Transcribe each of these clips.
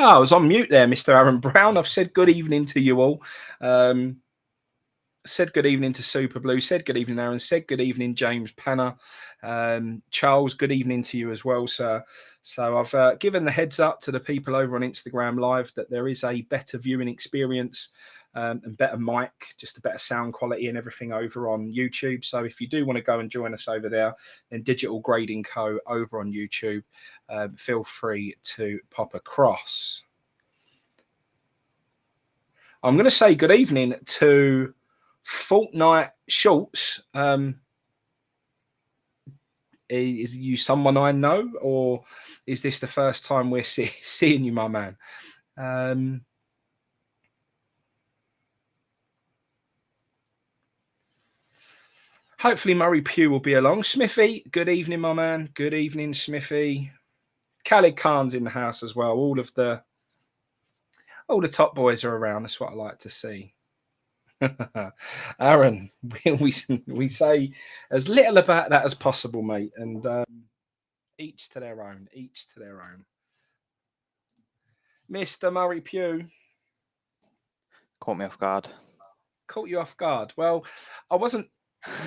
I was on mute there, Mr. Aaron Brown. I've said good evening to you all. Said good evening to Super Blue. Said good evening, Aaron. Said good evening, James Panner. Charles, good evening to you as well, sir. So I've given the heads up to the people over on Instagram Live that there is a better viewing experience and better mic, just a better sound quality and everything over on YouTube. So if you do want to go and join us over there, then Digital Grading Co. over on YouTube, feel free to pop across. I'm going to say good evening to Fortnite Schultz. Is you someone I know, or is this the first time we're seeing you, my man? Hopefully Murray Pugh will be along. Smithy, good evening, my man. Good evening, Smithy. Khaled Khan's in the house as well. All the top boys are around. That's what I like to see. Aaron, we say as little about that as possible, mate, and each to their own. Each to their own. Mr. Murray Pugh. Caught me off guard. Caught you off guard. Well, I wasn't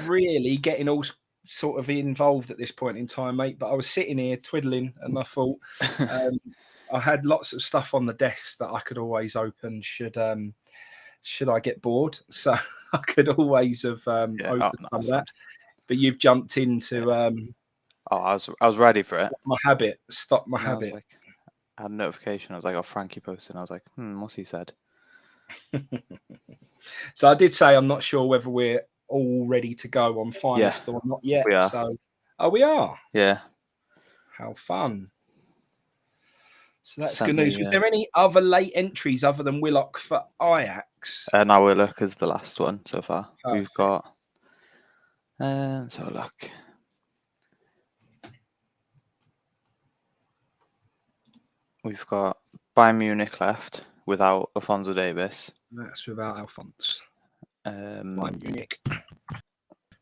really getting all sort of involved at this point in time, mate, but I was sitting here twiddling, and I thought I had lots of stuff on the desk that I could always open should I get bored. So I could always have opened some of that. But you've jumped into I was ready for it. My habit. Stop my habit. I had a notification. I was like, oh, Frankie posted. And I was like, what's he said? So I did say I'm not sure whether we're all ready to go on Finest or not yet. We are. So we are. Yeah. How fun. So that's good news. Was there any other late entries other than Willock for Ajax? No, Willock is the last one so far. Perfect. We've got so look. We've got Bayern Munich left without Alphonso Davies. That's without Alphonse. Bayern Munich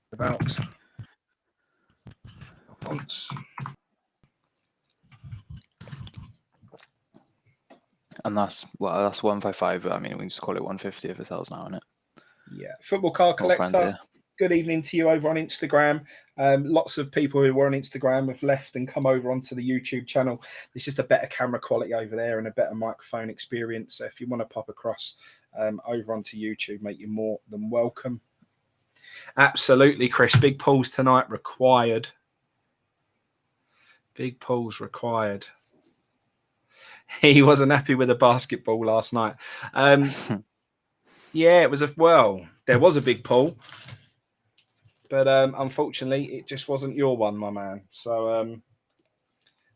without Alphonse. And that's 155. I mean, we can just call it 150 if it sells now, isn't it? Yeah. Football Card Collector. Good evening to you over on Instagram. Lots of people who were on Instagram have left and come over onto the YouTube channel. It's just a better camera quality over there and a better microphone experience. So if you want to pop across over onto YouTube, mate, you're more than welcome. Absolutely, Chris. Big pulls tonight required. Big pulls required. He wasn't happy with the basketball last night. Yeah, there was a big pull. But unfortunately, it just wasn't your one, my man. So,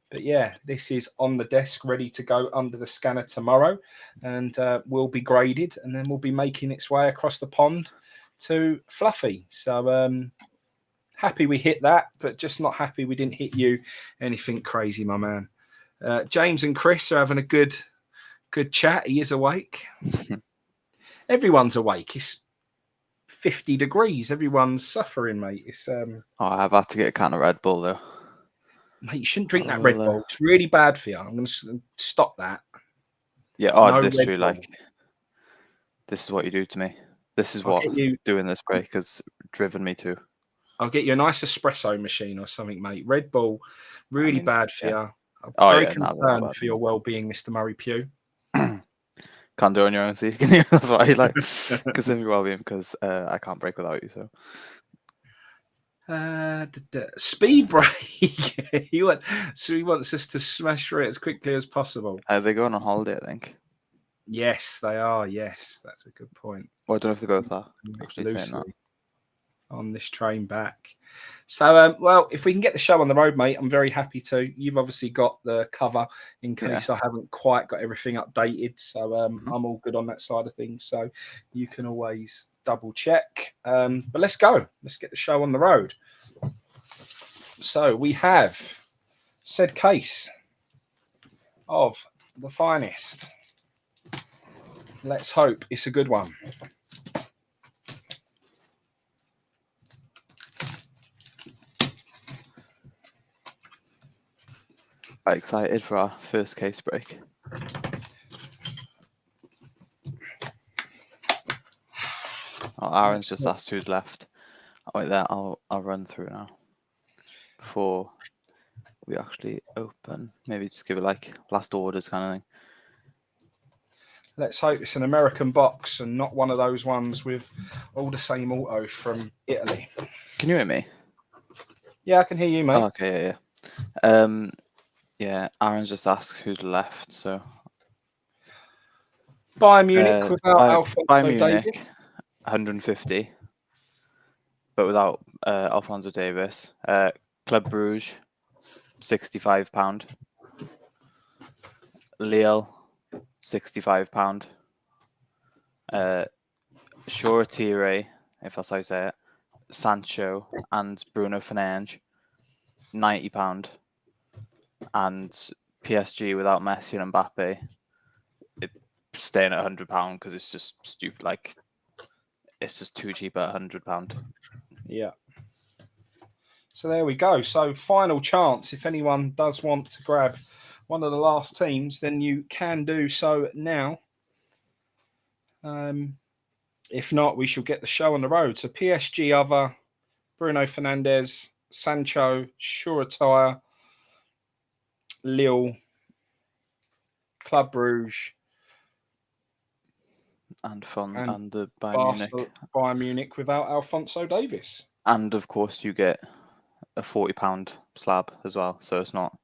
but yeah, this is on the desk, ready to go under the scanner tomorrow, and will be graded, and then we'll be making its way across the pond to Fluffy. So happy we hit that, but just not happy we didn't hit you anything crazy, my man. James and Chris are having a good chat. He is awake. Everyone's awake. It's 50 degrees. Everyone's suffering, mate. It's I've had to get a can of Red Bull though. Mate, you shouldn't drink that Red Bull. It's really bad for you. I'm going to stop that. Yeah, literally, like, this is what you do to me. This is what doing this break has driven me to. I'll get you a nice espresso machine or something, mate. Red Bull, really bad for you. I'm very concerned for your well-being, Mr. Murray Pugh. Can't do it on your own, so you can. That's why I like consider your well-being, because I can't break without you. So speed break. He wants us to smash through it as quickly as possible. They're going on holiday, I think. Yes, they are. Yes, that's a good point. Well, I don't know if they both are. Actually, saying that. On this train back. So, well, if we can get the show on the road, mate, I'm very happy to. You've obviously got the cover in case I haven't quite got everything updated. So I'm all good on that side of things. So you can always double check. But let's go. Let's get the show on the road. So we have said case of the Finest. Let's hope it's a good one. Quite excited for our first case break. Aaron's just asked who's left. Wait there, I'll run through now before we actually open. Maybe just give it like last orders kind of thing. Let's hope it's an American box and not one of those ones with all the same auto from Italy. Can you hear me? Yeah, I can hear you, mate. Oh, okay, yeah. Yeah, Aaron's just asked who's left, so Bayern Munich without Alphonso Bayern Munich, Davies. 150, but without Alphonso Davies. Club Brugge, £65. Lille, £65. Shoretire, if that's how you say it, Sancho and Bruno Fernandes, £90. And PSG without Messi and Mbappe, staying at £100 because it's just stupid. Like, it's just too cheap at £100. Yeah. So there we go. So final chance. If anyone does want to grab one of the last teams, then you can do so now. If not, we shall get the show on the road. So PSG other, Bruno Fernandes, Sancho, Shoretire, Lille, Club Brugge, and the Bayern Munich without Alphonso Davies. And of course, you get a £40 slab as well. So it's not.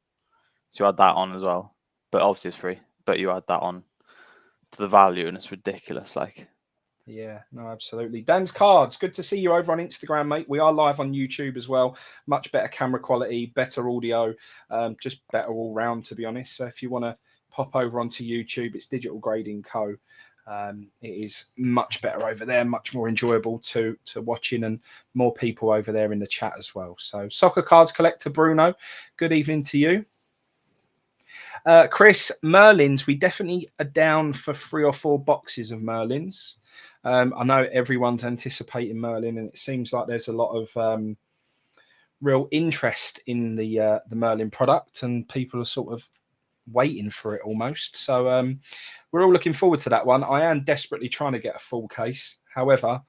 So you add that on as well, but obviously it's free. But you add that on to the value, and it's ridiculous. Like. Yeah, no, absolutely. Dan's Cards, good to see you over on Instagram, mate. We are live on YouTube as well. Much better camera quality, better audio, just better all round, to be honest. So if you want to pop over onto YouTube, it's Digital Grading Co. It is much better over there, much more enjoyable to watching, and more people over there in the chat as well. So Soccer Cards Collector Bruno, good evening to you. Chris, Merlins, we definitely are down for 3 or 4 boxes of Merlins. I know everyone's anticipating Merlin, and it seems like there's a lot of real interest in the Merlin product, and people are sort of waiting for it almost. So we're all looking forward to that one. I am desperately trying to get a full case. However,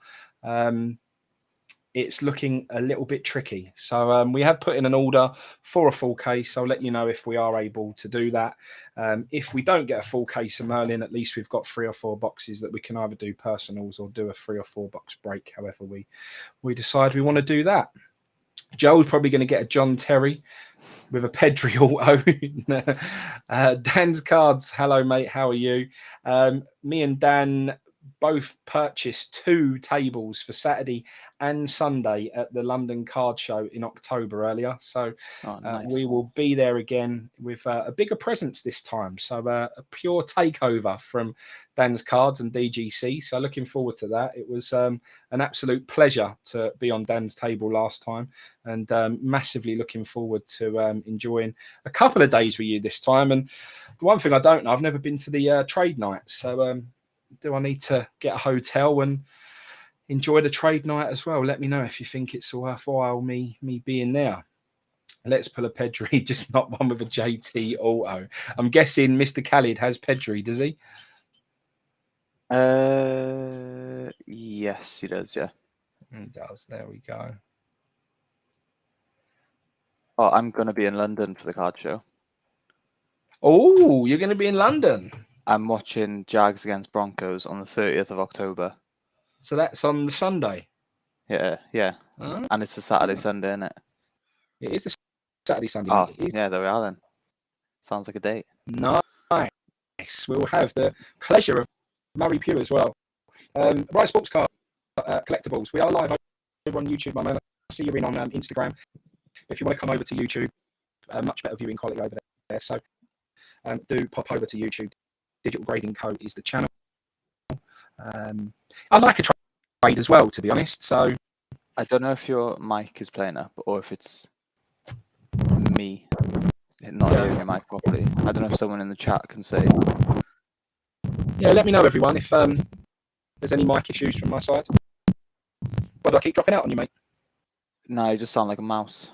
it's looking a little bit tricky. So we have put in an order for a full case. I'll let you know if we are able to do that. If we don't get a full case of Merlin, at least we've got 3 or 4 boxes that we can either do personals or do a 3 or 4 box break, however we decide we want to do that. Joe's probably going to get a John Terry with a Pedri auto. Dan's Cards, hello, mate. How are you? Me and Dan both purchased 2 tables for Saturday and Sunday at the London Card Show in October earlier. So nice. We will be there again with a bigger presence this time. So a pure takeover from Dan's Cards and DGC. So looking forward to that. It was an absolute pleasure to be on Dan's table last time, and massively looking forward to enjoying a couple of days with you this time. And the one thing I don't know, I've never been to the trade night. So do I need to get a hotel and enjoy the trade night as well? Let me know if you think it's worthwhile me being there. Let's pull a Pedri, just not one with a JT auto. I'm guessing Mr. Khalid has Pedri, does he? Yes, he does, yeah. He does. There we go. Oh, I'm going to be in London for the card show. Oh, you're going to be in London? I'm watching Jags against Broncos on the 30th of October. So that's on the Sunday? Yeah. Oh. And it's a Saturday, Sunday, isn't it? It is a Saturday, Sunday. Oh, yeah, there we are then. Sounds like a date. Nice. We'll have the pleasure of Murray Pugh as well. Right, Sports Card Collectibles. We are live over on YouTube, my man. I see you're in on Instagram. If you want to come over to YouTube, much better viewing quality over there. So do pop over to YouTube. Digital Grading Co. is the channel. I like a trade as well, to be honest. So I don't know if your mic is playing up or if it's me not hearing your mic properly. I don't know if someone in the chat can say. Yeah, let me know, everyone, if there's any mic issues from my side. Why do I keep dropping out on you, mate? No, you just sound like a mouse.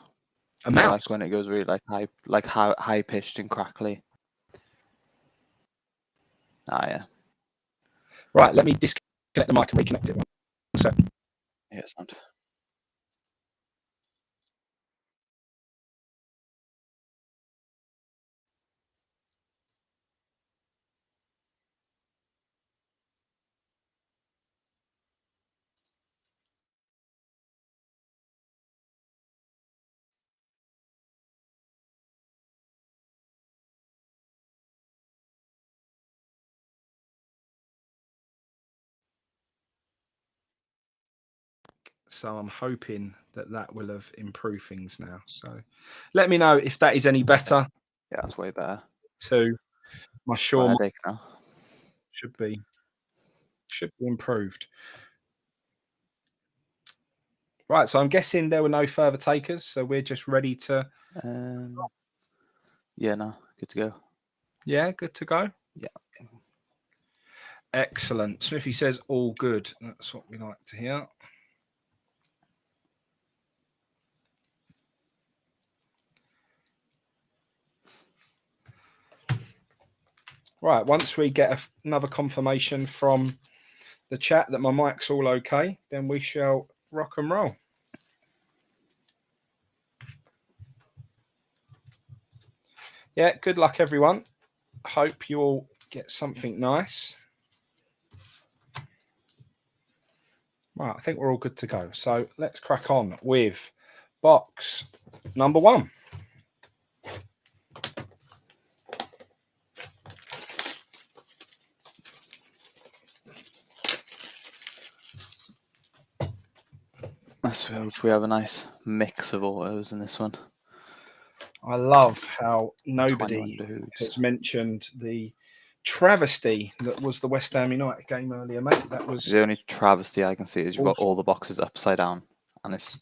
A mouse? Like when it goes really high pitched and crackly. Ah, yeah. Right, let me disconnect the mic and reconnect it. So Yes, and So I'm hoping that will have improved things now. So let me know if that is any better yeah, that's way better. too. My Got a sure headache now. should be improved. Right, so I'm guessing there were no further takers, so we're just ready to. Yeah, no, good to go. Yeah, good to go. Yeah. Excellent. Smithy says all good. That's what we like to hear. Right, once we get another confirmation from the chat that my mic's all okay, then we shall rock and roll. Yeah, good luck, everyone. Hope you all get something nice. Right, I think we're all good to go. So let's crack on with box number 1. Let's hope we have a nice mix of autos in this one. I love how 21 nobody dudes. has mentioned the travesty that was the West Ham United game earlier, mate. That was The only travesty I can see is you've got awful. all the boxes upside down, and it's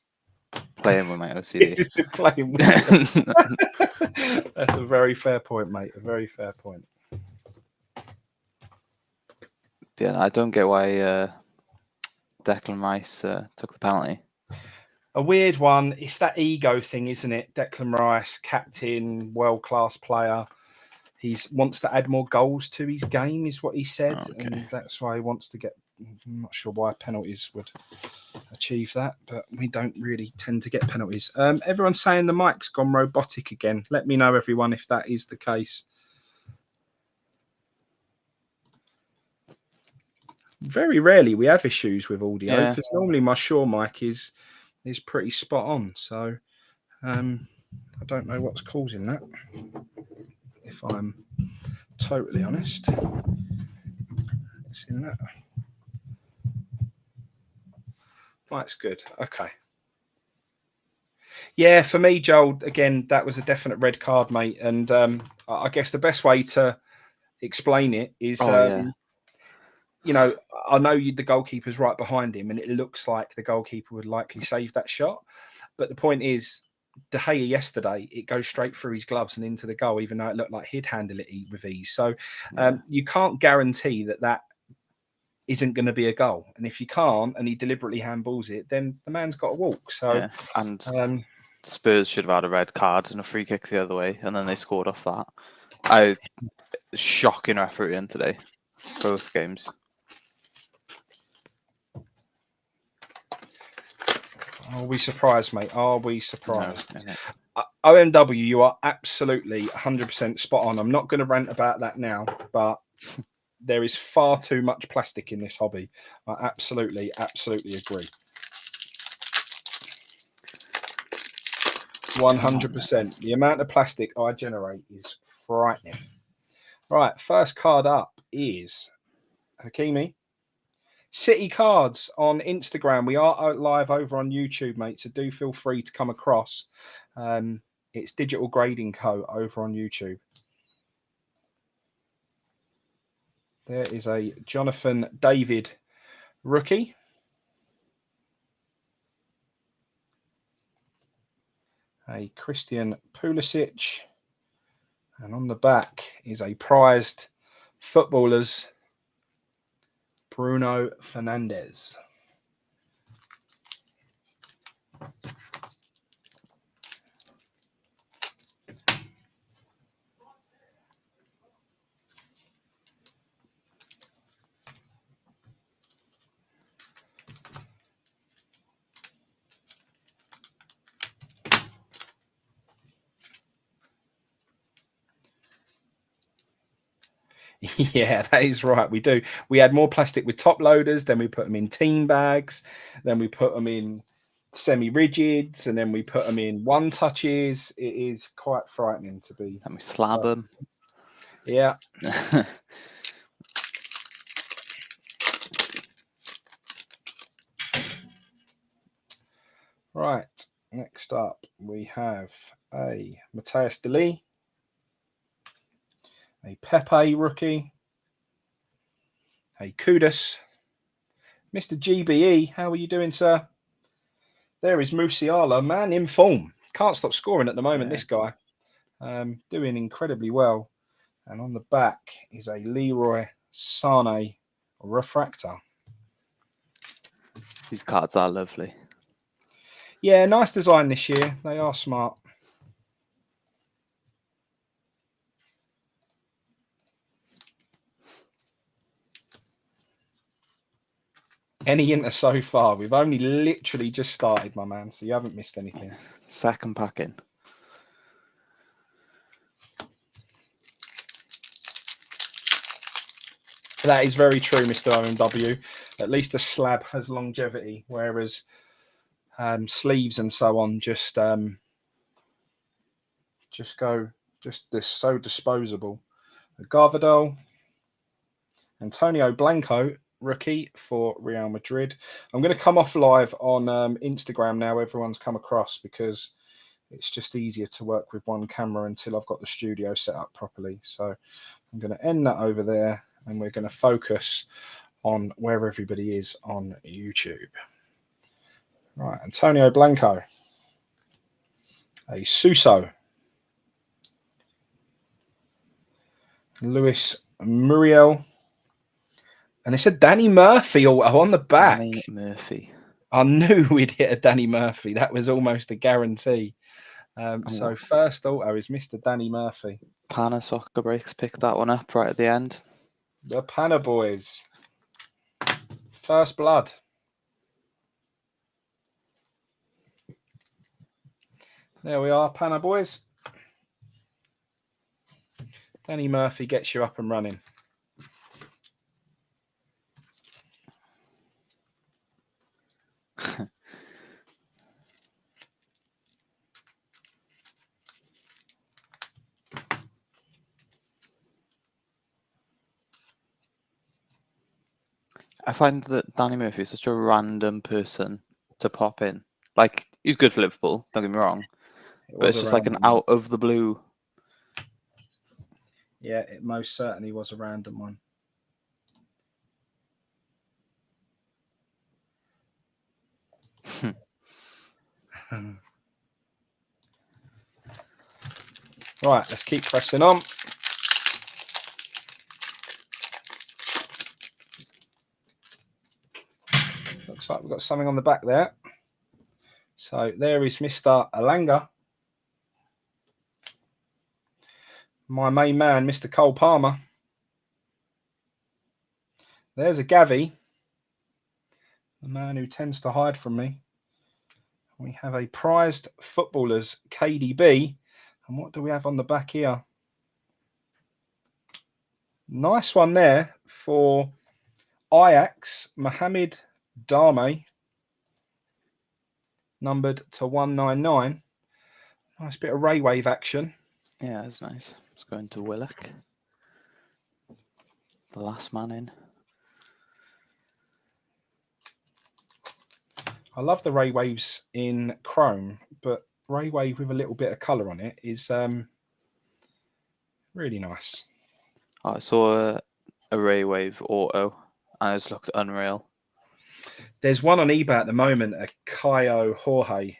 playing with my OCD. This is playing with That's a very fair point, mate. A very fair point. Yeah, I don't get why Declan Rice took the penalty. A weird one. It's that ego thing, isn't it? Declan Rice, captain, world-class player. He wants to add more goals to his game, is what he said. Okay. And that's why he wants to get... I'm not sure why penalties would achieve that, but we don't really tend to get penalties. Everyone's saying the mic's gone robotic again. Let me know, everyone, if that is the case. Very rarely we have issues with audio because normally my Shure mic is pretty spot on. So I don't know what's causing that, if I'm totally honest. It's in that. That's good. Okay. Yeah, for me, Joel, again, that was a definite red card, mate. And I guess the best way to explain it is, you know, I know the goalkeeper's right behind him, and it looks like the goalkeeper would likely save that shot. But the point is, De Gea yesterday, it goes straight through his gloves and into the goal, even though it looked like he'd handle it with ease. So you can't guarantee that isn't going to be a goal. And if you can't, and he deliberately handballs it, then the man's got to walk. So and Spurs should have had a red card and a free kick the other way, and then they scored off that. Shocking refereeing today, both games. Are we surprised, mate? Are we surprised? No. OMW, you are absolutely 100% spot on. I'm not going to rant about that now, but there is far too much plastic in this hobby. I absolutely agree. 100%. The amount of plastic I generate is frightening. Right, first card up is Hakimi. City Cards on Instagram. We are live over on YouTube, mate, so do feel free to come across. It's Digital Grading Co. over on YouTube. There is a Jonathan David rookie. A Christian Pulisic. And on the back is a prized footballers, Bruno Fernandes. Yeah, that is right. We do. We had more plastic with top loaders, then we put them in team bags, then we put them in semi-rigids, and then we put them in one touches. It is quite frightening to be. And we slab them. Yeah. Right. Next up, we have a Matthias De Ligt, a Pepe rookie, a Kudus, Mr. GBE. How are you doing, sir? There is Musiala, man in form. Can't stop scoring at the moment, Yeah. this guy. Doing incredibly well. And on the back is a Leroy Sané refractor. These cards are lovely. Yeah, nice design this year. They are smart. Any Inter so far? We've only literally just started, my man, so you haven't missed anything. Second pack in. That is very true, Mr. OMW. At least a slab has longevity, whereas sleeves and so on just so disposable. Garvadol, Antonio Blanco, rookie for Real Madrid. I'm going to come off live on Instagram now. Everyone's come across because it's just easier to work with one camera until I've got the studio set up properly. So I'm going to end that over there, and we're going to focus on where everybody is on YouTube. Right, Antonio Blanco, a Suso, Luis Muriel, and it's a Danny Murphy auto on the back. Danny Murphy. I knew we'd hit a Danny Murphy. That was almost a guarantee. So first auto is Mr. Danny Murphy. Pana Soccer Breaks picked that one up right at the end. The Pana boys. First blood. There we are, Pana boys. Danny Murphy gets you up and running. I find that Danny Murphy is such a random person to pop in. Like, he's good for Liverpool, don't get me wrong. But it's just like an out of the blue. Yeah, it most certainly was a random one. Right, let's keep pressing on. Looks like we've got something on the back there. So there is Mr. Alanga. My main man, Mr. Cole Palmer. There's a Gavi, the man who tends to hide from me. We have a prized footballers KDB. And what do we have on the back here? Nice one there for Ajax, Mohamed Dame, numbered to 199. Nice bit of ray wave action. Yeah, that's nice. Let's go into Willock. The last man in. I love the ray waves in Chrome, but ray wave with a little bit of colour on it is really nice. Oh, I saw a Ray Wave auto and it just looked unreal. There's one on eBay at the moment, a Caio Jorge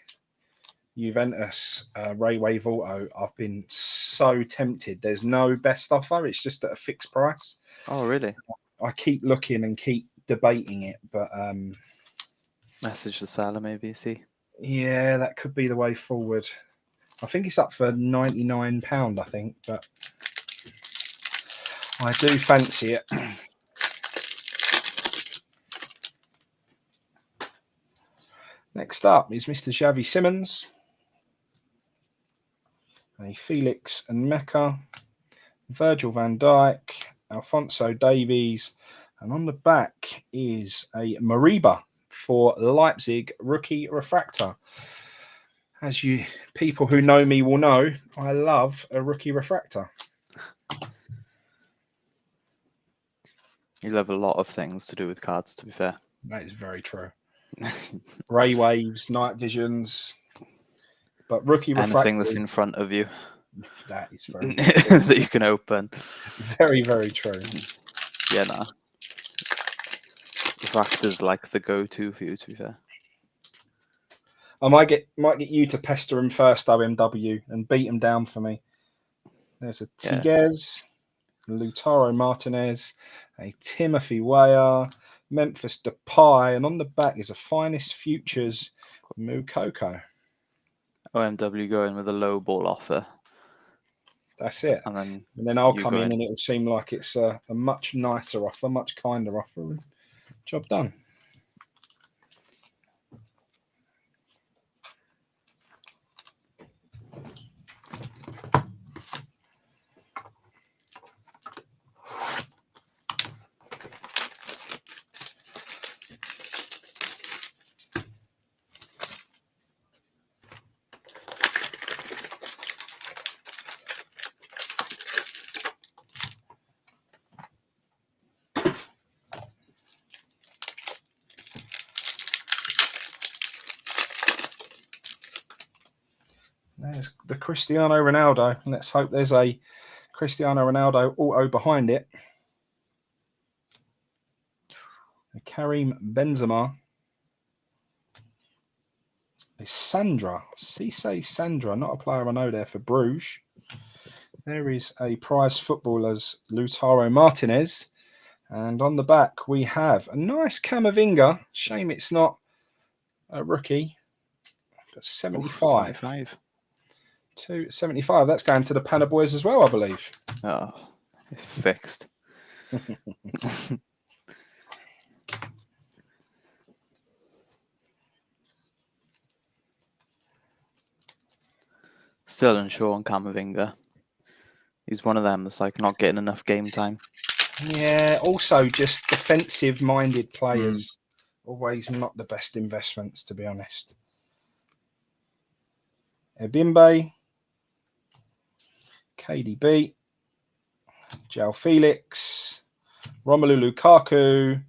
Juventus Ray Wave auto. I've been so tempted. There's no best offer. It's just at a fixed price. Oh, really? I keep looking and keep debating it, but message the seller maybe, see? Yeah, that could be the way forward. I think it's up for £99, I think, but I do fancy it. Next up is Mr. Xavi Simons, a Felix and Mecca, Virgil van Dijk, Alphonso Davies. And on the back is a Mariba for Leipzig rookie refractor. As you people who know me will know, I love a rookie refractor. You love a lot of things to do with cards, to be fair. That is very true. Ray waves, night visions, but rookie Anything that's refractors. in front of you That is very that you can open. very, very true. Yeah, nah. Refractor's like the go-to for you, to be fair. I might get you to pester him first, OMW, and beat him down for me. There's a Yeah. Tiguez, Lautaro Martinez, a Timothy Weah, Memphis Depay, and on the back is a Finest Futures Mukoko. OMW going with a low ball offer. That's it. And then I'll you come go in in. and it will seem like it's a much nicer offer, much kinder offer. And job done. There's the Cristiano Ronaldo. Let's hope there's a Cristiano Ronaldo auto behind it. Karim Benzema. Sandra. Cisse Sandra, not a player I know there for Bruges. There is a prize footballer's Lautaro Martinez. And on the back, we have a nice Camavinga. Shame it's not a rookie. But 75. 75. 275. That's going to the Panna Boys as well, I believe. Oh, it's fixed. Still unsure on Camavinga. He's one of them that's like not getting enough game time. Yeah, also just defensive-minded players. Always not the best investments, to be honest. Ebimbe. KDB. João Felix. Romelu Lukaku.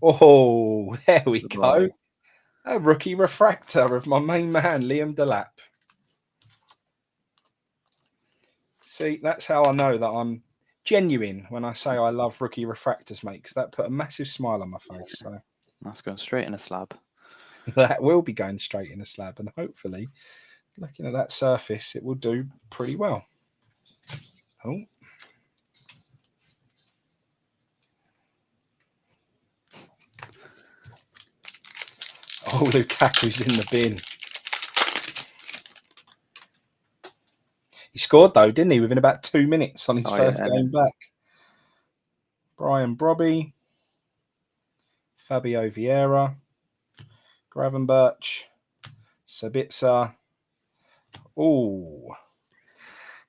Oh, there we go. A rookie refractor of my main man, Liam Delap. See, that's how I know that I'm genuine when I say I love rookie refractors, mate, because that put a massive smile on my face. So That's going straight in a slab. that will be going straight in a slab, and hopefully, looking at that surface, it will do pretty well. Oh. Oh, Lukaku's in the bin. He scored, though, didn't he, within about 2 minutes on his first game back. Brian Brobby. Fabio Vieira. Gravenberch. Sabitzer. Oh.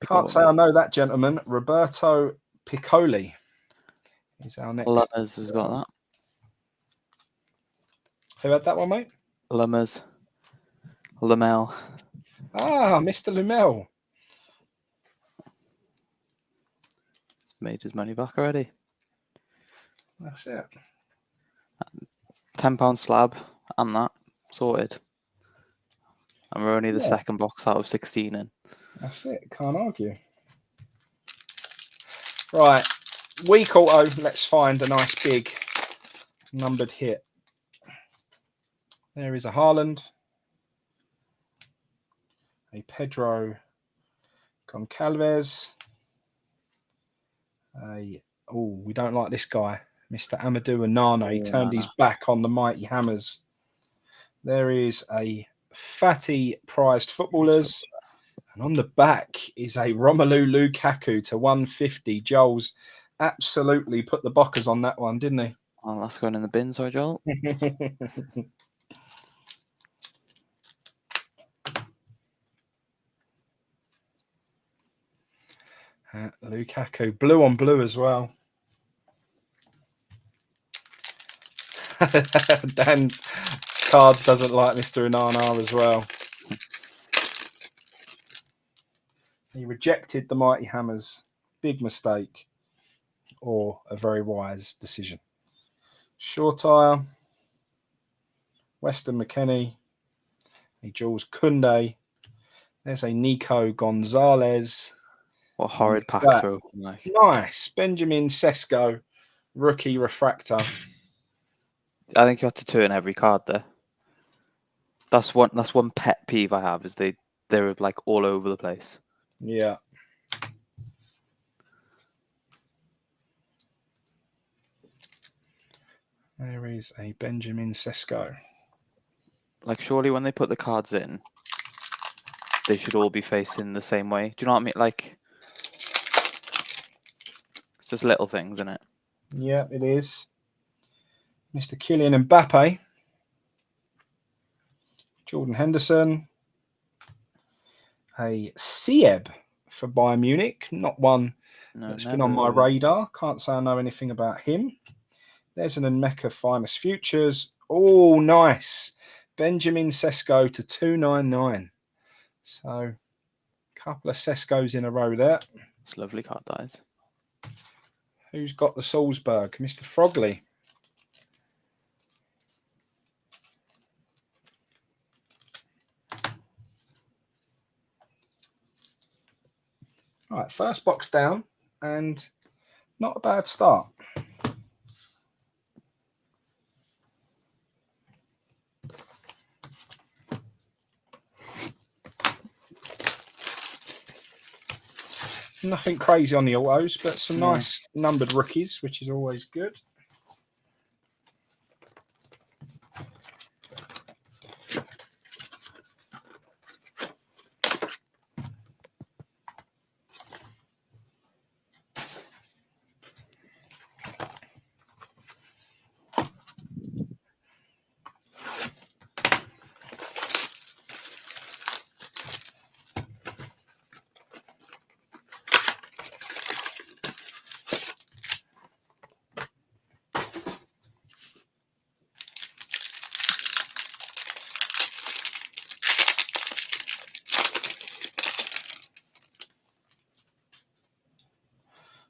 Can't say I know that gentleman. Roberto Piccoli is our next. Lummers has got that. Who had that one, mate? Lummers. Lamel. Ah, Mr. Lumel. He's made his money back already. That's it. £10 slab and that sorted. And we're only the second box out of 16 in. That's it. Can't argue. Right. Week auto. Let's find a nice big numbered hit. There is a Haaland. A Pedro Goncalves. We don't like this guy. Mr. Amadou Onana. He turned his back on the mighty Hammers. There is a fatty prized footballers. And on the back is a Romelu Lukaku to 150. Joel's absolutely put the bockers on that one, didn't he? Oh, that's going in the bin, sorry, Joel. Lukaku, blue on blue as well. Dan's cards doesn't like Mr. Inanna as well. He rejected the Mighty Hammers. Big mistake, or a very wise decision. Shortire, Weston McKennie, a Jules Koundé. There's a Nico Gonzalez. What horrid pack that. to open, like. Nice. Benjamin Sesko, rookie refractor. I think you have to turn every card there. That's one pet peeve I have, is they're like all over the place. Yeah. There is a Benjamin Sesko. Like, surely when they put the cards in, they should all be facing the same way. Do you know what I mean? Like, it's just little things, isn't it? Yeah, it is. Mr. Kylian Mbappe. Jordan Henderson. A Sieb for Bayern Munich. Not one that's been on my radar. Can't say I know anything about him. There's an Nmeka Finest Futures. Oh, nice. Benjamin Sesko to 299. So, a couple of Seskos in a row there. It's a lovely card, that is. Who's got the Salzburg? Mr. Frogley. All right, first box down, and not a bad start. Nothing crazy on the autos, but some nice numbered rookies, which is always good.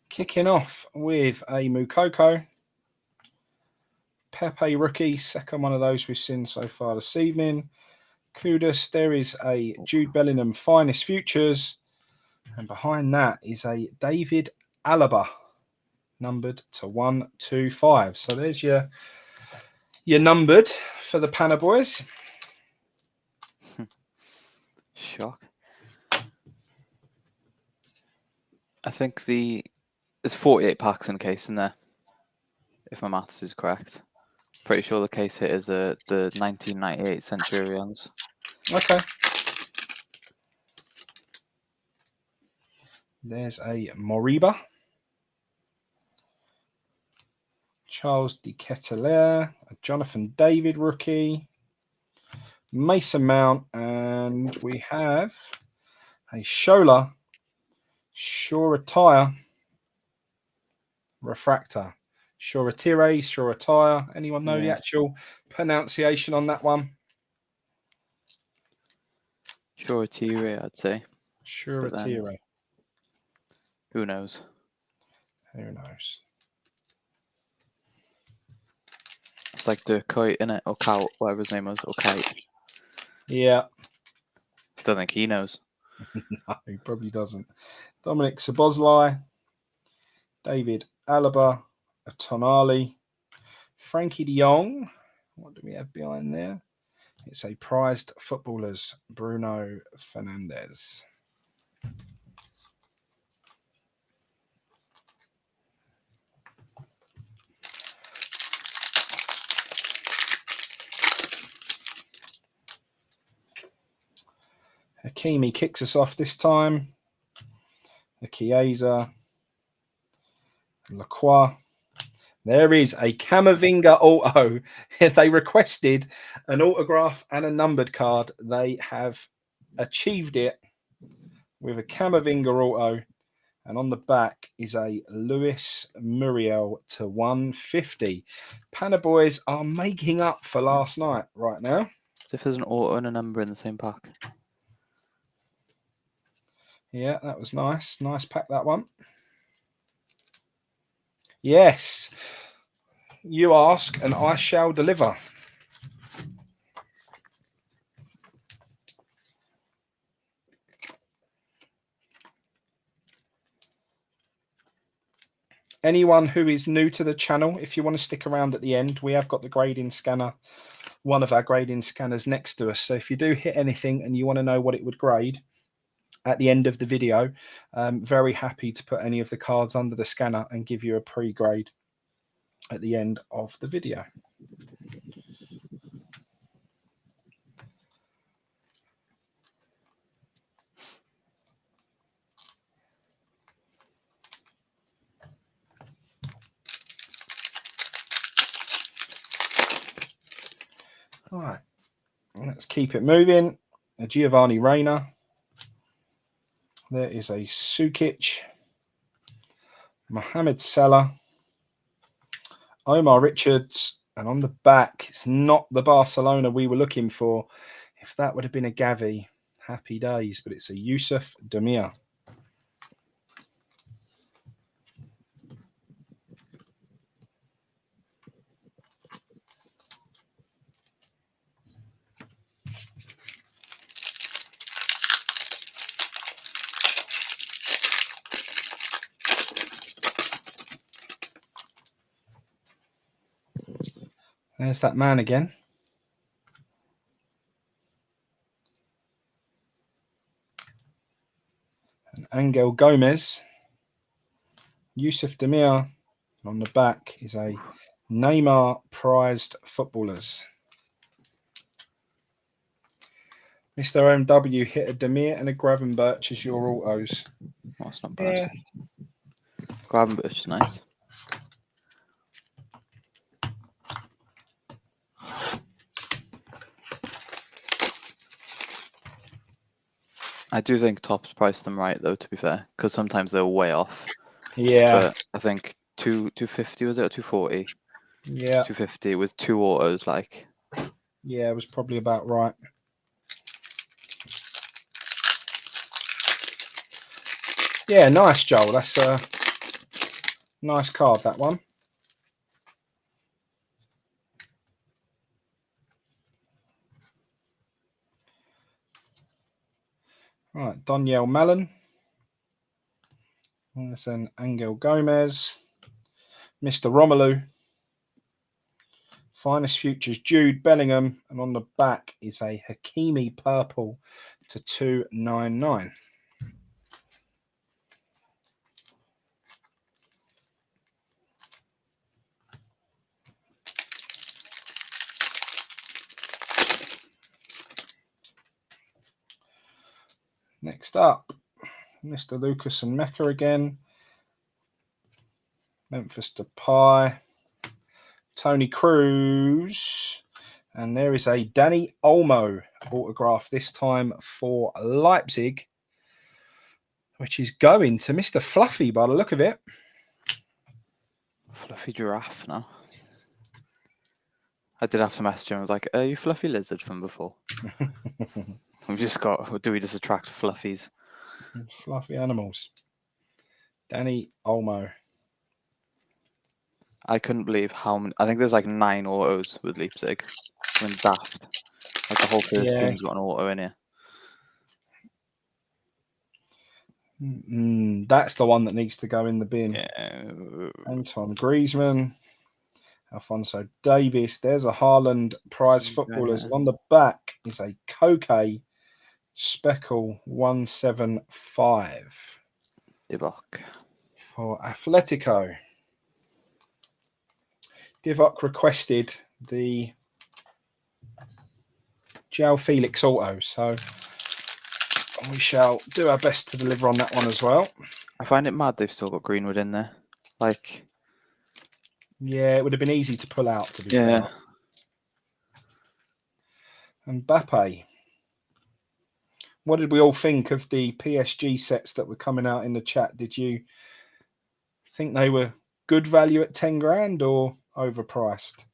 Kicking off with a Moukoko. Pepe rookie, second one of those we've seen so far this evening. Kudus, there is a Jude Bellingham Finest Futures. And behind that is a David Alaba, numbered to 125. So there's your numbered for the Panna boys. Shock. I think there's 48 packs in the case in there, if my maths is correct. Pretty sure the case hit is the 1998 Centurions. Okay. There's a Moriba. Charles de Ketelaere, a Jonathan David rookie. Mason Mount, and we have a Shola Shoretire refractor. Shoretire. Anyone know the actual pronunciation on that one? Shoretire, I'd say. Shoretire. Who knows? Who knows? It's like Dirk Kuyt, innit? Or Kaut, whatever his name was, or Kite. Yeah. Don't think he knows. No, he probably doesn't. Dominic Szoboszlai, David Alaba, a Tonali, Frankie de Jong. What do we have behind there? It's a prized footballers, Bruno Fernandes. Hakimi kicks us off this time. The Chiesa. Lacroix. There is a Camavinga auto. They requested an autograph and a numbered card. They have achieved it with a Camavinga auto. And on the back is a Lewis Muriel to 150. Panna Boys are making up for last night right now. As if there's an auto and a number in the same pack. Yeah, that was nice. Nice pack, that one. Yes. You ask and I shall deliver. Anyone who is new to the channel, if you want to stick around at the end, we have got the grading scanner, one of our grading scanners next to us. So if you do hit anything and you want to know what it would grade at the end of the video, very happy to put any of the cards under the scanner and give you a pre-grade at the end of the video. All right, let's keep it moving. A Giovanni Reina. There is a Sukic. Mohamed Salah. Omar Richards. And on the back, it's not the Barcelona we were looking for. If that would have been a Gavi, happy days. But it's a Yusuf Demir. There's that man again. And Angel Gomez. Yusuf Demir. On the back is a Neymar prized footballers. Mr. MW hit a Demir and a Gravenberch as your autos. That's not bad. Yeah. Gravenberch is nice. I do think Topps priced them right, though, to be fair, because sometimes they're way off. Yeah. But I think 250 was it, or 240? Yeah. 250 with 2 autos, like. Yeah, it was probably about right. Yeah, nice, Joel. That's a nice card, that one. Right, Danielle Mellon. There's an Angel Gomez. Mr. Romelu. Finest Futures, Jude Bellingham. And on the back is a Hakimi purple to 299. Next up, Mr. Lucas and Mecca again. Memphis Depay. Tony Cruz. And there is a Danny Olmo autograph, this time for Leipzig, which is going to Mr. Fluffy by the look of it. Fluffy giraffe now. I did have to message him. I was like, are you Fluffy Lizard from before? We've just got, do we just attract fluffies? Fluffy animals. Danny Olmo. I couldn't believe how many. I think there's like 9 autos with Leipzig. I mean, daft. Like the whole first team's got an auto in here. That's the one that needs to go in the bin. Yeah. Antoine Griezmann. Alphonso Davies. There's a Haaland prize footballers. On the back is a Koke Speckle 175 Divock for Atletico. Divock requested the João Felix auto, so we shall do our best to deliver on that one as well. I find it mad they've still got Greenwood in there. Like, yeah, it would have been easy to pull out, to be fair. And Mbappe. what did we all think of the PSG sets that were coming out in the chat? Did you think they were good value at 10 grand or overpriced?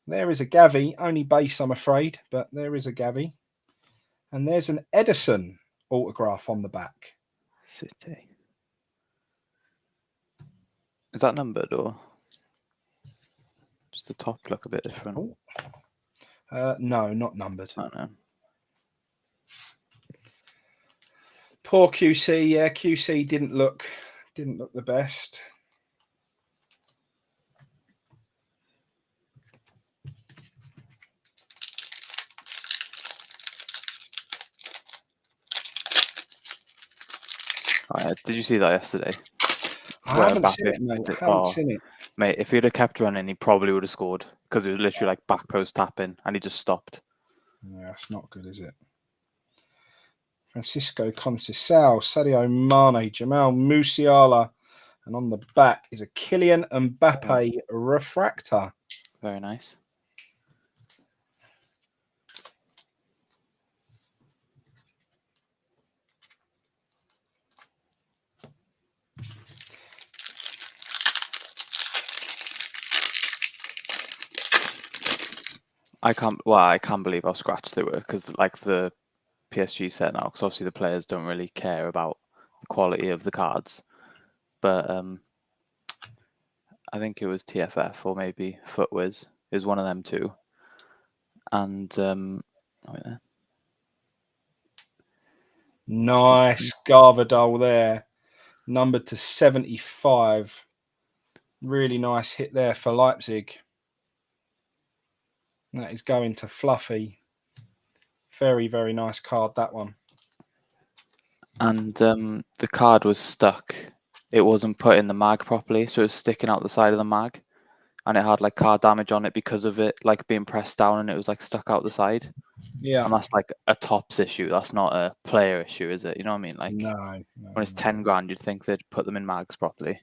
There is a Gavi, only base, I'm afraid, but there is a Gavi. And there's an Edison autograph on the back. City. Is that numbered or does the top look a bit different? No, not numbered. I don't know. Poor QC. Yeah, QC didn't look the best. Oh, yeah. Did you see that yesterday? I Where haven't seen Mbappe it, mate. did- I haven't oh. seen it. Mate, if he'd have kept running, he probably would have scored because it was literally like back post tapping and he just stopped. Yeah, it's not good, is it? Francisco Conceição, Sadio Mane, Jamal Musiala, and on the back is a Kylian Mbappe refractor. Very nice. I can't believe how scratched they were because like the PSG set now, because obviously the players don't really care about the quality of the cards, but I think it was TFF or maybe Footwiz is one of them too, and Nice Garvadol there, numbered to 75. Really nice hit there for Leipzig. That is going to Fluffy. Very, very nice card, that one. And the card was stuck. It wasn't put in the mag properly, so it was sticking out the side of the mag, and it had like card damage on it because of it like being pressed down, and it was like stuck out the side. Yeah, And that's like a tops issue. That's not a player issue, is it? You know what I mean? Like no, when it's 10 grand, you'd think they'd put them in mags properly.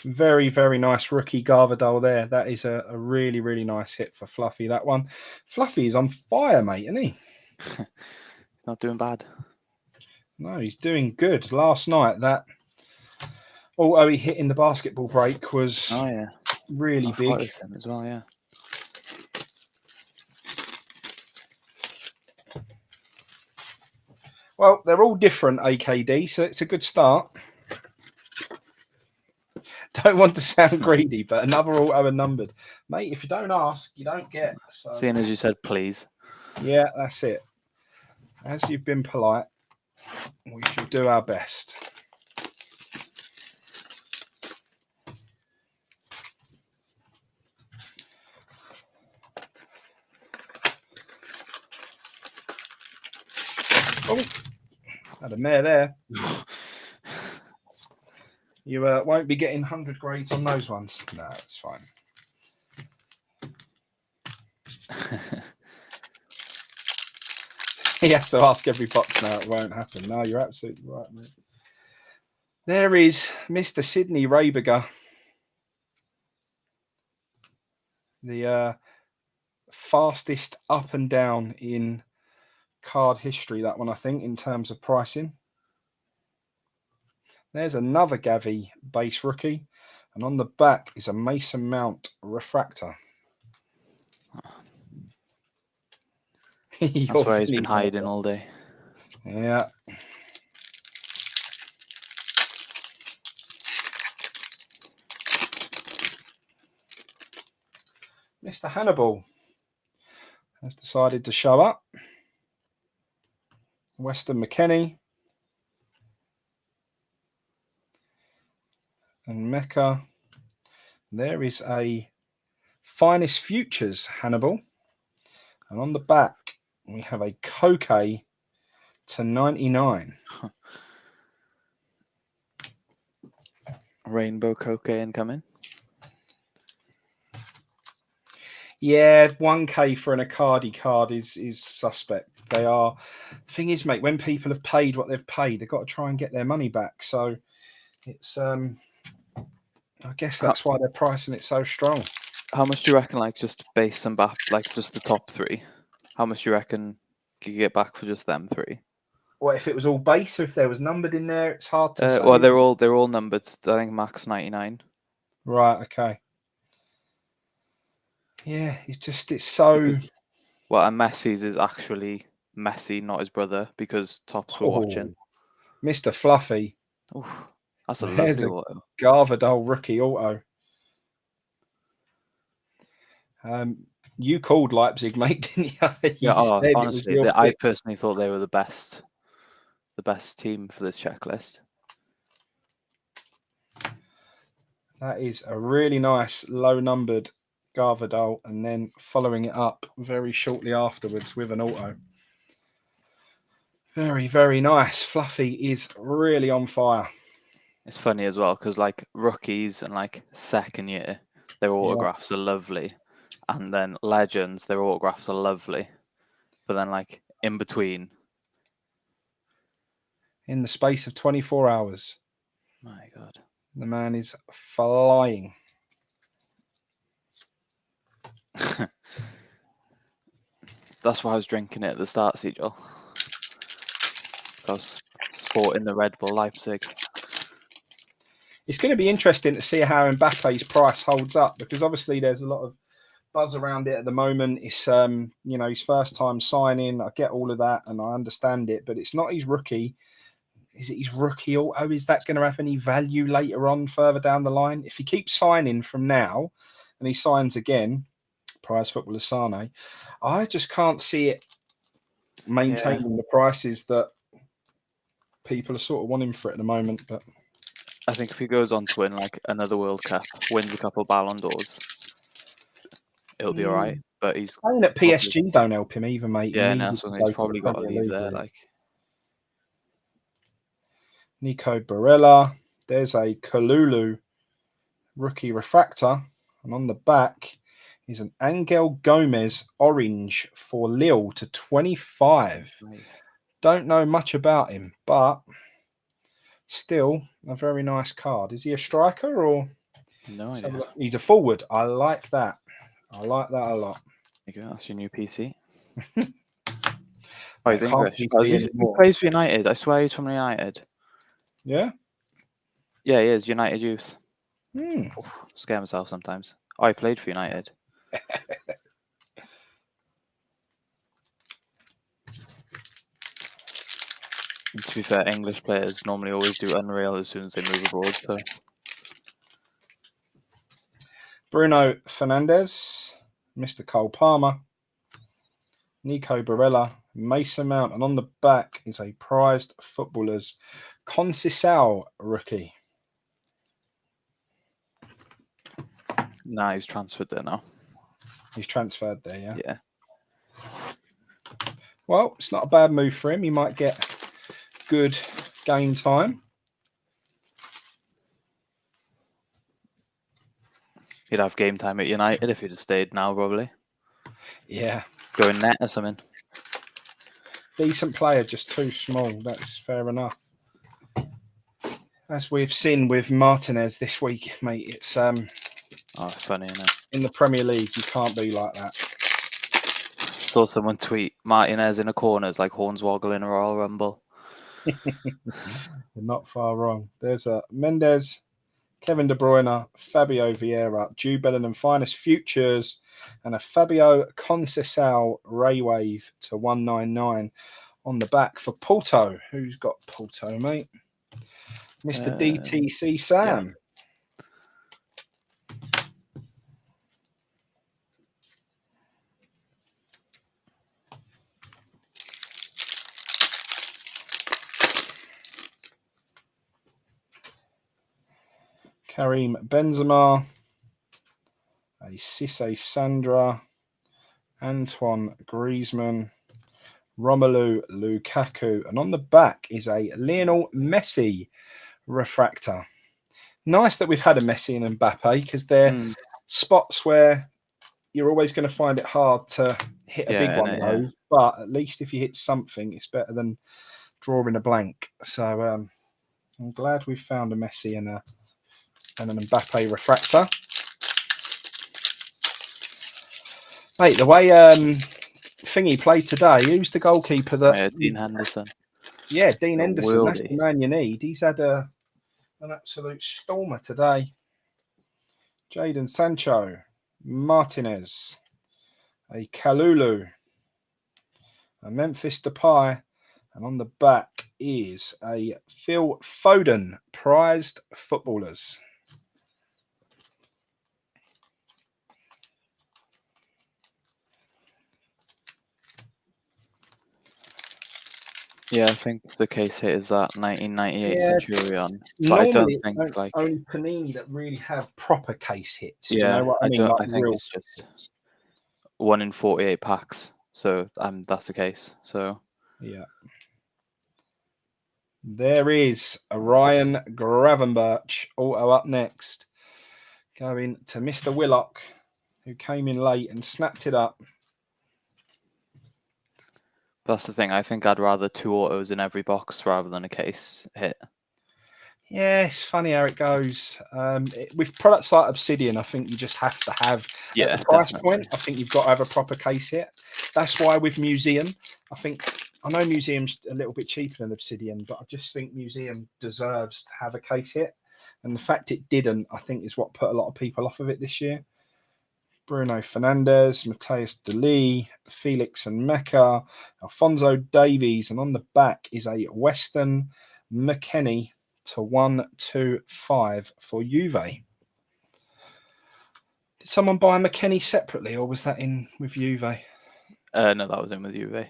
Very, very nice rookie Garvadol there. That is a really, really nice hit for Fluffy, that one. Fluffy is on fire, mate, isn't he? Not doing bad. No, he's doing good. Last night, that auto he hit in the basketball break was really big. As well, yeah. Well, they're all different, AKD, so it's a good start. Don't want to sound greedy, but another auto numbered. Mate, if you don't ask, you don't get. So. Seeing as you said please. Yeah, that's it. As you've been polite, we shall do our best. Oh, had a mare there. You won't be getting 100 grades on those ones. No, it's fine. He has to ask every box now. It won't happen. No, you're absolutely right, mate. There is Mr. Sydney Raberger. The fastest up and down in card history, that one, I think, in terms of pricing. There's another Gavi base rookie. And on the back is a Mason Mount refractor. That's where he's been hiding all day. Yeah. Mr. Hannibal has decided to show up. Weston McKennie. And Mecca. There is a Finest Futures Hannibal. And on the back, we have a Koke to 99. Rainbow Koke incoming. Yeah, 1K for an Icardi card is suspect. They are. Thing is, mate, when people have paid what they've paid, they've got to try and get their money back. So it's I guess that's why they're pricing it so strong. How much do you reckon, like just base and back, like just the top three? How much do you reckon you get back for just them 3. What if it was all base, or if there was numbered in there? It's hard to say. Well, they're all numbered. I think max 99. Right. Okay. Yeah, it's so. Well, and Messi's is actually Messi, not his brother, because Tops were watching. Mr. Fluffy. Oof, that's a There's lovely a auto. Garvadal rookie auto. You called Leipzig, mate, didn't you? Yeah, said honestly, it was your I pick. personally thought they were the best team for this checklist. That is a really nice low-numbered Garvadal, and then following it up very shortly afterwards with an auto. Very, very nice. Fluffy is really on fire. It's funny as well because like rookies and like second year, their autographs are lovely, and then legends, their autographs are lovely, but then like in between, in the space of 24 hours, my God, the man is flying. That's why I was drinking it at the start, Sejol. I was sporting the Red Bull Leipzig. It's going to be interesting to see how Mbappe's price holds up, because obviously there's a lot of buzz around it at the moment. It's his first time signing. I get all of that and I understand it, but it's not his rookie. Is it his rookie auto? Is that going to have any value later on, further down the line? If he keeps signing from now and he signs again, prize footballer Sane, I just can't see it maintaining the prices that people are sort of wanting for it at the moment. But I think if he goes on to win like another World Cup, wins a couple Ballon d'Ors, it'll be all right. But he's playing at PSG don't help him either, mate. Yeah, and that's when he's probably got to leave there. Like Nico Barella. There's a Kalulu rookie refractor, and on the back is an Angel Gomez orange for Lille to 25. Right. Don't know much about him, but still a very nice card. Is he a striker or? No idea. He's a forward. I like that. I like that a lot. There you go. That's your new PC. Oh, he's English. He plays for United. I swear he's from United. Yeah? Yeah, he is. United youth. Oof, scare myself sometimes. Oh, he played for United. To be fair, English players normally always do unreal as soon as they move abroad. So. Bruno Fernandes, Mr. Cole Palmer, Nico Barella, Mason Mount, and on the back is a prized footballers Conceição rookie. Nah, he's transferred there now. He's transferred there, yeah? Yeah. Well, it's not a bad move for him. He might get good game time. He'd have game time at United if he'd have stayed now, probably. Yeah. Going net or something. Decent player, just too small. That's fair enough. As we've seen with Martinez this week, mate, it's funny, isn't it? In the Premier League, you can't be like that. Saw someone tweet Martinez in a corner is like Hornswoggle in a Royal Rumble. You're not far wrong. There's a Mendes, Kevin De Bruyne, Fabio Vieira, Jude Bellingham Finest Futures, and a Fabio Conceição Ray Wave to 199 on the back for Porto. Who's got Porto, mate? Mr. DTC Sam. Yeah. Karim Benzema, a Cisse Sandra, Antoine Griezmann, Romelu Lukaku, and on the back is a Lionel Messi refractor. Nice that we've had a Messi and Mbappe, because they're spots where you're always going to find it hard to hit a big one, though. But at least if you hit something, it's better than drawing a blank. So I'm glad we've found a Messi and an Mbappe refractor. Mate, the way thingy played today. Who's the goalkeeper that? Dean Henderson. Yeah, Dean The Henderson. That's the worldie. man you need. He's had an absolute stormer today. Jadon Sancho, Martinez, a Kalulu, a Memphis Depay, and on the back is a Phil Foden, prized footballers. Yeah, I think the case hit is that 1998 Yeah, Centurion. But I don't normally think like only Panini that really have proper case hits. Do you yeah, know what I mean? don't. Like I think real it's just hits. 1 in 48 packs. So that's the case. So Yeah. There is a Ryan Gravenberch auto up next, going to Mr. Willock, who came in late and snapped it up. that's the thing. I think I'd rather 2 autos in every box rather than a case hit. Yeah, it's funny how it goes. With products like Obsidian, I think you just have to have at the price point. I think you've got to have a proper case hit. That's why with Museum, I know Museum's a little bit cheaper than Obsidian, but I just think Museum deserves to have a case hit. And the fact it didn't, I think, is what put a lot of people off of it this year. Bruno Fernandes, Mateus Deli, Felix and Mecca, Alfonso Davies, and on the back is a Weston McKennie to 125 for Juve. Did someone buy McKennie separately, or was that in with Juve? No, that was in with Juve.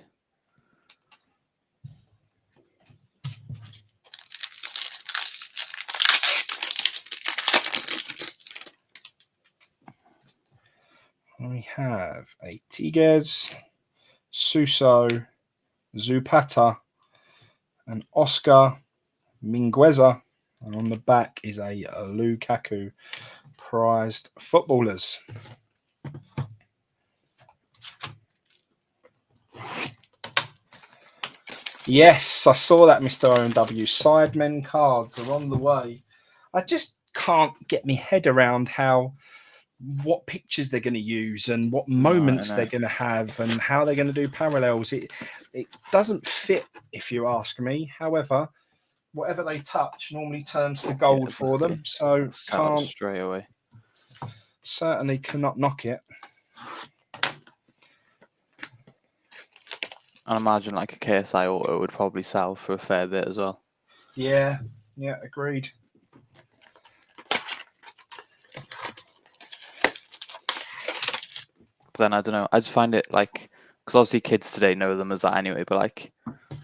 We have a Tiguez, Suso, Zupata, and Oscar Mingueza. And on the back is a Lukaku, prized footballers. Yes, I saw that, Mr. OMW. Sidemen cards are on the way. I just can't get my head around what pictures they're going to use and what moments they're going to have and how they're going to do parallels. It doesn't fit, if you ask me. However, whatever they touch normally turns to gold for them. So can't straight away. Certainly cannot knock it. I imagine like a KSI auto would probably sell for a fair bit as well. Yeah, agreed. But then I don't know. I just find it like, because obviously kids today know them as that anyway. But like,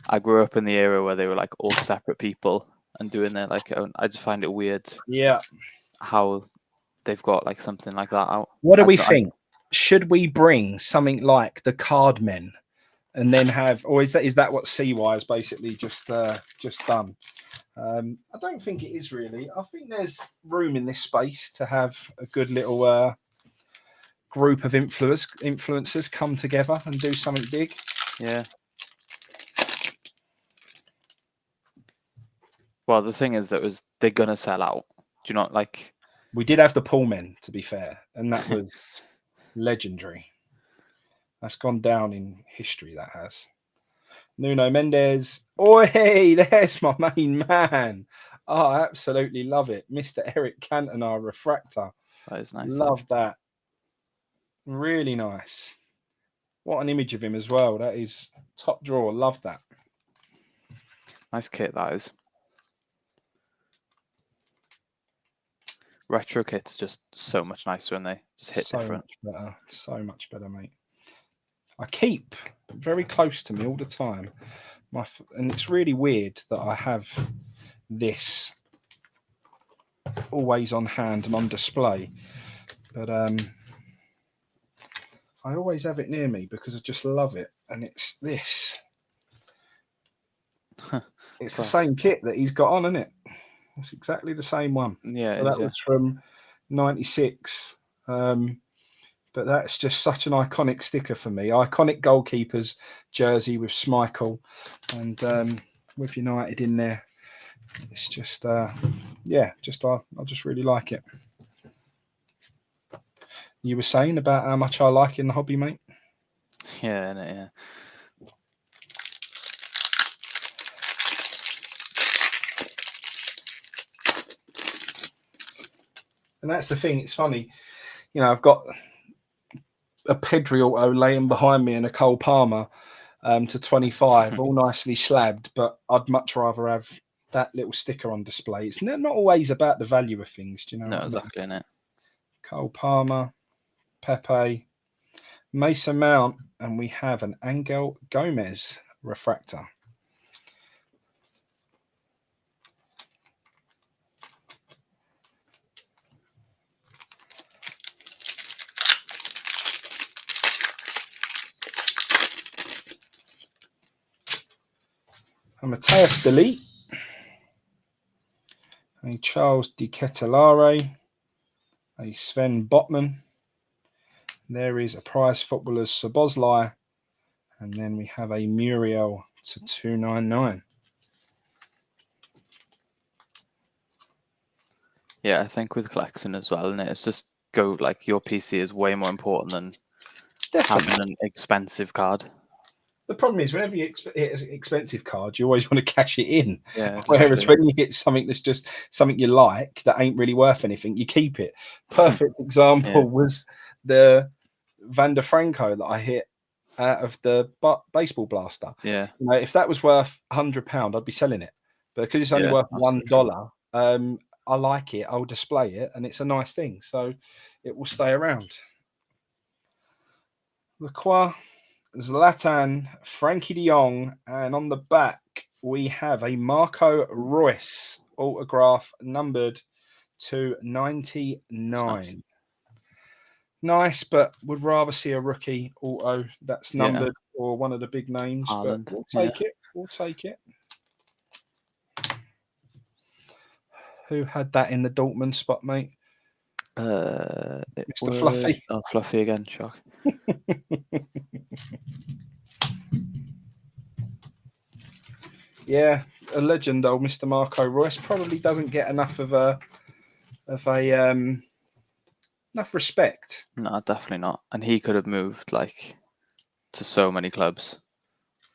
I grew up in the era where they were like all separate people and doing their like own. I just find it weird. Yeah, how they've got like something like that out. What do we think? Should we bring something like the Cardmen, and then have, or is that what CY is basically just done? I don't think it is really. I think there's room in this space to have a good little group of influencers come together and do something big. Yeah. Well, the thing is that they're gonna sell out. Do you not like? We did have the Pullmen, to be fair, and that was legendary. That's gone down in history. That has. Nuno Mendes. Oh, hey, there's my main man. Oh, I absolutely love it. Mr. Eric Cantona, Refractor. That is nice. Love that. Really nice. What an image of him as well. That is top drawer. Love that. Nice kit, that is. Retro kits just so much nicer when they just hit different. So much better, mate. I keep very close to me all the time. And it's really weird that I have this always on hand and on display. But I always have it near me because I just love it. And it's this. It's the same kit that he's got on, isn't it? It's exactly the same one. Yeah. So that was from 96. But that's just such an iconic sticker for me. Iconic goalkeepers jersey with Schmeichel and with United in there. It's just, I just really like it. You were saying about how much I like in the hobby, mate? Yeah, yeah. And that's the thing. It's funny. I've got a Pedri auto laying behind me and a Cole Palmer to 25, all nicely slabbed, but I'd much rather have that little sticker on display. It's not always about the value of things, do you know? No, what I mean? exactly, innit? Cole Palmer, Pepe, Mason Mount, and we have an Angel Gomez refractor. A Matthias De Ligt, a Charles De Ketelaere, a Sven Botman. There is a Prize Footballers Szoboszlai, and then we have a Muriel to 299. Yeah, I think with collecting as well, and it's just like your PC is way more important than having an expensive card. The problem is whenever you hit an expensive card, you always want to cash it in. Yeah. Whereas when you hit something that's just something you like that ain't really worth anything, you keep it. Perfect example was the Van der Franco that I hit out of the baseball blaster. Yeah. If that was worth £100, I'd be selling it. But because it's only worth $1, I like it. I'll display it, and it's a nice thing, so it will stay around. Lacroix, Zlatan, Frankie de Jong, and on the back we have a Marco Reus autograph numbered to 99. Nice, but would rather see a rookie auto that's numbered or one of the big names. Haaland, but we'll take it. We'll take it. Who had that in the Dortmund spot, mate? Mr. Fluffy. Oh, Fluffy again, shock. Yeah, a legend, old Mr. Marco Reus probably doesn't get enough of enough respect. No, definitely not. And he could have moved to so many clubs.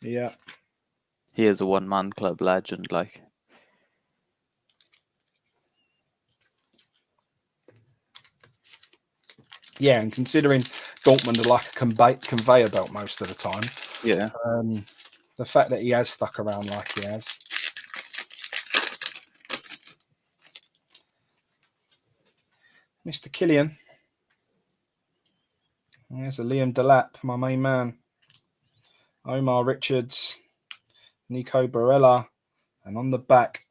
Yeah, he is a one-man club legend. Yeah, and considering Dortmund are like a conveyor belt most of the time. Yeah. The fact that he has stuck around like he has. Mr. Killian. There's a Liam Delap, my main man. Omar Richards. Nico Barella. And on the back,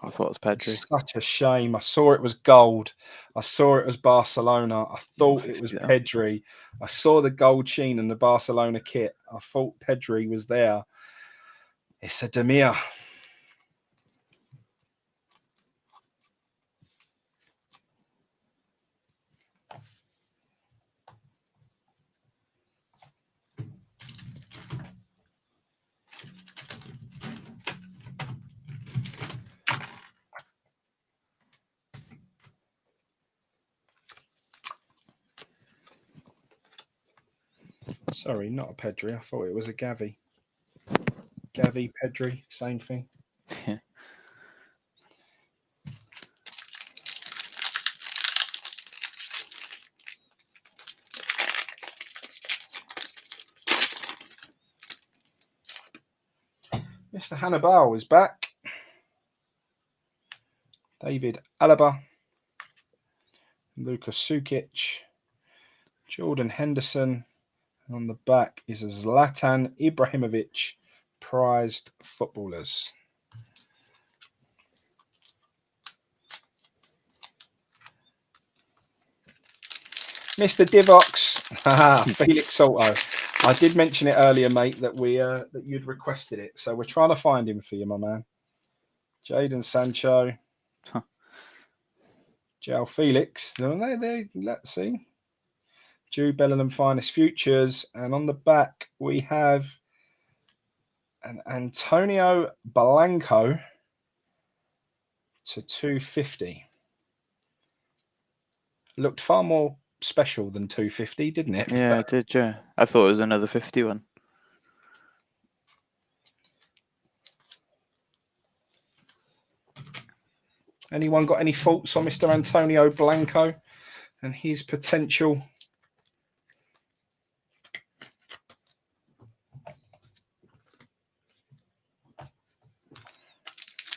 I thought it was Pedri. Such a shame. I saw it was gold. I saw it was Barcelona. I thought it was Pedri. I saw the gold sheen in the Barcelona kit. I thought Pedri was there. It's a Demir. Sorry, not a Pedri. I thought it was a Gavi. Gavi, Pedri, same thing. Mr. Hannibal is back. David Alaba. Luka Sukic. Jordan Henderson. And on the back is a Zlatan Ibrahimovic, prized footballers. Mr. Divox, Felix Salto. I did mention it earlier, mate, that that you'd requested it, so we're trying to find him for you, my man. Jadon Sancho, João Felix. Let's see. Jude Bellingham, Finest Futures, and on the back we have an Antonio Blanco to 250. Looked far more special than 250, didn't it? Yeah, it did, yeah. I thought it was another 50 one. Anyone got any thoughts on Mr. Antonio Blanco and his potential?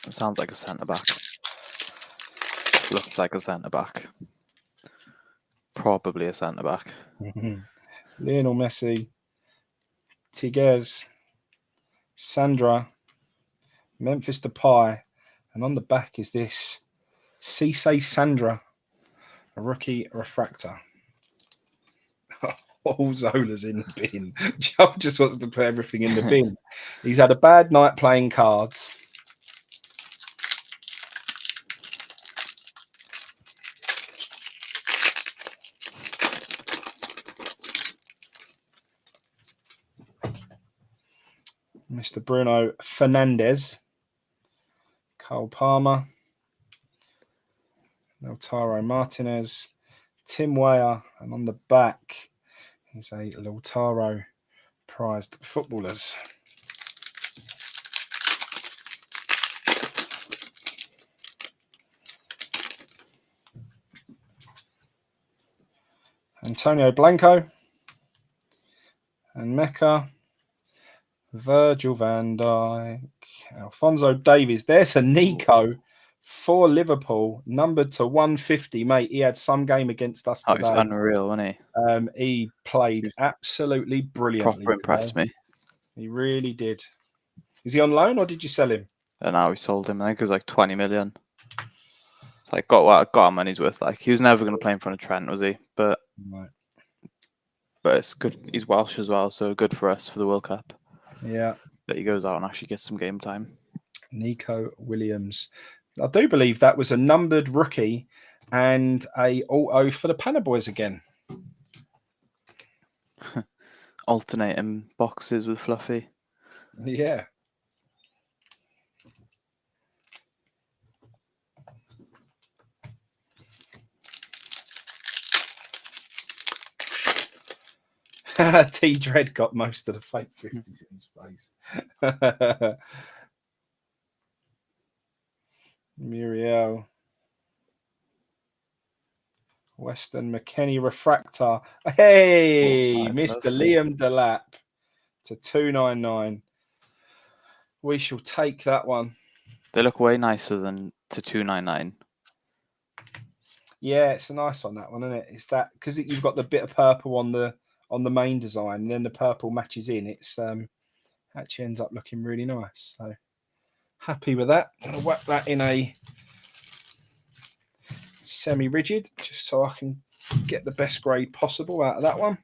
It sounds like a centre-back. Looks like a centre-back. Probably a centre-back. Lionel Messi, Tigres, Sandra, Memphis Depay, and on the back is this Cisse Sandra, a rookie refractor. All Zola's in the bin. Joe just wants to put everything in the bin. He's had a bad night playing cards. Mr. Bruno Fernandes, Cole Palmer, Lautaro Martinez, Tim Weah, and on the back is a Lautaro prized footballers. Antonio Blanco and Mecca, Virgil van Dijk, Alphonso Davies. There's a Nico for Liverpool, numbered to 150, mate. He had some game against us Oh, today. he's unreal, wasn't he? He played absolutely brilliantly. Proper impressed me. He really did. Is he on loan or did you sell him? And now we sold him. I think it was like 20 million. It's like got our money's worth. Like he was never going to play in front of Trent, was he? But Right. but it's good. He's Welsh as well, so good for us for the World Cup. Yeah. That he goes out and actually gets some game time. Nico Williams. I do believe that was a numbered rookie and a auto for the Panna Boys again. Alternating boxes with Fluffy. Yeah. T Dread got most of the fake 50s in his face. Muriel. Weston McKennie Refractor. Hey, Oh, Mr. lovely. Liam Delap to 299. We shall take that one. They look way nicer than to 299. Yeah, it's a nice one, that one, isn't it? It's that because you've got the bit of purple on the main design, and then the purple matches in. It's actually ends up looking really nice. So happy with that. I'll whack that in a semi-rigid just so I can get the best grade possible out of that one.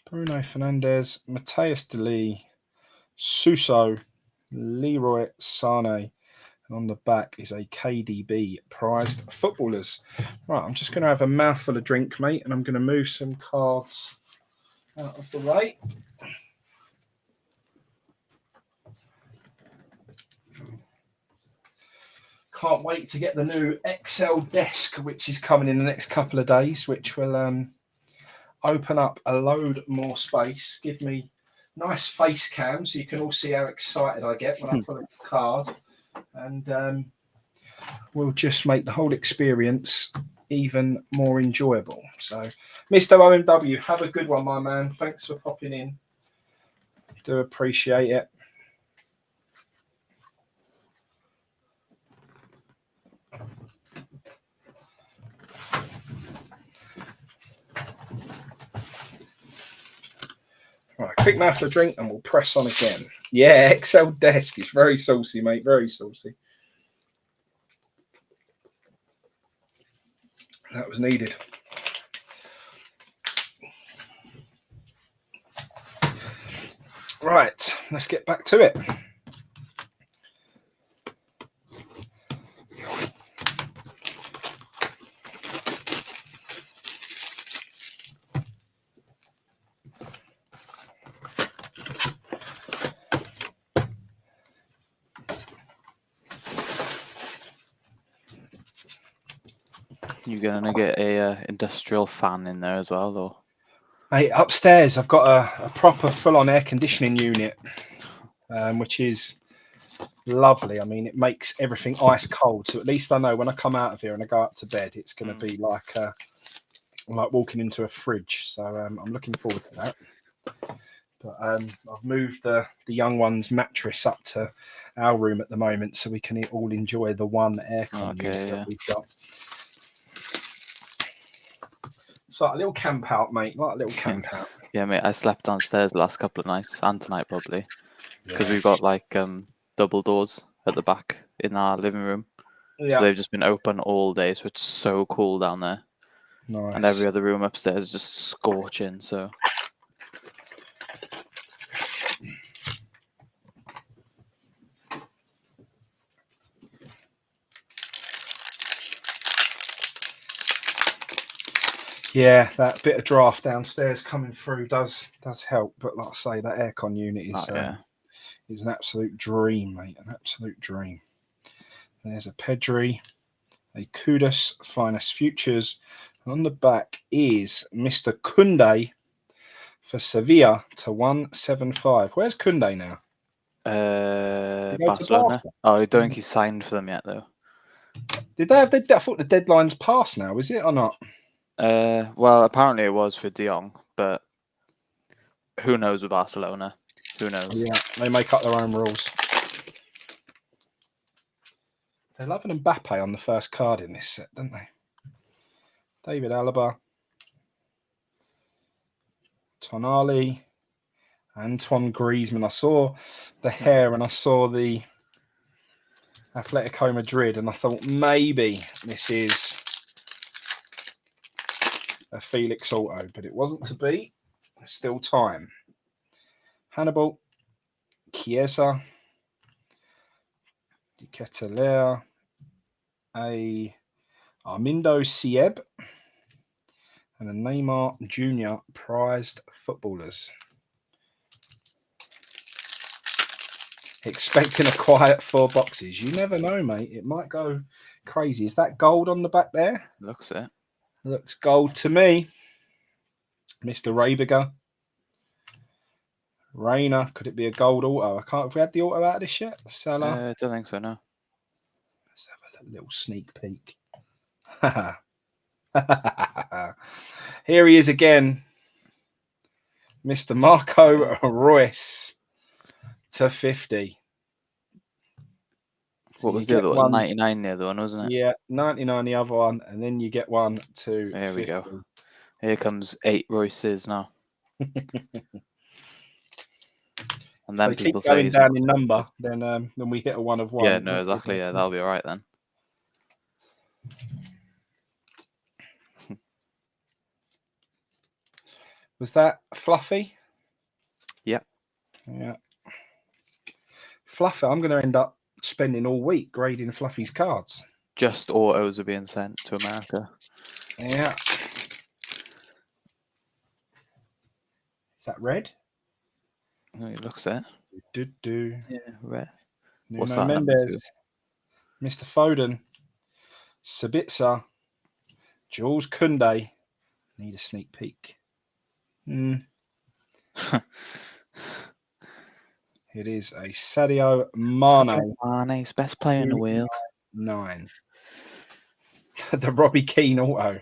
Bruno Fernandes, Mateus Deli, Suso, Leroy Sane. And on the back is a KDB prized footballers. Right, I'm just going to have a mouthful of drink, mate, and I'm going to move some cards out of the way. Can't wait to get the new Excel desk, which is coming in the next couple of days, which will open up a load more space, give me nice face cam so you can all see how excited I get when I pull a card, and we'll just make the whole experience even more enjoyable. So, Mr. OMW, have a good one, my man. Thanks for popping in. Do appreciate it. Right, quick mouthful of drink and we'll press on again. Yeah, Excel desk is very saucy, mate. Very saucy. That was needed. Right, let's get back to it. You're gonna get a industrial fan in there as well, or Mate, upstairs I've got a proper full-on air conditioning unit, which is lovely. I mean, it makes everything ice cold, so at least I know when I come out of here and I go up to bed, it's going to be like walking into a fridge. So I'm looking forward to that. But I've moved the young one's mattress up to our room at the moment, so we can all enjoy the one aircon unit that we've got. It's like a little camp out, mate. Like a little camp out. Yeah, mate. I slept downstairs the last couple of nights and tonight probably because we've got like double doors at the back in our living room. Yeah. So they've just been open all day, so it's so cool down there. Nice. And every other room upstairs is just scorching. So. Yeah, that bit of draft downstairs coming through does help. But like I say, that aircon unit is an absolute dream, mate. An absolute dream. There's a Pedri, a Kudus Finest Futures. And on the back is Mr. Koundé for Sevilla to 175. Where's Koundé now? Barcelona. Oh, I don't think he's signed for them yet, though. Did they have I thought the deadline's passed now, is it or not? Well, apparently it was for De Jong, but who knows with Barcelona? Who knows? Yeah, they make up their own rules. They're loving Mbappe on the first card in this set, don't they? David Alaba, Tonali, Antoine Griezmann. I saw the hair and I saw the Atletico Madrid, and I thought maybe this is a Felix Auto, but it wasn't to be. There's still time. Hannibal, Chiesa, Di Ketelaere, a Armindo Sieb, and a Neymar Jr. prized footballers. Expecting a quiet 4 boxes. You never know, mate. It might go crazy. Is that gold on the back there? Looks it. Looks gold to me. Mr. Rabiger. Reina. Could it be a gold auto? I can't. Have we had the auto out of this yet? Salah. I don't think so, no. Let's have a little sneak peek. Here he is again. Mr. Marco Reus to 50. So what was the other one? 99 the other one, wasn't it? Yeah, 99 the other one. And then you get one to There 50. we go. Here comes 8 Royces now. And then so people keep going say down in number, then we hit a 1 of 1. Yeah, no, exactly. Yeah, that'll be all right then. Was that Fluffy? Yeah. Yeah. Fluffy, I'm going to end up spending all week grading Fluffy's cards. Just autos are being sent to America. Yeah. Is that red? Oh, it looks it. Yeah, red. What's that Mendes, number 2? Mr. Foden, Sabitzer, Jules Koundé. Need a sneak peek. It is a Sadio Mane. Mane's best player in the world. 9. The Robbie Keane auto.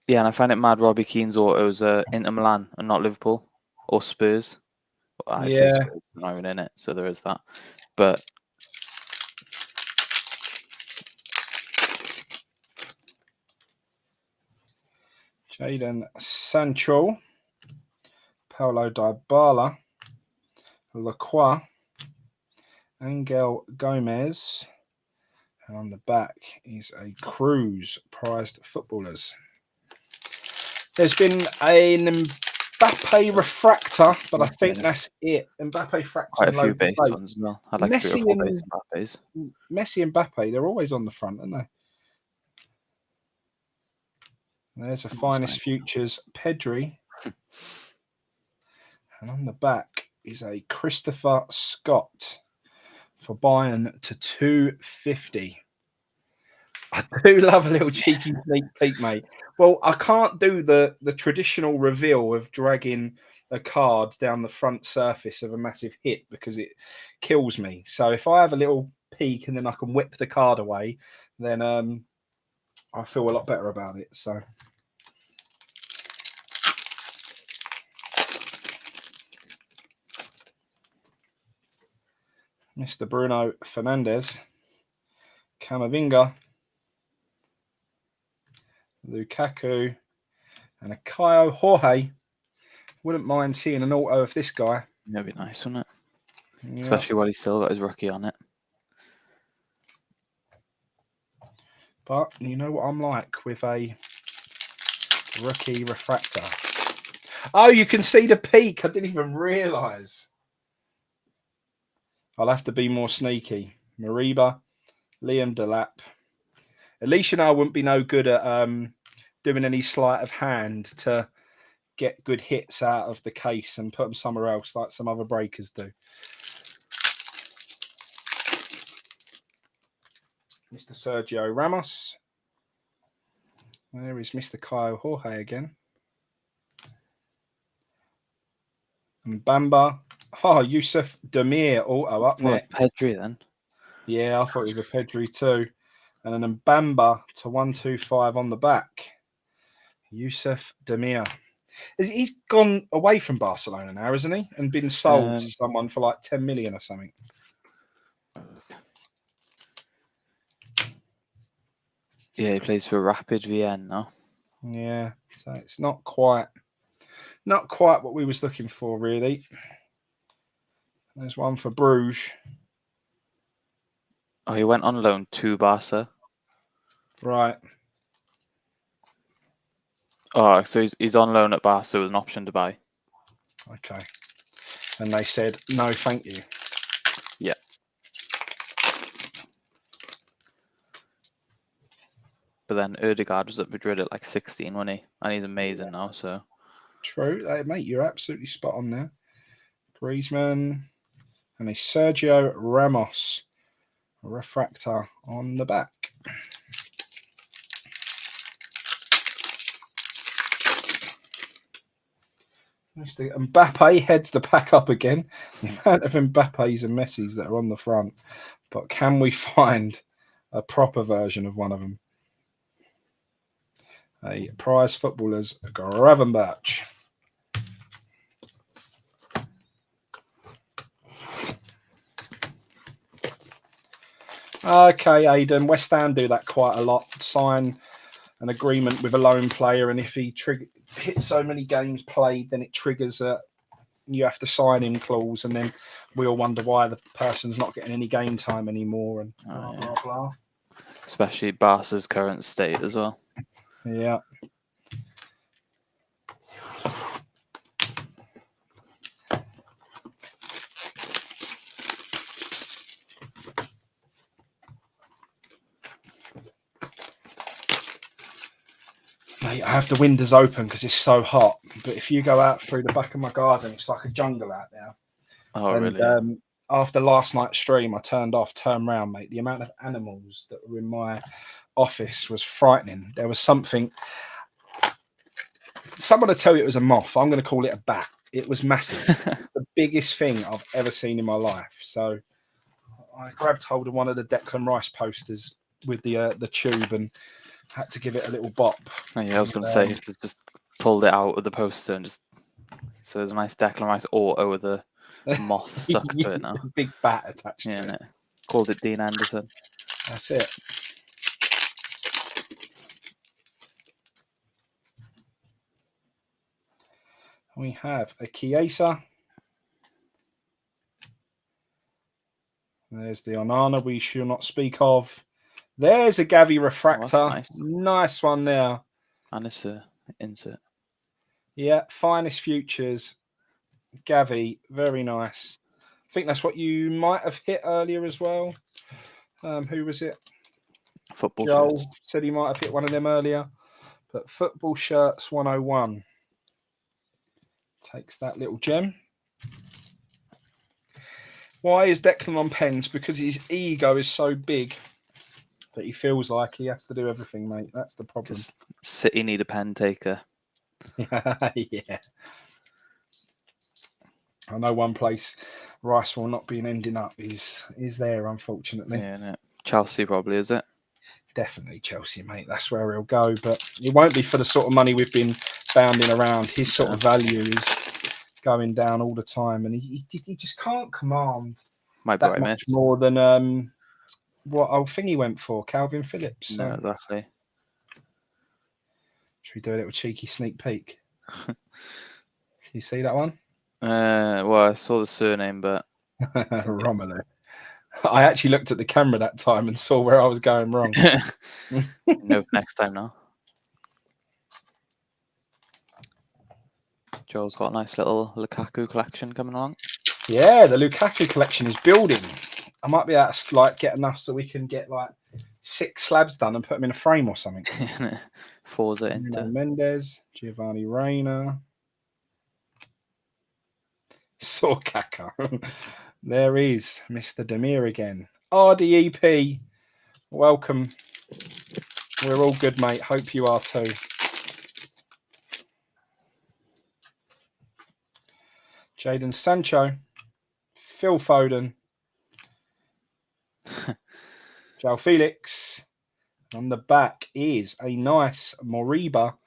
Yeah, and I find it mad Robbie Keane's autos are Inter Milan and not Liverpool or Spurs. Well, I say Spurs, they're not even in it, so there is that. But Jadon Sancho, Paulo Dybala, Lacroix, Angel Gomez, and on the back is a Cruz prized footballers. There's been an Mbappe refractor, but I think that's it. Mbappe fractor. Quite a few base ones as well. I'd like 3 or 4 base Mbappes. Messi and Mbappe, they're always on the front, aren't they? There's a Finest Futures Pedri. And on the back is a Christopher Scott for Bayern to 250. I do love a little cheeky sneak peek, mate. Well, I can't do the traditional reveal of dragging a card down the front surface of a massive hit because it kills me. So if I have a little peek and then I can whip the card away, then I feel a lot better about it. So Mr. Bruno Fernandes, Camavinga, Lukaku, and a Caio Jorge. Wouldn't mind seeing an auto of this guy. That'd be nice, wouldn't it? Yeah. Especially while he's still got his rookie on it. But you know what I'm like with a rookie refractor. Oh, you can see the peak. I didn't even realise. I'll have to be more sneaky. Mariba, Liam Delap. At least you know I wouldn't be no good at doing any sleight of hand to get good hits out of the case and put them somewhere else like some other breakers do. Mr. Sergio Ramos. There is Mr. Caio Jorge again. And Bamba. Oh, Yusuf Demir auto up next. Pedri then. Yeah, I thought it was a Pedri too. And then Bamba to 125 on the back. Yusuf Demir. He's gone away from Barcelona now, isn't he? And been sold to someone for like 10 million or something. Yeah, he plays for Rapid Vienna now. Yeah, so it's not quite what we was looking for, really. There's one for Bruges. Oh, he went on loan to Barca. Right. Oh, so he's on loan at Barca with an option to buy. Okay. And they said, no, thank you. Yeah. But then Ødegaard was at Madrid at like 16, wasn't he? And he's amazing now, so. True. Mate, you're absolutely spot on there. Griezmann and a Sergio Ramos refractor on the back. Mr. Mbappe heads the pack up again. The amount of Mbappes and Messis that are on the front. But can we find a proper version of one of them? A prize footballers Gravenberch. Okay, Aidan. West Ham do that quite a lot. Sign an agreement with a loan player, and if he hits so many games played, then it triggers a you have to sign him clause, and then we all wonder why the person's not getting any game time anymore, and blah, blah, blah. Especially Barca's current state as well. Yeah. Mate, I have the windows open because it's so hot. But if you go out through the back of my garden, it's like a jungle out there. Oh, and, really? After last night's stream, I turned around, mate. The amount of animals that were in my office was frightening. There was something. Someone will tell you it was a moth. I'm going to call it a bat. It was massive. The biggest thing I've ever seen in my life. So I grabbed hold of one of the Declan Rice posters with the tube and had to give it a little bop. Oh, yeah, I was going to say, just pulled it out of the poster and just. So there's a nice Declan Rice auto with a moth stuck to it now. Big bat attached to it. Called it Dean Anderson. That's it. We have a Chiesa. There's the Onana we shall not speak of. There's a Gavi refractor. Oh, nice one there. And it's an insert. Yeah, finest futures. Gavi, very nice. I think that's what you might have hit earlier as well. Who was it? Football Joel shirts. said he might have hit one of them earlier. But football shirts 101 takes that little gem. Why is Declan on pens? Because his ego is so big that he feels like he has to do everything, mate. That's the problem. Because City need a pen taker. Yeah. I know one place Rice will not be ending up is there, unfortunately. Yeah, no. Chelsea probably, is it? Definitely Chelsea, mate. That's where he'll go. But it won't be for the sort of money we've been bounding around. His sort of value is going down all the time. And he just can't command Might be that what I much missed. more than what old thing he went for, Calvin Phillips. So. No, exactly. Should we do a little cheeky sneak peek? Can you see that one? Well, I saw the surname, but Romelu. I actually looked at the camera that time and saw where I was going wrong. no, next time now. Joel's got a nice little Lukaku collection coming along. Yeah, the Lukaku collection is building. I might be able to get enough so we can get 6 slabs done and put them in a frame or something. Forza into Mendes, Giovanni Reina, saw Kaka. There is Mr. Demir again. RDEP, welcome. We're all good, mate. Hope you are too. Jadon Sancho, Phil Foden, João Felix. On the back is a nice Moriba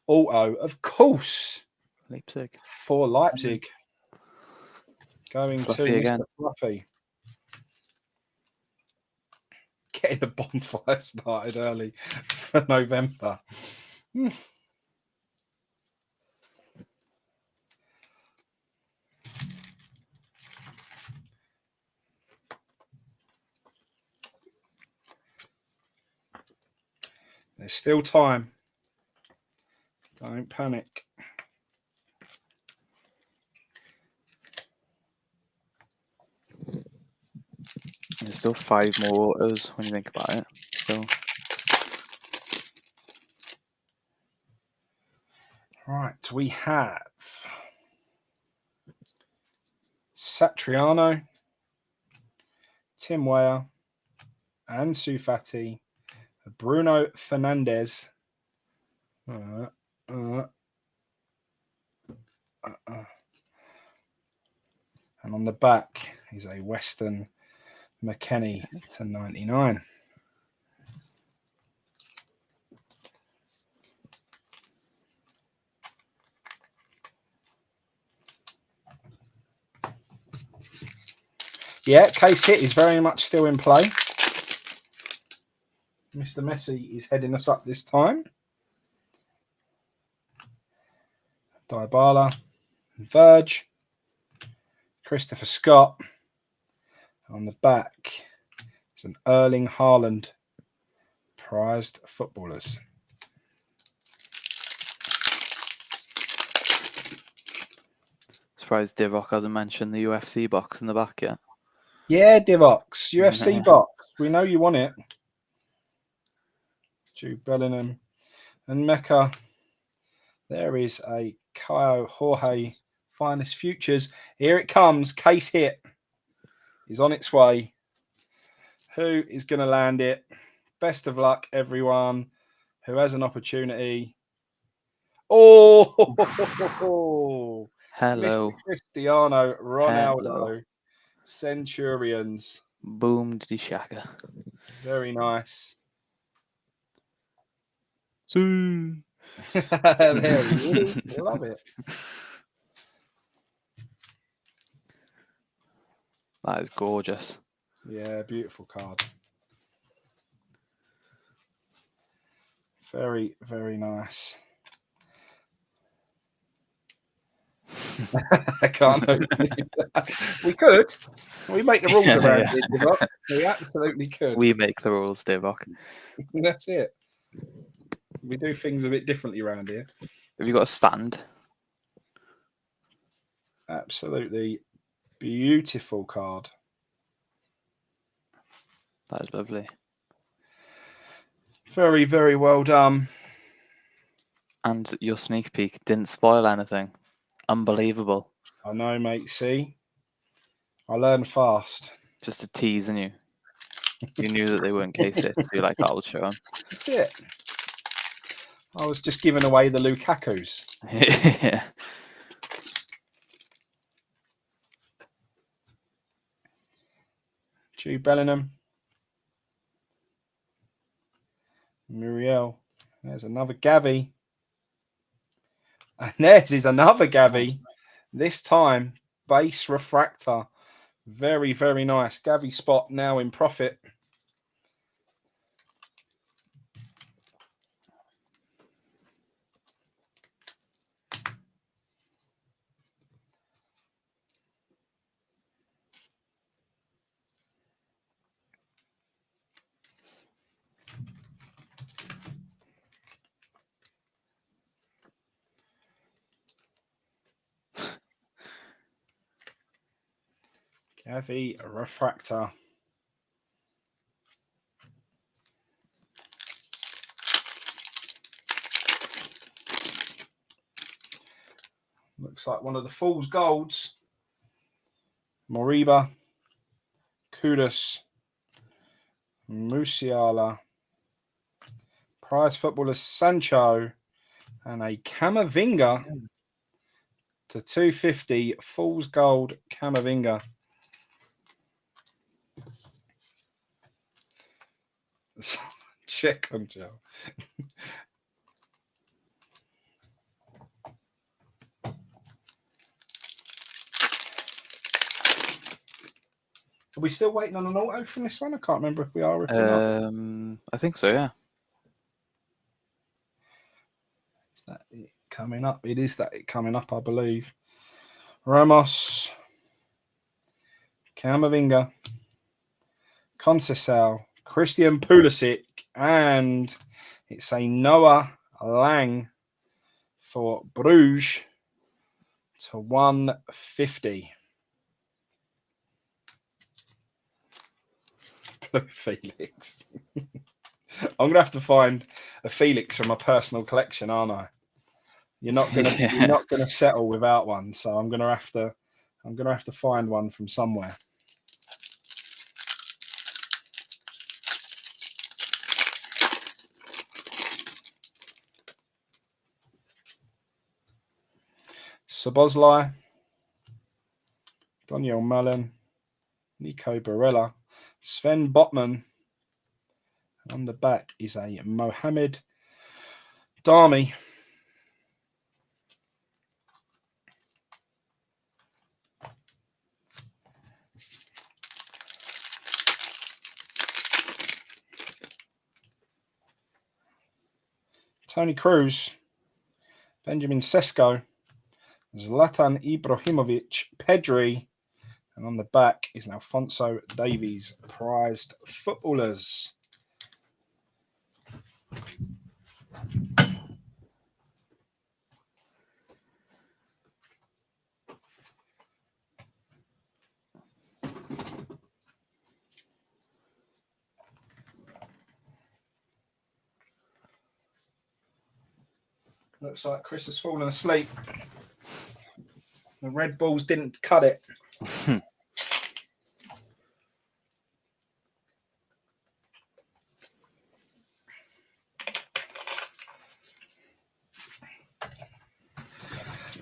auto, of course, Leipzig for Leipzig. Going Fluffy to again. Mr. Fluffy. Getting the bonfire started early for November. There's still time. Don't panic. There's still 5 more autos when you think about it. So Right, we have Satriano, Tim Weah, Ansu Fati, Bruno Fernandes, and on the back is a Weston McKennie to 99. Yeah, case hit is very much still in play. Mr. Messi is heading us up this time. Dybala, Verge, Christopher Scott. On the back is an Erling Haaland, prized footballers. surprised Divock hasn't mentioned the UFC box in the back yet. Yeah, Divox, UFC box. We know you want it. Jude Bellingham and Mecca. There is a Caio Jorge Finest Futures. Here it comes. Case hit is on its way. Who is going to land it? Best of luck, everyone who has an opportunity. Oh, Hello. Mr. Cristiano Ronaldo. Hello. Centurions. Boom diddy shaka. Very nice. See. There he is. Love it. That is gorgeous. Yeah, beautiful card. Very, very nice. I can't open it. We could. We make the rules around here, Divock. We absolutely could. We make the rules, Divock. That's it. We do things a bit differently around here. Have you got a stand? Absolutely beautiful card. That is lovely. Very, very well done. And your sneak peek didn't spoil anything. Unbelievable. I know, mate. See? I learned fast. Just to teasing you. You knew that they weren't K6, so you're like, I'll show them. That's it. I was just giving away the Lukakus. Yeah. Jude Bellingham. Muriel. There's another Gavi. And there's is another Gavi. This time, base refractor. Very, very nice. Gavi spot now in profit. Gavi refractor. Looks like one of the Fool's Golds. Moriba. Kudus. Musiala. Prize footballers Sancho. And a Camavinga to 250. Fool's Gold Camavinga. Check on Joe. Are we still waiting on an auto from this one? I can't remember if we are or if we're not. I think so, yeah. Is that it coming up? It is that it coming up, I believe. Ramos. Camavinga. Conceição. Christian Pulisic. And it's a Noah Lang for Bruges to 150. Blue Felix. I'm gonna have to find a Felix from my personal collection, aren't I? You're not gonna settle without one, so I'm gonna have to find one from somewhere. Szoboszlai, Daniel Mullen, Nico Barella, Sven Botman. And on the back is a Mohamed Darmi. Tony Cruz, Benjamin Sesko, Zlatan Ibrahimovic, Pedri, and on the back is an Alphonso Davies prized footballers. Looks like Chris has fallen asleep. The Red Bulls didn't cut it.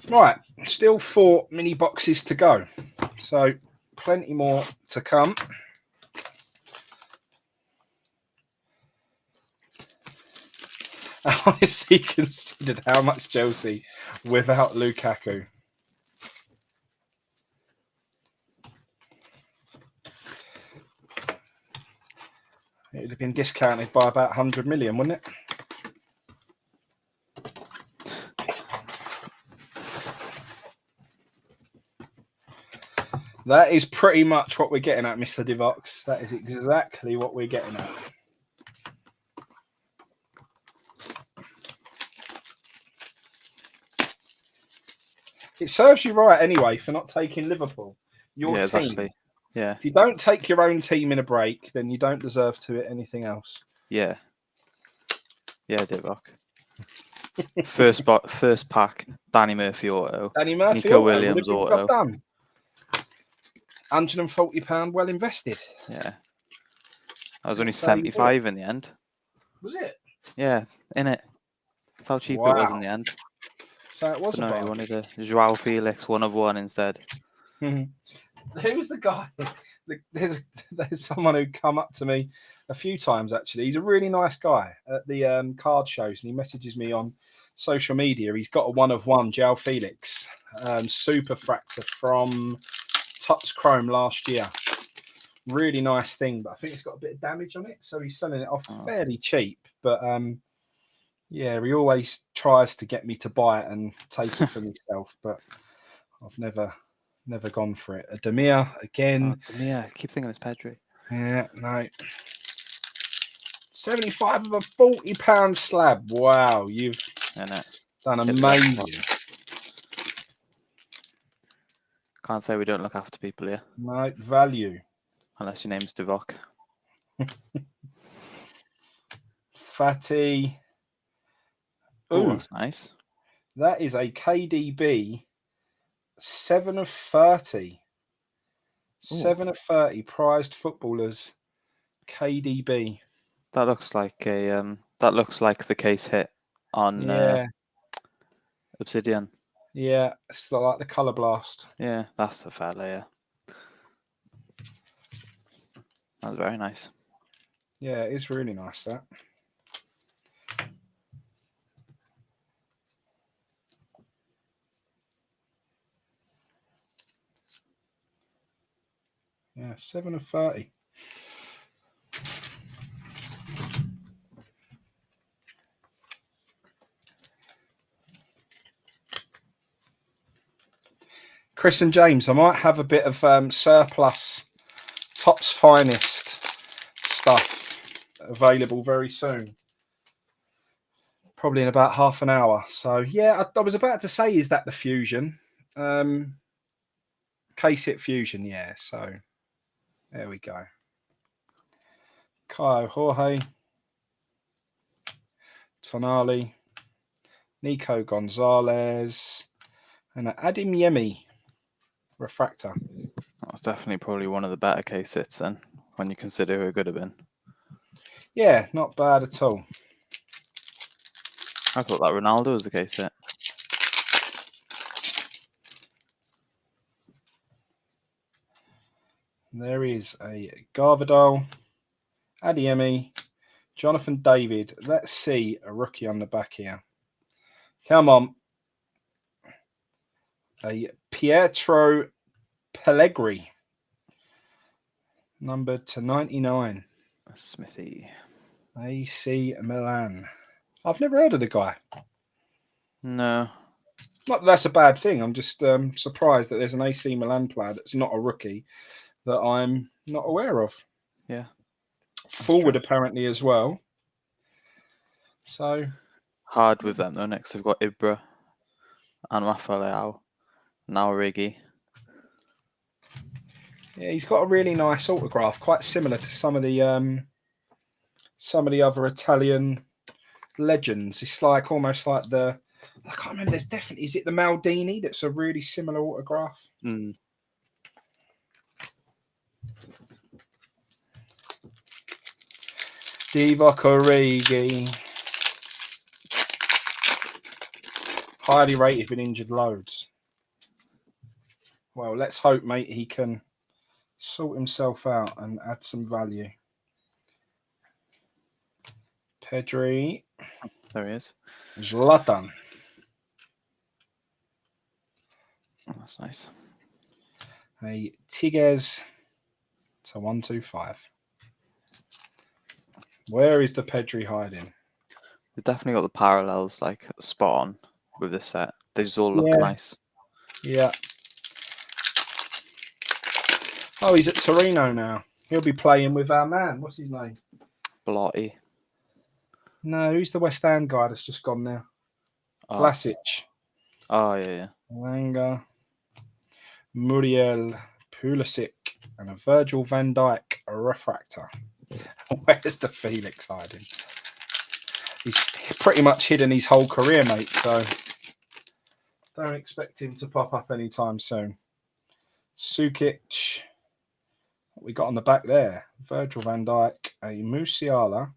Right, still 4 mini boxes to go. So plenty more to come. I honestly considered how much Chelsea without Lukaku. It would have been discounted by about 100 million, wouldn't it? That is pretty much what we're getting at, Mr. Divox. That is exactly what we're getting at. It serves you right anyway for not taking Liverpool. Your team. Exactly. Yeah. If you don't take your own team in a break, then you don't deserve to hit anything else. Yeah. Yeah, Divock. First pack, Danny Murphy auto. Danny Murphy Nico auto. Williams What have you got auto. done? £140 well invested. Yeah. I was only That's how you do it. 75 in the end. Was it? Yeah, in it. That's how cheap it was in Wow. the end. So it was But a no, he bargain. wanted a Joao Felix 1-of-1 instead. Who was the guy? There's someone who come up to me a few times, actually. He's a really nice guy at the card shows, and he messages me on social media. He's got a 1-of-1 Joao Felix super fractor from Topps Chrome last year. Really nice thing, but I think it's got a bit of damage on it, so he's selling it off fairly cheap. But yeah, he always tries to get me to buy it and take it for myself, but I've never gone for it. A Demir again. Demir, I keep thinking it's Pedri. Yeah, no. 75 of a £40 slab. Wow, you've done amazing. Can't say we don't look after people here. No, value. Unless your name's Divock. Fatty. Oh, that's nice. That is a KDB 7 of 30. 7 of 30 prized footballers. KDB. That looks like the case hit on Obsidian. Yeah, it's like the Colour Blast. Yeah, that's the fella, yeah. That was very nice. Yeah, it's really nice, that. Yeah, 7 of 30. Chris and James, I might have a bit of surplus Topps Finest stuff available very soon. Probably in about half an hour. So, yeah, I was about to say, is that the Fusion? Case Hit Fusion, yeah. So, there we go. Caio Jorge. Tonali. Nico Gonzalez. And Adeyemi refractor. That was definitely probably one of the better case hits then, when you consider who it could have been. Yeah, not bad at all. I thought that Ronaldo was the case hit. There is a Garvadal, Adeyemi, Jonathan David. Let's see a rookie on the back here. Come on. A Pietro Pellegrini, numbered to 99. Smithy. AC Milan. I've never heard of the guy. No. Not that that's a bad thing. I'm just surprised that there's an AC Milan player that's not a rookie that I'm not aware of. Yeah. Forward apparently as well. So hard with them though. Next they've got Ibra and Rafael. Now Origi. Yeah, he's got a really nice autograph, quite similar to some of the other Italian legends. It's like almost like I can't remember. There's definitely, is it the Maldini that's a really similar autograph? Divock Origi. Highly rated, been injured loads. Well, let's hope, mate, he can sort himself out and add some value. Pedri. There he is. Zlatan. Oh, that's nice. A Tigres to 125. Where is the Pedri hiding? They've definitely got the parallels like spot on with this set. They just all look nice. Yeah. Oh, he's at Torino now. He'll be playing with our man. What's his name? Belotti. No, who's the West Ham guy that's just gone now? Vlasic. Oh, yeah. Wenger. Muriel. Pulisic. And a Virgil van Dijk, a refractor. Where's the Felix hiding? He's pretty much hidden his whole career, mate, so don't expect him to pop up anytime soon. Sukic. What we got on the back there? Virgil van Dijk, a Musiala.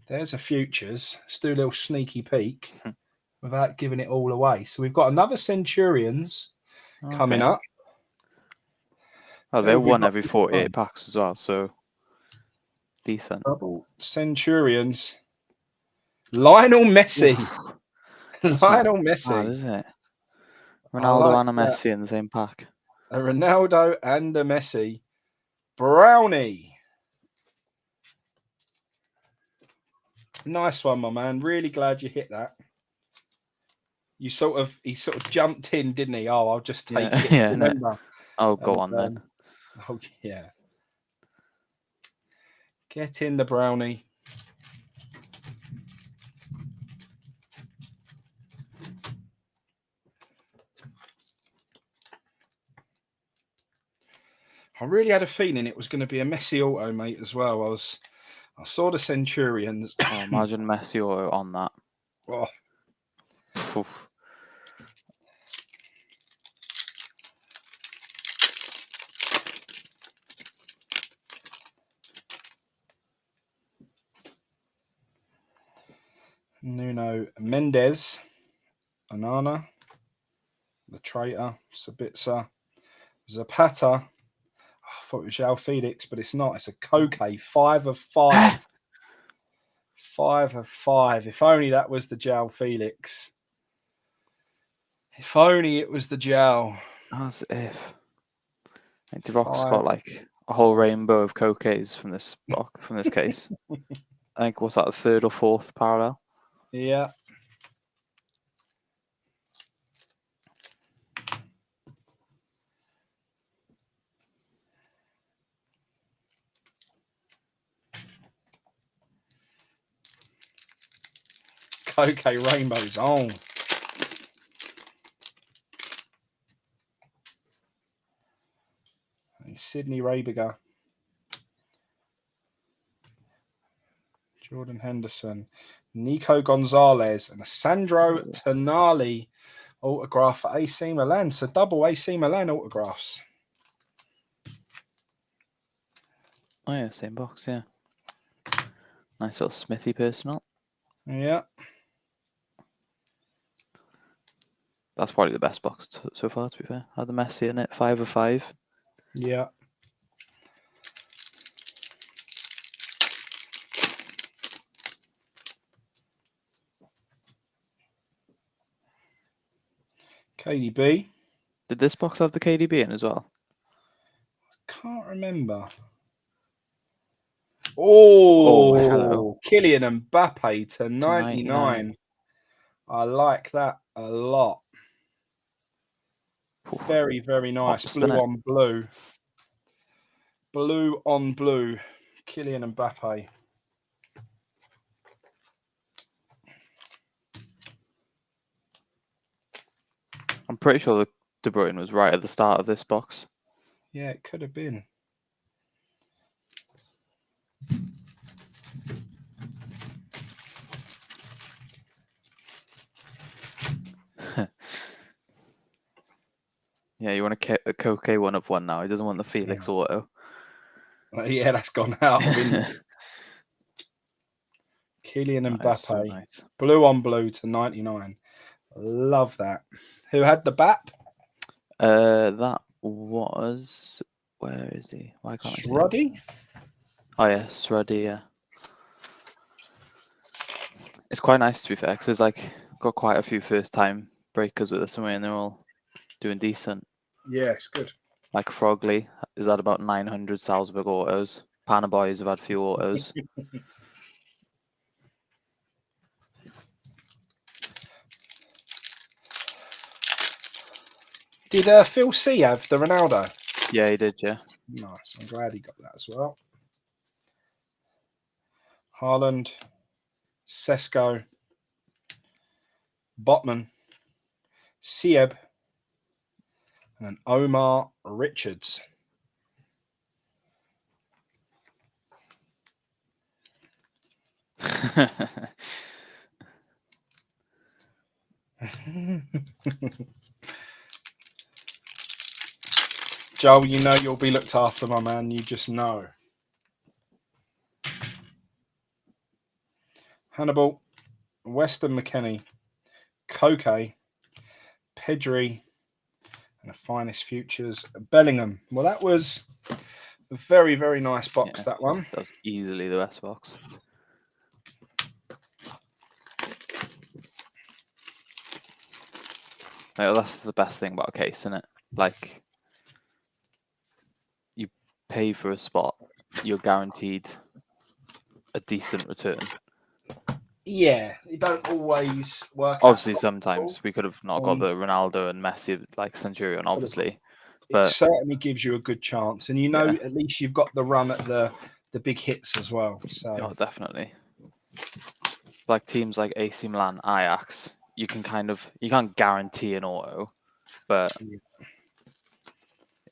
There's a futures. Let's do a little sneaky peek without giving it all away. So we've got another Centurions coming Okay. up. Oh, Who they're have we one got every this 48 time? packs as well, so decent. Double Centurions. Lionel Messi. Oof, that's Lionel not bad, Messi. is it? I Ronaldo like and a that. Messi in the same pack. A Ronaldo and a Messi. Brownie. Nice one, my man. Really glad you hit that. He sort of jumped in, didn't he? Oh, I'll just take Yeah, it. yeah. No. Remember. Oh, go on then. Oh yeah. Get in the brownie. I really had a feeling it was going to be a Messi auto, mate, as well. I saw the Centurions. Oh, imagine Messi or on that. Oh, Oof. Nuno Mendes, Anana, the traitor, Sabitzer, Zapata. I thought it was João Felix, but it's not. It's a Koke. 5 of 5. 5 of 5. If only that was the João Felix. If only it was the João. As if. Like, DeVock's 5. got like a whole rainbow of cocaines from this case. I think what's that, the third or fourth parallel? Yeah. Koke Rainbow's on. Sydney Rabiger. Jordan Henderson. Nico Gonzalez and a Sandro Tonali autograph for AC Milan. So double AC Milan autographs. Oh yeah, same box, yeah. Nice little Smithy personal. Yeah. That's probably the best box so far, to be fair. Had the Messi in it, 5 of 5. Yeah. KDB. Did this box have the KDB in as well? Can't remember. Oh, hello. Kylian Mbappe to 99. 99. I like that a lot. Oof. Very, very nice. Pops, Blue doesn't it? on blue. Blue on blue. Kylian Mbappe. I'm pretty sure the De Bruyne was right at the start of this box. Yeah, it could have been. Yeah, you want a Koke 1 of 1 now. He doesn't want the Felix auto. Yeah, that's gone out. Kylian That is so Mbappe. nice. Blue on blue to 99. Love that. Who had the BAP? That was... Where is he? Why can't I see him? Sruddy? Oh yeah, Sruddy, yeah. It's quite nice, to be fair, because it's like got quite a few first-time breakers with us, and they're all doing decent. Yeah, it's good. Like Frogley is at about 900 Salzburg autos. Pana Boys have had a few autos. Did Phil C have the Ronaldo? Yeah, he did, yeah. Nice. I'm glad he got that as well. Haaland, Sesko, Botman, Sieb, and Omar Richards. Joel, you know you'll be looked after, my man. You just know. Hannibal, Weston McKennie, Koke, Pedri, and the finest futures, Bellingham. Well, that was a very, very nice box, that one. That was easily the best box. Like, that's the best thing about a case, isn't it? Like, you pay for a spot, you're guaranteed a decent return. Yeah, it don't always work. Obviously, sometimes we could have not got the Ronaldo and Messi, like Centurion, obviously. It certainly gives you a good chance. And you know, at least you've got the run at the big hits as well. So. Oh, definitely. Like teams like AC Milan, Ajax, you can't guarantee an auto, but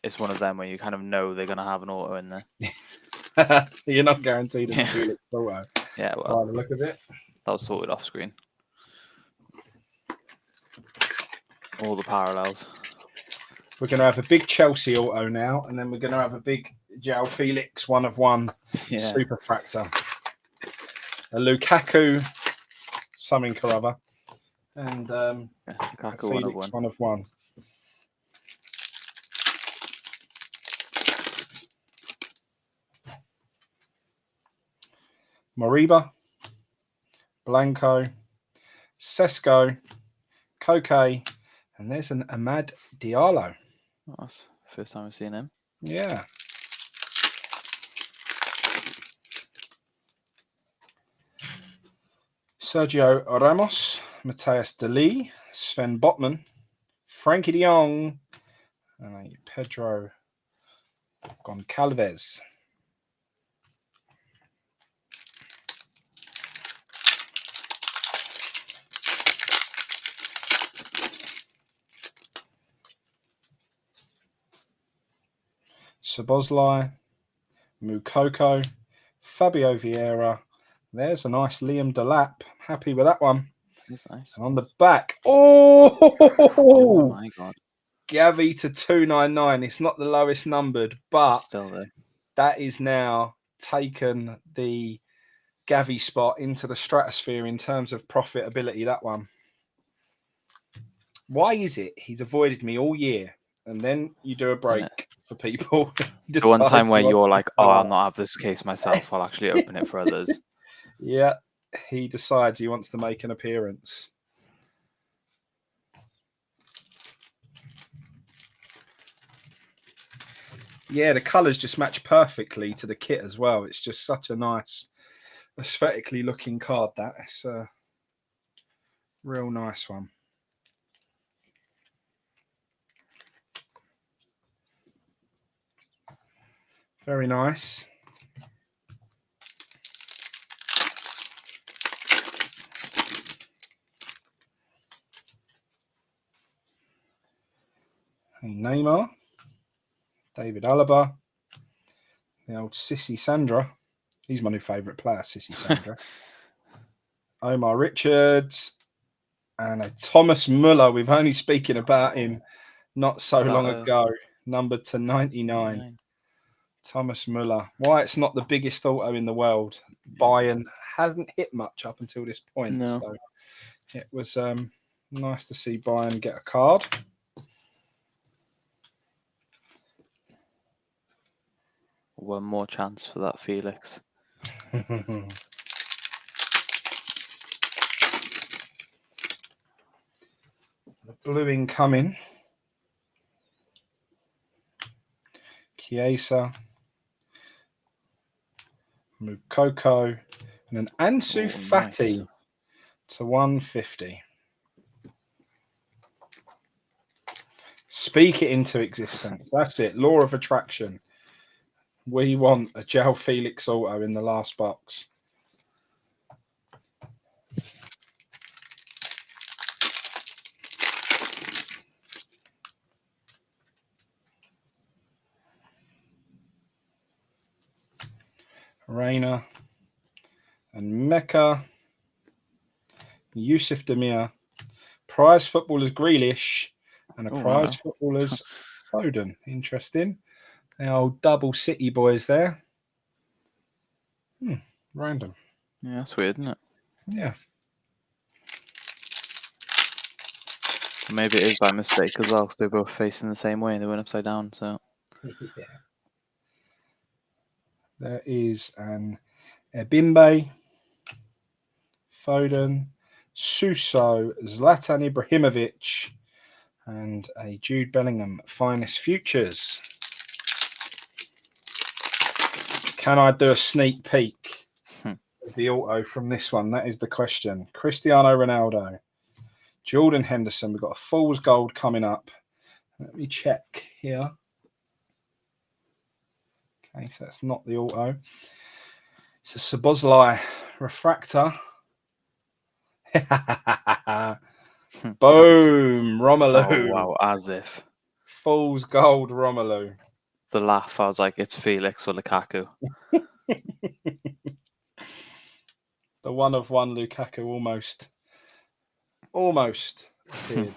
it's one of them where you kind of know they're going to have an auto in there. You're not guaranteed a Felix auto. Yeah, well, by the look of it. That was sorted off screen. All the parallels. We're going to have a big Chelsea auto now, and then we're going to have a big João Felix 1 of 1 super fractor. A Lukaku something or other. And Lukaku Felix 1 of 1. Moriba, Blanco, Sesko, Koke, and there's an Amad Diallo. Oh, that's the first time I've seen him. Yeah. Sergio Ramos, Matthias Deli, Sven Botman, Frankie de Jong, and Pedro Goncalves. Szoboszlai, Moukoko, Fabio Vieira. There's a nice Liam Delap. Happy with that one. That's nice. And on the back, oh my God. Gavi to 299. It's not the lowest numbered, but still there. That is now taken the Gavi spot into the stratosphere in terms of profitability, that one. Why is it he's avoided me all year? And then you do a break for people. The one time where you're like, oh, I'll not have this case myself. I'll actually open it for others. Yeah, he decides he wants to make an appearance. Yeah, the colours just match perfectly to the kit as well. It's just such a nice, aesthetically looking card. That's a real nice one. Very nice. Neymar, David Alaba, the old Sissy Sandra. He's my new favourite player, Sissy Sandra. Omar Richards and a Thomas Muller. We've only spoken about him not so long ago. Numbered to 99. Thomas Muller. Why it's not the biggest auto in the world. Bayern hasn't hit much up until this point. No. So it was nice to see Bayern get a card. One more chance for that Felix. The blue incoming. Chiesa, Moukoko, and an Ansu Fati nice. to 150. Speak it into existence. That's it. Law of attraction. We want a João Felix auto in the last box. Reina and Mecca. Yusuf Demir. Prize footballers Grealish and a prize footballers Foden, interesting. The old double City boys there. Random. Yeah, that's weird, isn't it? Yeah. Maybe it is by mistake as well, because they're both facing the same way. They went upside down, so. Yeah. There is an Ebimbe, Foden, Suso, Zlatan Ibrahimovic, and a Jude Bellingham Finest Futures. Can I do a sneak peek of the auto from this one? That is the question. Cristiano Ronaldo, Jordan Henderson. We've got a Fool's Gold coming up. Let me check here. Okay, so that's not the auto. It's a Szoboszlai refractor. Boom, Romelu. Oh, wow, as if. Fool's Gold Romelu. The laugh, I was like, it's Felix or Lukaku. The one of one Lukaku almost appeared.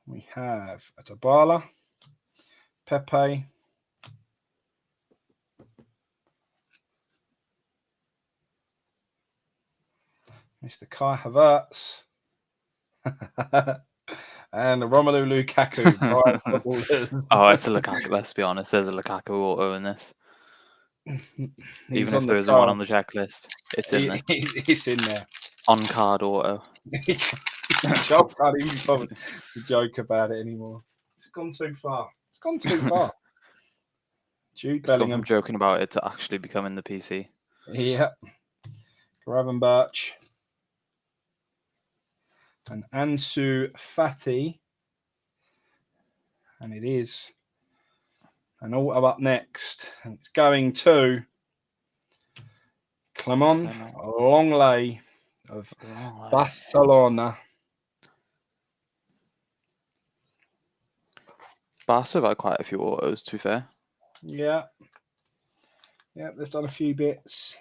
We have a Dybala, Pepe, Mr. Kai Havertz, and Romelu Lukaku. Oh, it's a Lukaku. Let's be honest, there's a Lukaku auto in this. Even if there isn't one on the checklist, it's in there. It's in there. On card auto. Joe can't even bother to joke about it anymore. It's gone too far. Jude It's gone Bellingham. from joking about it to actually becoming the PC. Yeah. Gravenberch. And Ansu Fati. And it is an auto up next. And it's going to Clement Longley of Barcelona. Barca have had quite a few autos, to be fair. Yeah. Yeah, they've done a few bits.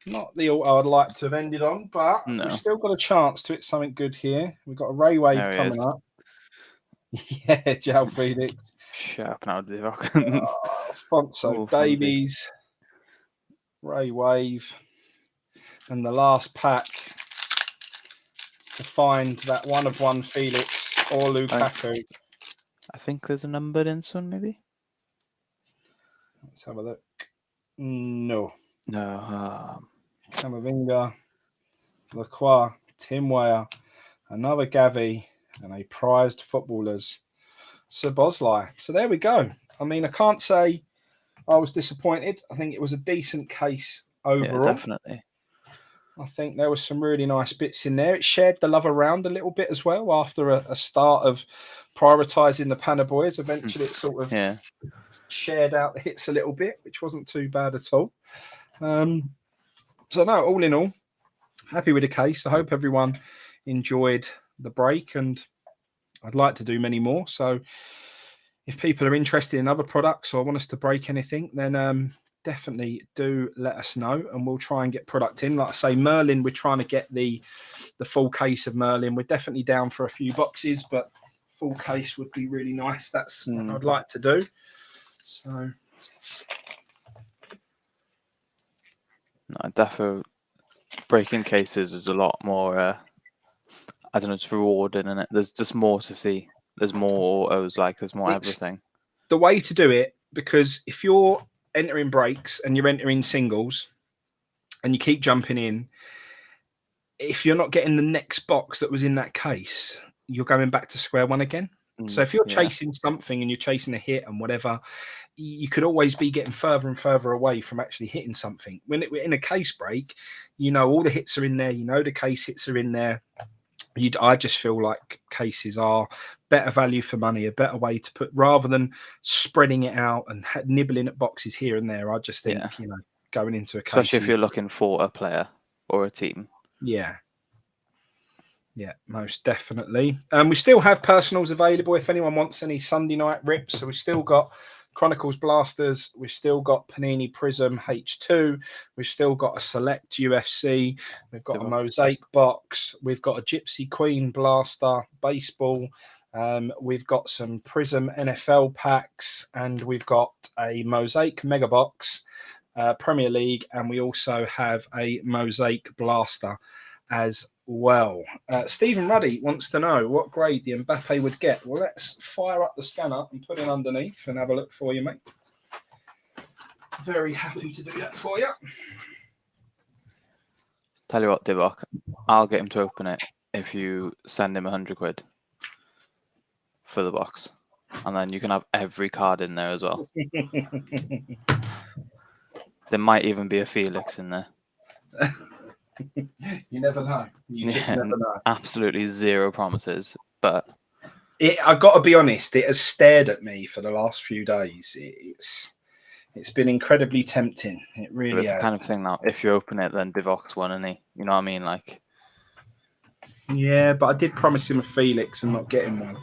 Not the auto I'd like to have ended on, but we've still got a chance to hit something good here. We've got a Ray Wave coming up. Yeah, Joe Felix. Shut up now, Divock. Fonso Davies. Ray Wave. And the last pack to find that one of one Felix or Lukaku. I think there's a number in this one, maybe? Let's have a look. No. Camavinga, Lacroix, Tim Weah, another Gavi, and a prized footballers, Szoboszlai. So there we go. I mean, I can't say I was disappointed. I think it was a decent case overall. Yeah, definitely. I think there was some really nice bits in there. It shared the love around a little bit as well after a start of prioritising the Panna Boys. Eventually it sort of shared out the hits a little bit, which wasn't too bad at all. So no, all in all, happy with the case. I hope everyone enjoyed the break, and I'd like to do many more. So if people are interested in other products or want us to break anything, then definitely do let us know, and we'll try and get product in. Like I say, Merlin, we're trying to get the full case of Merlin. We're definitely down for a few boxes, but full case would be really nice. That's what I'd like to do. So no, defo breaking cases is a lot more I don't know, it's rewarding, and there's just more to see. There's more autos, there's more everything. The way to do it, because if you're entering breaks and you're entering singles and you keep jumping in, if you're not getting the next box that was in that case, you're going back to square one again. So if you're chasing something and you're chasing a hit and whatever, you could always be getting further and further away from actually hitting something. When we're in a case break, you know all the hits are in there. You know the case hits are in there. I just feel like cases are better value for money, a better way to put, rather than spreading it out and nibbling at boxes here and there. I just think, going into a case. Especially if you're looking for a player or a team. Yeah. Yeah, most definitely. We still have personals available if anyone wants any Sunday night rips. So we've still got Chronicles Blasters. We've still got Panini Prism H2. We've still got a Select UFC. We've got a Mosaic box. We've got a Gypsy Queen Blaster baseball. We've got some Prism NFL packs, and we've got a Mosaic Mega Box Premier League, and we also have a Mosaic Blaster as well. Stephen Ruddy wants to know what grade the Mbappe would get. Well, let's fire up the scanner and put it underneath and have a look for you, mate. Very happy to do that for you. Tell you what, Divock, I'll get him to open it if you send him 100 quid for the box. And then you can have every card in there as well. There might even be a Felix in there. You never know. You just never know. Absolutely zero promises, but I've got to be honest, it has stared at me for the last few days. It's been incredibly tempting. It really is. It's the kind of thing now, if you open it, then Divock's won, isn't he? You know what I mean? Like, yeah, but I did promise him a Felix and not get him one.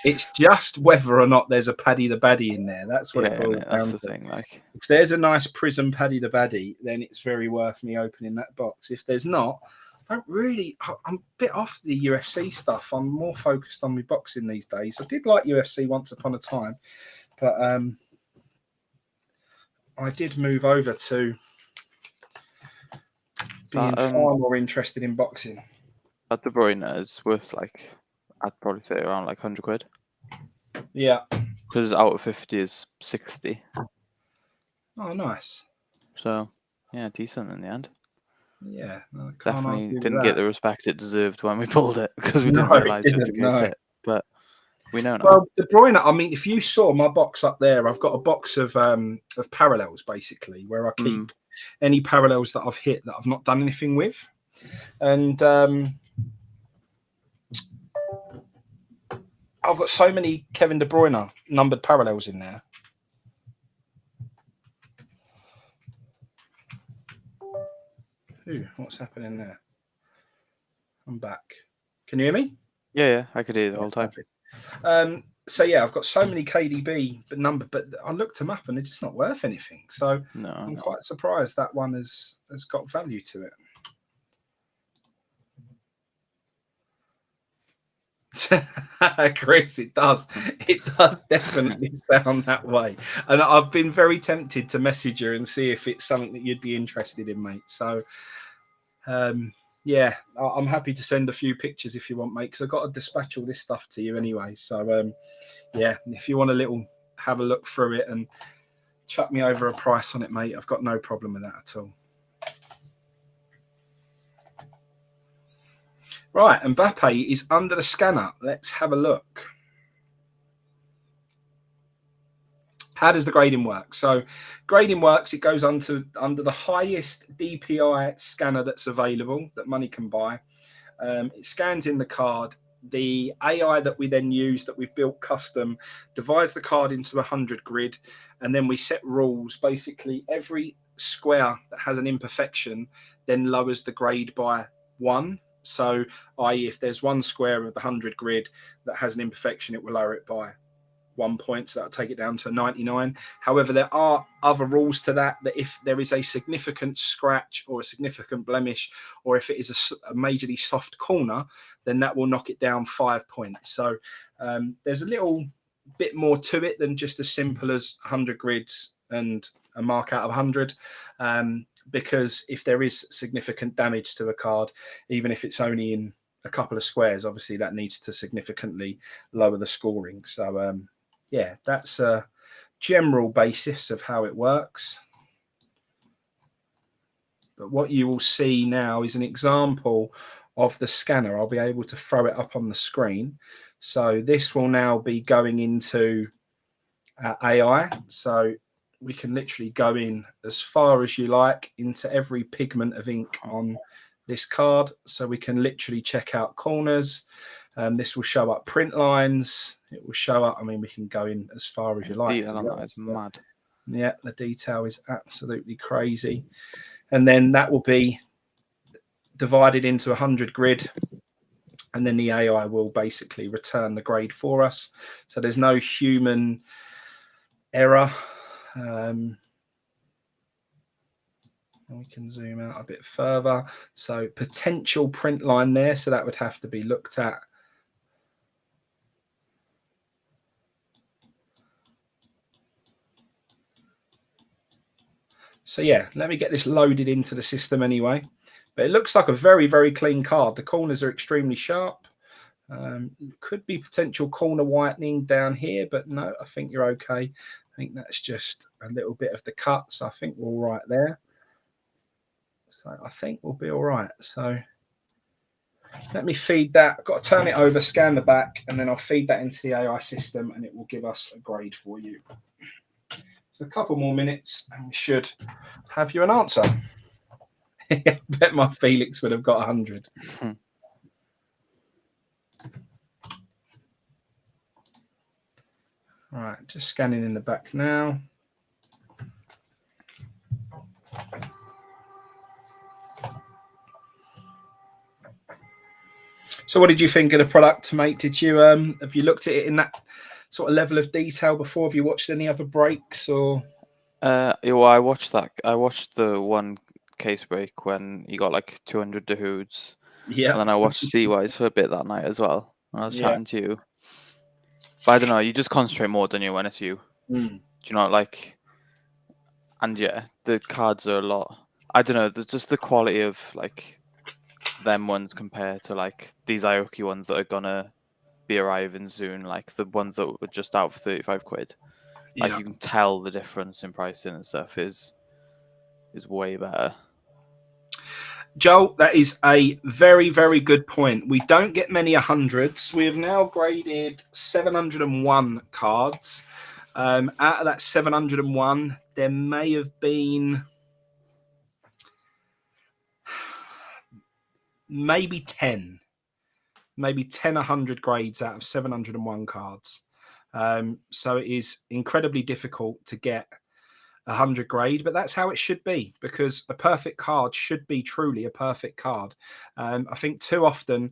It's just whether or not there's a Paddy the Baddie in there. That's what it boils down to. That's the thing. Like, if there's a nice Prism Paddy the Baddie, then it's very worth me opening that box. If there's not, I'm a bit off the UFC stuff. I'm more focused on my boxing these days. I did like UFC once upon a time, but I did move over to being far more interested in boxing. That De Bruyne is worth, like, I'd probably say around like 100 quid. Yeah. Because out of 50 is 60. Oh, nice. So, yeah, decent in the end. Yeah. No, definitely didn't get the respect it deserved when we pulled it because we didn't realise it was the case hit. But we know now. Well, De Bruyne, I mean, if you saw my box up there, I've got a box of parallels, basically, where I keep any parallels that I've hit that I've not done anything with. And I've got so many Kevin De Bruyne numbered parallels in there. Ooh, what's happening there? I'm back. Can you hear me? Yeah, I could hear you the whole time. So yeah, I've got so many KDB but I looked them up and they're just not worth anything. So I'm quite surprised that one has got value to it. Chris, it does definitely sound that way, and I've been very tempted to message you and see if it's something that you'd be interested in, mate. So yeah, I'm happy to send a few pictures if you want, mate, because I've got to dispatch all this stuff to you anyway. So yeah, if you want have a look through it and chuck me over a price on it, mate, I've got no problem with that at all. Right, Mbappe is under the scanner. Let's have a look. How does the grading work? So grading works, it goes under the highest DPI scanner that's available, that money can buy. It scans in the card. The AI that we then use, that we've built custom, divides the card into 100 grid, and then we set rules. Basically, every square that has an imperfection then lowers the grade by 1. So, i.e., if there's one square of the 100 grid that has an imperfection, it will lower it by 1 point, so that'll take it down to a 99. However, there are other rules to that if there is a significant scratch or a significant blemish, or if it is a majorly soft corner, then that will knock it down 5 points. So there's a little bit more to it than just as simple as 100 grids and a mark out of 100. Because if there is significant damage to a card, even if it's only in a couple of squares, obviously that needs to significantly lower the scoring. So yeah, that's a general basis of how it works. But what you will see now is an example of the scanner. I'll be able to throw it up on the screen. So this will now be going into AI. So we can literally go in as far as you like into every pigment of ink on this card. So we can literally check out corners. This will show up print lines. It will show up, I mean, we can go in as far as you like. Detail on that is mad. Yeah, the detail is absolutely crazy. And then that will be divided into 100 grid, and then the AI will basically return the grade for us. So there's no human error. We can zoom out a bit further. So potential print line there. So that would have to be looked at. So yeah, let me get this loaded into the system anyway. But it looks like a very, very clean card. The corners are extremely sharp. Could be potential corner whitening down here, but no, I think you're okay. I think that's just a little bit of the cut. So I think we're all right there. So I think we'll be all right. So let me feed that. I've got to turn it over, scan the back, and then I'll feed that into the AI system, and it will give us a grade for you. So a couple more minutes, and we should have you an answer. I bet my Felix would have got 100. All right, just scanning in the back now. So what did you think of the product, mate? Did you have you looked at it in that sort of level of detail before? Have you watched any other breaks or? Yeah, well, I watched that. I watched the one case break when he got like 200 Dahoods. Yeah. And then I watched C-Wise for a bit that night as well when I was Yeah. chatting to you. But I don't know, you just concentrate more, don't you, when it's you? Do you know, like... And yeah, the cards are a lot... I don't know, there's just the quality of, like, them ones compared to, like, these Aoki ones that are gonna be arriving soon, like the ones that were just out for 35 quid. Like, you can tell the difference in pricing and stuff is way better. Joel, that is a very, very good point. We don't get many 100s. We have now graded 701 cards. Out of that 701, there may have been maybe 10 100 grades out of 701 cards. So it is incredibly difficult to get 100 grade, but that's how it should be, because a perfect card should be truly a perfect card. I think too often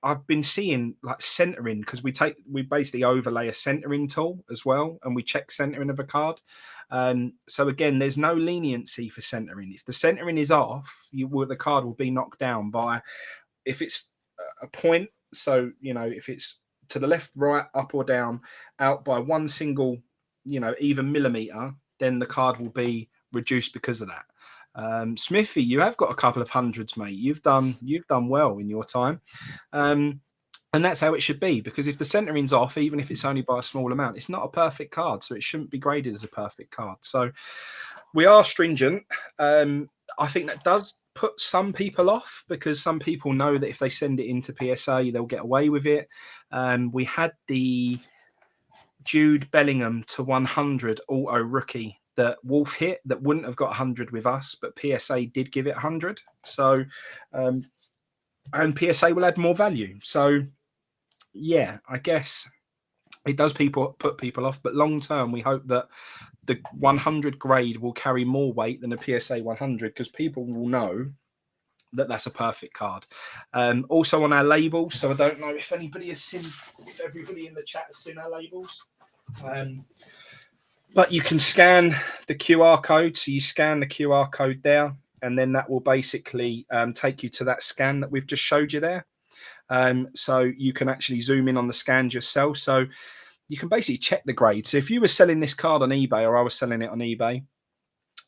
I've been seeing like centering, because we basically overlay a centering tool as well, and we check centering of a card. So again, there's no leniency for centering. If the centering is off, the card will be knocked down by, if it's a point, so if it's to the left, right, up or down, out by one single even millimeter, then the card will be reduced because of that. Smithy, you have got a couple of 100s, mate. You've done well in your time. And that's how it should be, because if the centering's off, even if it's only by a small amount, it's not a perfect card, so it shouldn't be graded as a perfect card. So we are stringent. I think that does put some people off, because some people know that if they send it into PSA, they'll get away with it. We had the Jude Bellingham to 100 auto rookie that Wolf hit that wouldn't have got 100 with us, but PSA did give it 100. So, and PSA will add more value. So, yeah, I guess it does put people off, but long term, we hope that the 100 grade will carry more weight than a PSA 100, because people will know that that's a perfect card. Also on our labels, so I don't know if everybody in the chat has seen our labels. But you can scan the QR code. So you scan the QR code there, and then that will basically take you to that scan that we've just showed you there. So you can actually zoom in on the scans yourself. So you can basically check the grade. So if you were selling this card on eBay, or I was selling it on eBay,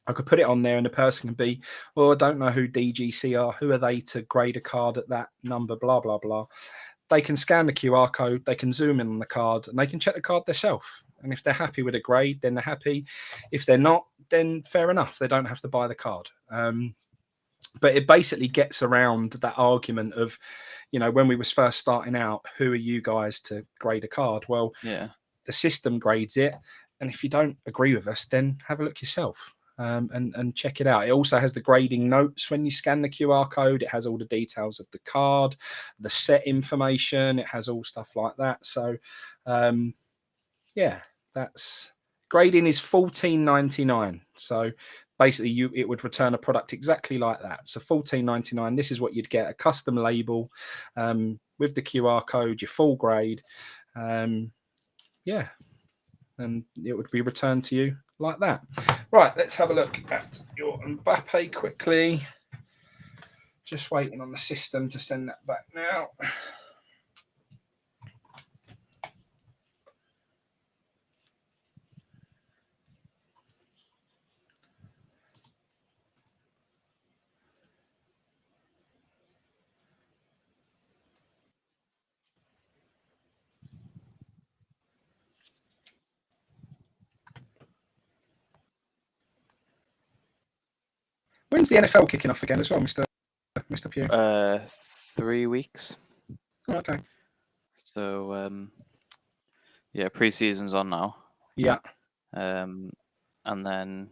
I could put it on there and the person can be, well, I don't know who DGC are. Who are they to grade a card at that number, blah, blah, blah. They can scan the QR code, they can zoom in on the card, and they can check the card themselves. And if they're happy with a grade, then they're happy. If they're not, then fair enough. They don't have to buy the card. But it basically gets around that argument of, when we was first starting out, who are you guys to grade a card? Well, yeah, the system grades it. And if you don't agree with us, then have a look yourself. And check it out. It also has the grading notes when you scan the QR code. It has all the details of the card, the set information. It has all stuff like that. So, yeah, that's grading is $14.99. So basically it would return a product exactly like that. So $14.99. This is what you'd get: a custom label with the QR code, your full grade. Yeah, and it would be returned to you like that. Right, let's have a look at your Mbappe quickly. Just waiting on the system to send that back now. When's the NFL kicking off again as well, Mr. Pugh? 3 weeks. Oh, okay. So yeah, pre-season's on now. Yeah. And then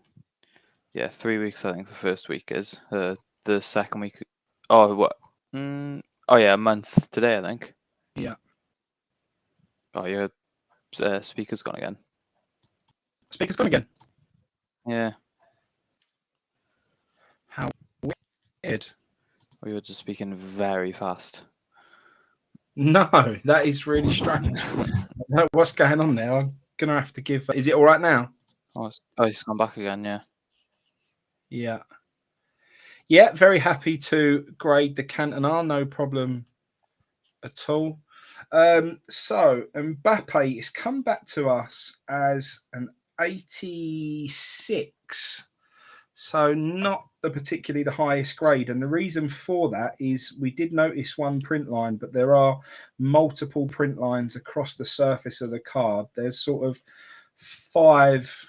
3 weeks. I think the first week is the second week. Oh, what? Oh yeah, a month today, I think. Yeah. Oh, your speaker's gone again. Speaker's gone again. Yeah. How weird. We were just speaking very fast. No, that is really strange. What's going on there? I'm gonna have to give. Is it all right now? Oh, it's gone back again. Yeah. Yeah. Yeah. Very happy to grade the Cantona. No problem at all. So Mbappe has come back to us as an 86. So not particularly the highest grade. And the reason for that is we did notice one print line, but there are multiple print lines across the surface of the card. There's sort of 5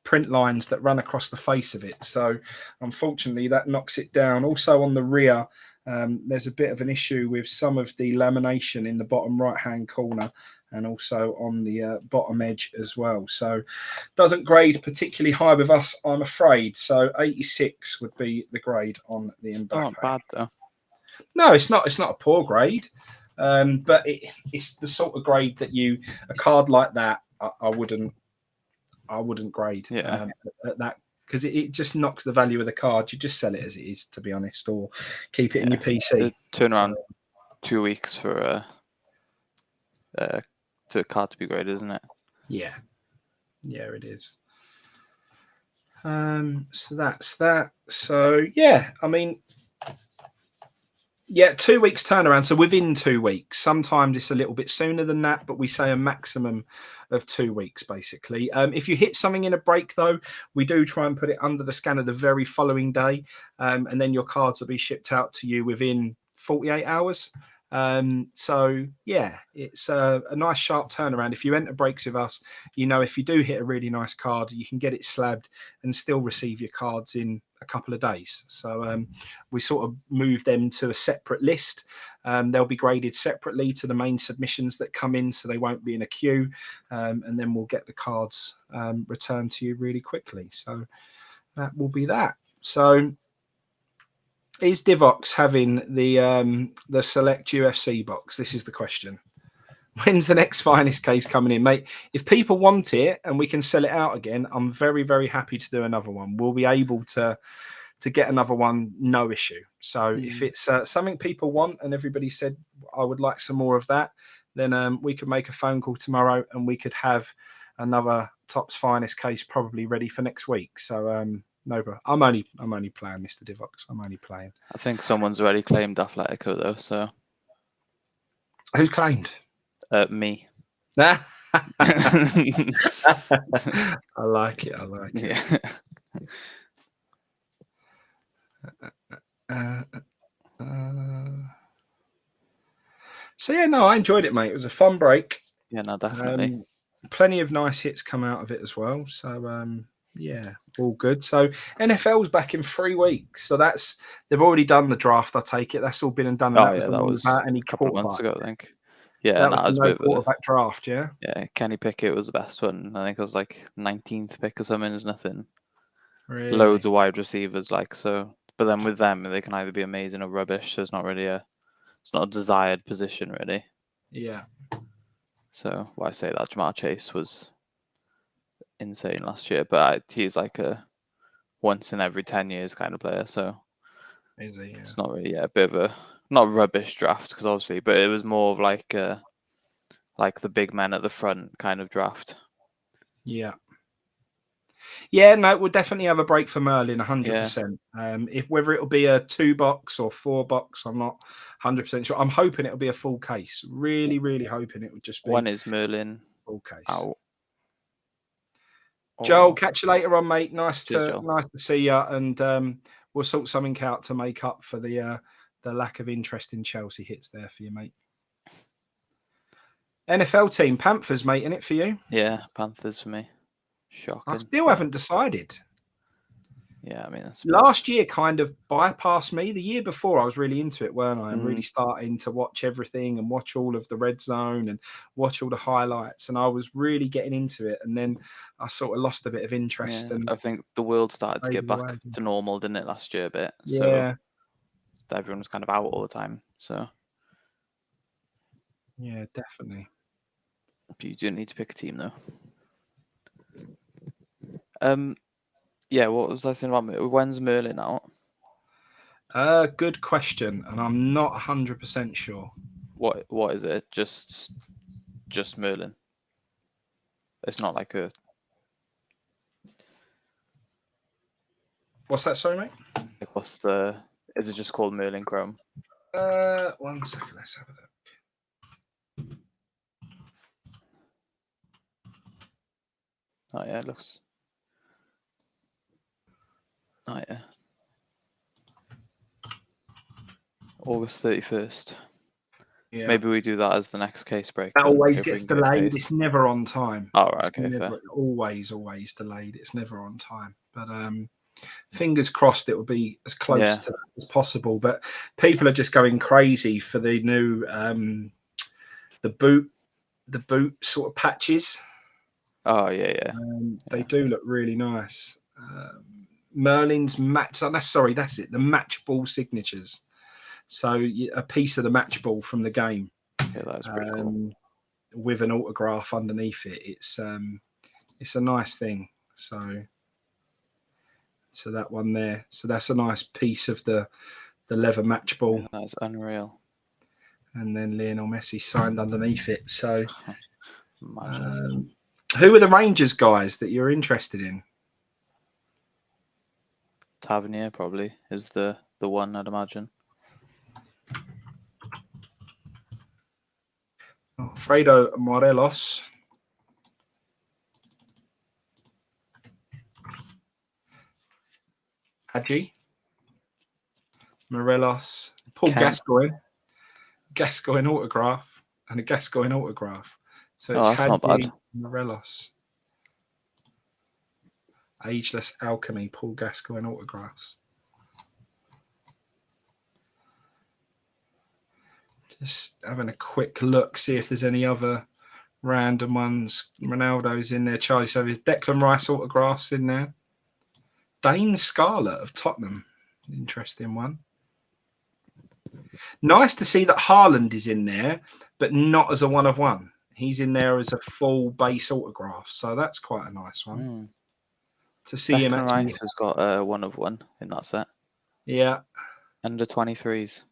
print lines that run across the face of it. So unfortunately, that knocks it down. Also on the rear, there's a bit of an issue with some of the lamination in the bottom right-hand corner and also on the bottom edge as well. So doesn't grade particularly high with us, I'm afraid. So 86 would be the grade on the Mbappe. It's not bad though. No, it's not. It's not a poor grade, but it's the sort of grade that a card like that, I wouldn't grade at that, because it just knocks the value of the card. You just sell it as it is, to be honest, or keep it in your PC. Turn around 2 weeks for a card to be graded, isn't it? Yeah, it is. So that's that. So yeah, I mean, 2 weeks turnaround. So within 2 weeks. Sometimes it's a little bit sooner than that, but we say a maximum of 2 weeks, basically. If you hit something in a break, though, we do try and put it under the scanner the very following day, and then your cards will be shipped out to you within 48 hours. So yeah, it's a nice sharp turnaround. If you enter breaks with us, if you do hit a really nice card, you can get it slabbed and still receive your cards in a couple of days. So we sort of move them to a separate list. They'll be graded separately to the main submissions that come in, so they won't be in a queue, and then we'll get the cards returned to you really quickly. So that will be that. So is Divox having the select UFC box? This is the question. When's the next finest case coming in, mate? If people want it and we can sell it out again, I'm very, very happy to do another one. We'll be able to get another one, no issue. So if it's something people want and everybody said I would like some more of that, then we could make a phone call tomorrow and we could have another Topps finest case probably ready for next week. So no, bro. I'm only playing, Mr. Divox. I'm only playing. I think someone's already claimed Atletico though. So who's claimed? Me. I like it. Yeah. So yeah, no, I enjoyed it, mate. It was a fun break. Yeah, no, definitely. Plenty of nice hits come out of it as well. So yeah, all good. So NFL's back in 3 weeks. So they've already done the draft. I take it that's all been and done. And that was without any a couple of months ago, I think. Yeah, that was no quarterback draft. Yeah. Yeah, Kenny Pickett was the best one. I think it was like 19th pick or something. There's nothing. Really? Loads of wide receivers, so. But then with them, they can either be amazing or rubbish. So it's not really it's not a desired position, really. Yeah. So why I say that Jamar Chase was insane last year, but he's like a once in every 10 years kind of player. So Is he? Yeah. it's not really a bit of a not rubbish draft because obviously, but it was more of like the big men at the front kind of draft. Yeah. Yeah, no, we'll definitely have a break for Merlin, 100%. If whether it'll be a 2-box or 4-box, I'm not 100% sure. I'm hoping it'll be a full case. Really, really hoping it would just be When is Merlin full case. out? Joel, catch you later on, mate. Nice Cheers, to Joel. see you, and we'll sort something out to make up for the lack of interest in Chelsea hits there for you, mate. NFL team, Panthers, mate, in it for you? Yeah, Panthers for me. Shocking. I still haven't decided. Yeah, I mean, last year kind of bypassed me. The year before, I was really into it, weren't I? And really starting to watch everything and watch all of the red zone and watch all the highlights. And I was really getting into it. And then I sort of lost a bit of interest. Yeah, and I think the world started to get back to normal, didn't it, last year a bit? Yeah. So everyone was kind of out all the time. So yeah, definitely. But you do need to pick a team, though. Yeah, what was I saying about when's Merlin out? Good question, and I'm not 100% sure. What is it? Just Merlin. It's not like a. What's that? Sorry, mate. What's the? Is it just called Merlin Chrome? 1 second. Let's have a look. Oh yeah, it looks. Oh yeah. August 31st. Yeah. Maybe we do that as the next case break. That always gets delayed. It's never on time. Oh, right, okay, fair. Always delayed. It's never on time. But fingers crossed it will be as close to that as possible. But people are just going crazy for the new the boot sort of patches. Oh yeah. They do look really nice. Merlin's match. Oh, sorry, that's it. The match ball signatures. So a piece of the match ball from the game. Yeah, that's pretty cool. With an autograph underneath it. It's a nice thing. So that one there. So that's a nice piece of the leather match ball. Yeah, that's unreal. And then Lionel Messi signed underneath it. So imagine. Who are the Rangers guys that you're interested in? Tavernier probably is the one, I'd imagine. Fredo Morelos. Hadji. Morelos. Paul Gascoigne. Gascoigne autograph. And a Gascoigne autograph. So it's that's not bad. Morelos. Ageless Alchemy. Paul Gascoigne autographs. Just having a quick look, see if there's any other random ones. Ronaldo's in there. Charlie Savage. Declan Rice autographs in there. Dane Scarlett of Tottenham. Interesting one. Nice to see that Haaland is in there, but not as a 1-of-1. He's in there as a full base autograph. So that's quite a nice one. To see Declan him actually. Rice has got a 1-of-1 in that set. Yeah. Under 23s.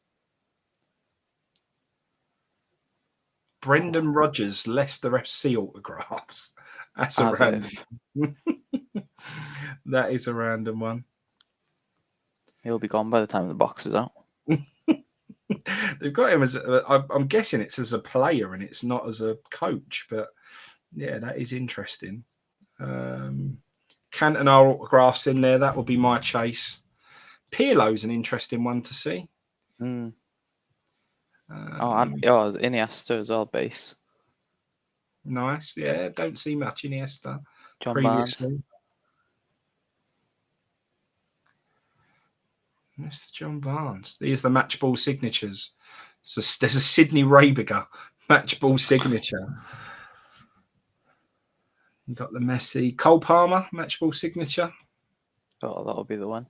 Brendan Rodgers, Leicester FC autographs. That's a random. That is a random one. He'll be gone by the time the box is out. They've got him as I'm guessing it's as a player and it's not as a coach, but yeah, that is interesting. Cantona autographs in there. That will be my chase. Pirlo's an interesting one to see. And Iniesta as well, base. Nice. Yeah, don't see much Iniesta John previously. Barnes. Mr. John Barnes. These are the match ball signatures. So there's a Sydney Rabiger match ball signature. You got the Messi. Cole Palmer match ball signature. Oh, that'll be the one.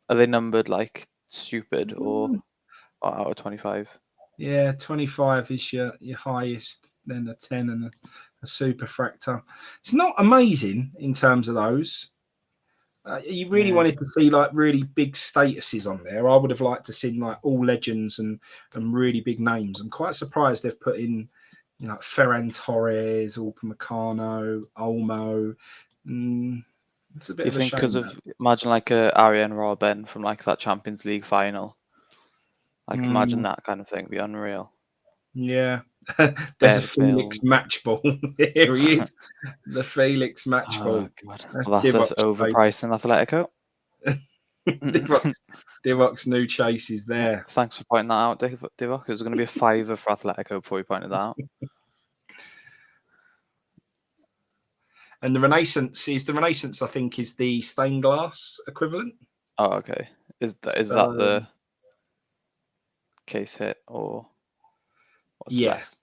Are they numbered like stupid or out of 25? Yeah, 25 is your highest, then a 10 and a super fractor. It's not amazing in terms of those. You really Yeah. wanted to see like really big statuses on there. I would have liked to see like all legends and really big names. I'm quite surprised they've put in, you know, like Ferran Torres, Upamecano, Olmo. It's a bit You of a think because shame. of imagine like a Arjen Robben from like that Champions League final. Like imagine that kind of thing. Be unreal. Yeah. There's a Felix Bill. match ball. Here he is. The Felix match ball. Oh god. That's Well, that's us Divock's chase. overpricing Atletico. Divock's new chase is there. Thanks for pointing that out, Divock. It was going to be a fiver for Atletico before you pointed that out. And the Renaissance, I think, is the stained glass equivalent. Oh, okay. Is that the case hit or what's less?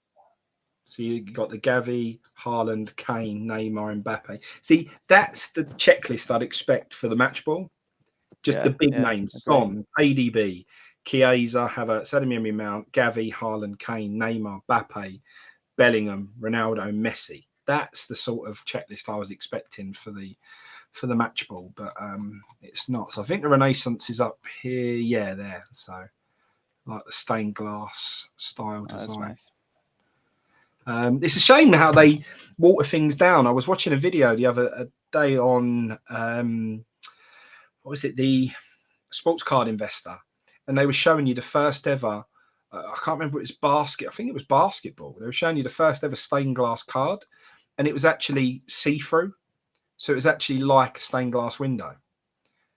So you got the Gavi, Haaland, Kane, Neymar, Mbappe. See, that's the checklist I'd expect for the match ball. Just the big names: Son, ADB, Chiesa, Havertz, Adeyemi, Mount, Gavi, Haaland, Kane, Neymar, Mbappe, Bellingham, Ronaldo, Messi. That's the sort of checklist I was expecting for the match ball, but it's not. So I think the Renaissance is up here, there. So like the stained glass style design. Nice. It's a shame how they water things down. I was watching a video the other day on what was it, the Sports Card Investor, and they were showing you the first ever. I can't remember it was I think it was basketball. They were showing you the first ever stained glass card, and it was actually see-through. So it was actually like a stained glass window.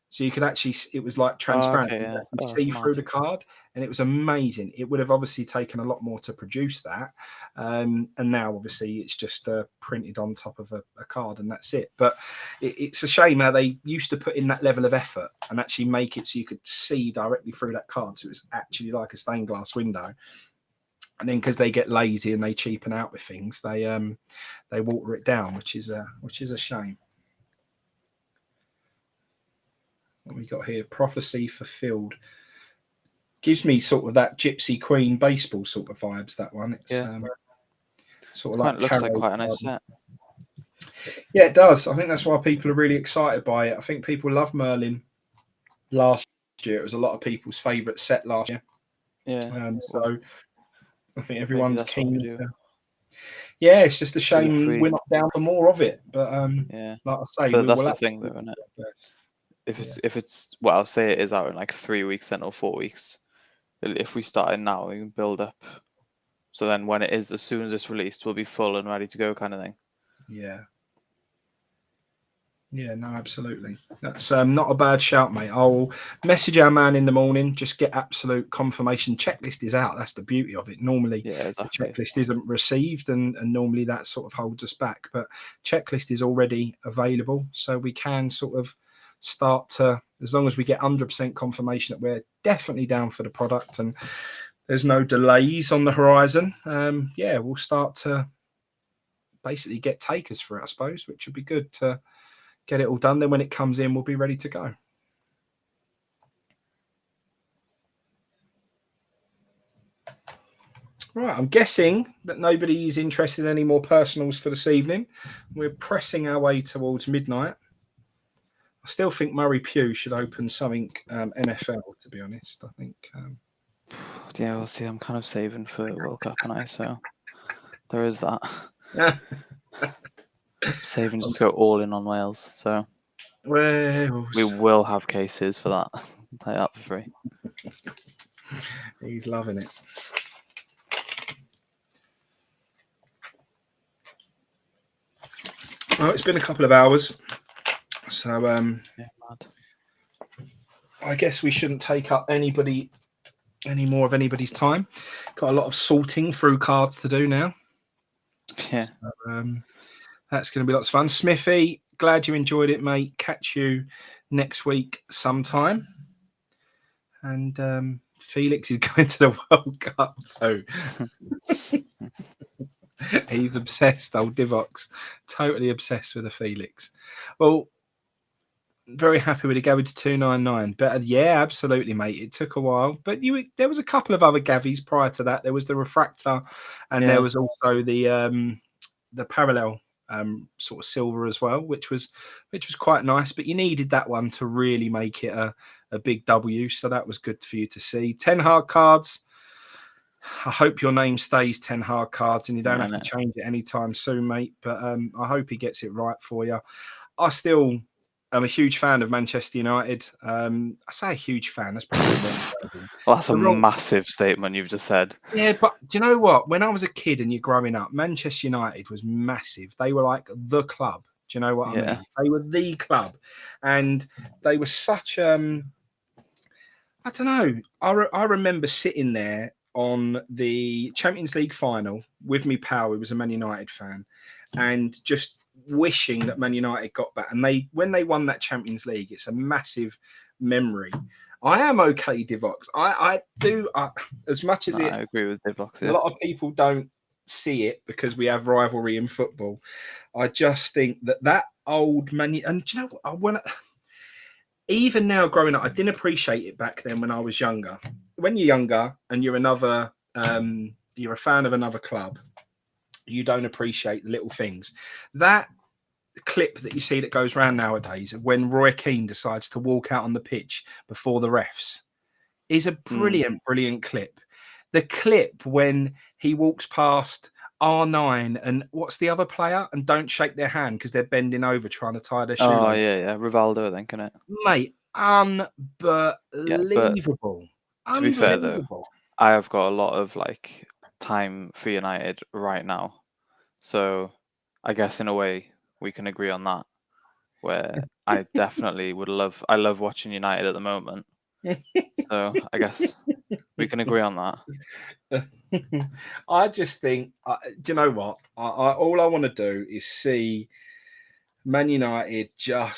So you could actually, it was like transparent. You could see through the card, and it was amazing. It would have obviously taken a lot more to produce that. And now, obviously, it's just printed on top of a card, and that's it. But it's a shame how they used to put in that level of effort and actually make it so you could see directly through that card. So it was actually like a stained glass window. And then because they get lazy and they cheapen out with things, they water it down, which is a shame. What we got here? Prophecy fulfilled. Gives me sort of that Gypsy Queen baseball sort of vibes. That one. It's sort of like looks like quite a nice set. Yeah, it does. I think that's why people are really excited by it. I think people love Merlin. Last year, it was a lot of people's favourite set last year. Yeah. So I think everyone's keen. Yeah, it's just a shame we're not down for more of it. But like I say, but that's the thing, though, isn't it? If it's well, say it is out in like 3 weeks then or 4 weeks. If we started now, we can build up. So then when it is, as soon as it's released, we'll be full and ready to go, kind of thing. Yeah. Yeah, no, absolutely. That's not a bad shout, mate. I'll message our man in the morning, just get absolute confirmation. Checklist is out. That's the beauty of it. Normally, the checklist isn't received, and normally that sort of holds us back. But checklist is already available, so we can sort of start to, as long as we get 100% confirmation that we're definitely down for the product and there's no delays on the horizon, we'll start to basically get takers for it, I suppose, which would be good to get it all done. Then when it comes in, we'll be ready to go. Right, I'm guessing that nobody is interested in any more personals for this evening. We're pressing our way towards midnight. I still think Murray Pugh should open something NFL, to be honest. I think. Yeah, we'll see. I'm kind of saving for World Cup, and so there is that. Saving just to go all in on Wales. So we will have cases for that. I'll tell you that for free. He's loving it. Well, it's been a couple of hours. So I guess we shouldn't take up any more of anybody's time. Got a lot of sorting through cards to do now. Yeah. So, that's going to be lots of fun. Smithy, glad you enjoyed it, mate. Catch you next week sometime. And Felix is going to the World Cup too. He's obsessed, old Divock's. Totally obsessed with the Felix. Well, very happy with it going to 299. Better, yeah, absolutely, mate. It took a while, but there was a couple of other Gavis prior to that. There was the Refractor, and there was also the Parallel sort of silver as well, which was quite nice. But you needed that one to really make it a big W. So that was good for you to see. 10 hard cards. I hope your name stays 10 hard cards and you don't have to change it anytime soon, mate. But I hope he gets it right for you. I still am a huge fan of Manchester United. I say a huge fan. That's probably well, that's a massive statement you've just said. Yeah, but do you know what? When I was a kid and you're growing up, Manchester United was massive. They were like the club. Do you know what I mean? They were the club. And they were such I don't know. I remember sitting there on the Champions League final with me pal, who was a Man United fan, and just wishing that Man United got back. And when they won that Champions League, it's a massive memory. I am okay, Divox. I do, as much as I agree with Divox. A lot of people don't see it because we have rivalry in football. I just think that old Man, and do you know what? Even now, growing up, I didn't appreciate it back then when I was younger. When you're younger and you're you're a fan of another club, you don't appreciate the little things. That clip that you see that goes around nowadays of when Roy Keane decides to walk out on the pitch before the refs is a brilliant clip. The clip when he walks past R9 and what's the other player and don't shake their hand because they're bending over trying to tie their shoelace. Oh, yeah. Rivaldo, I think, isn't it? Mate, unbelievable. To be fair, though, I have got a lot of time for United right now. So I guess in a way we can agree on that, where I definitely I love watching United at the moment. So I guess we can agree on that. I just think, do you know what? All I want to do is see Man United I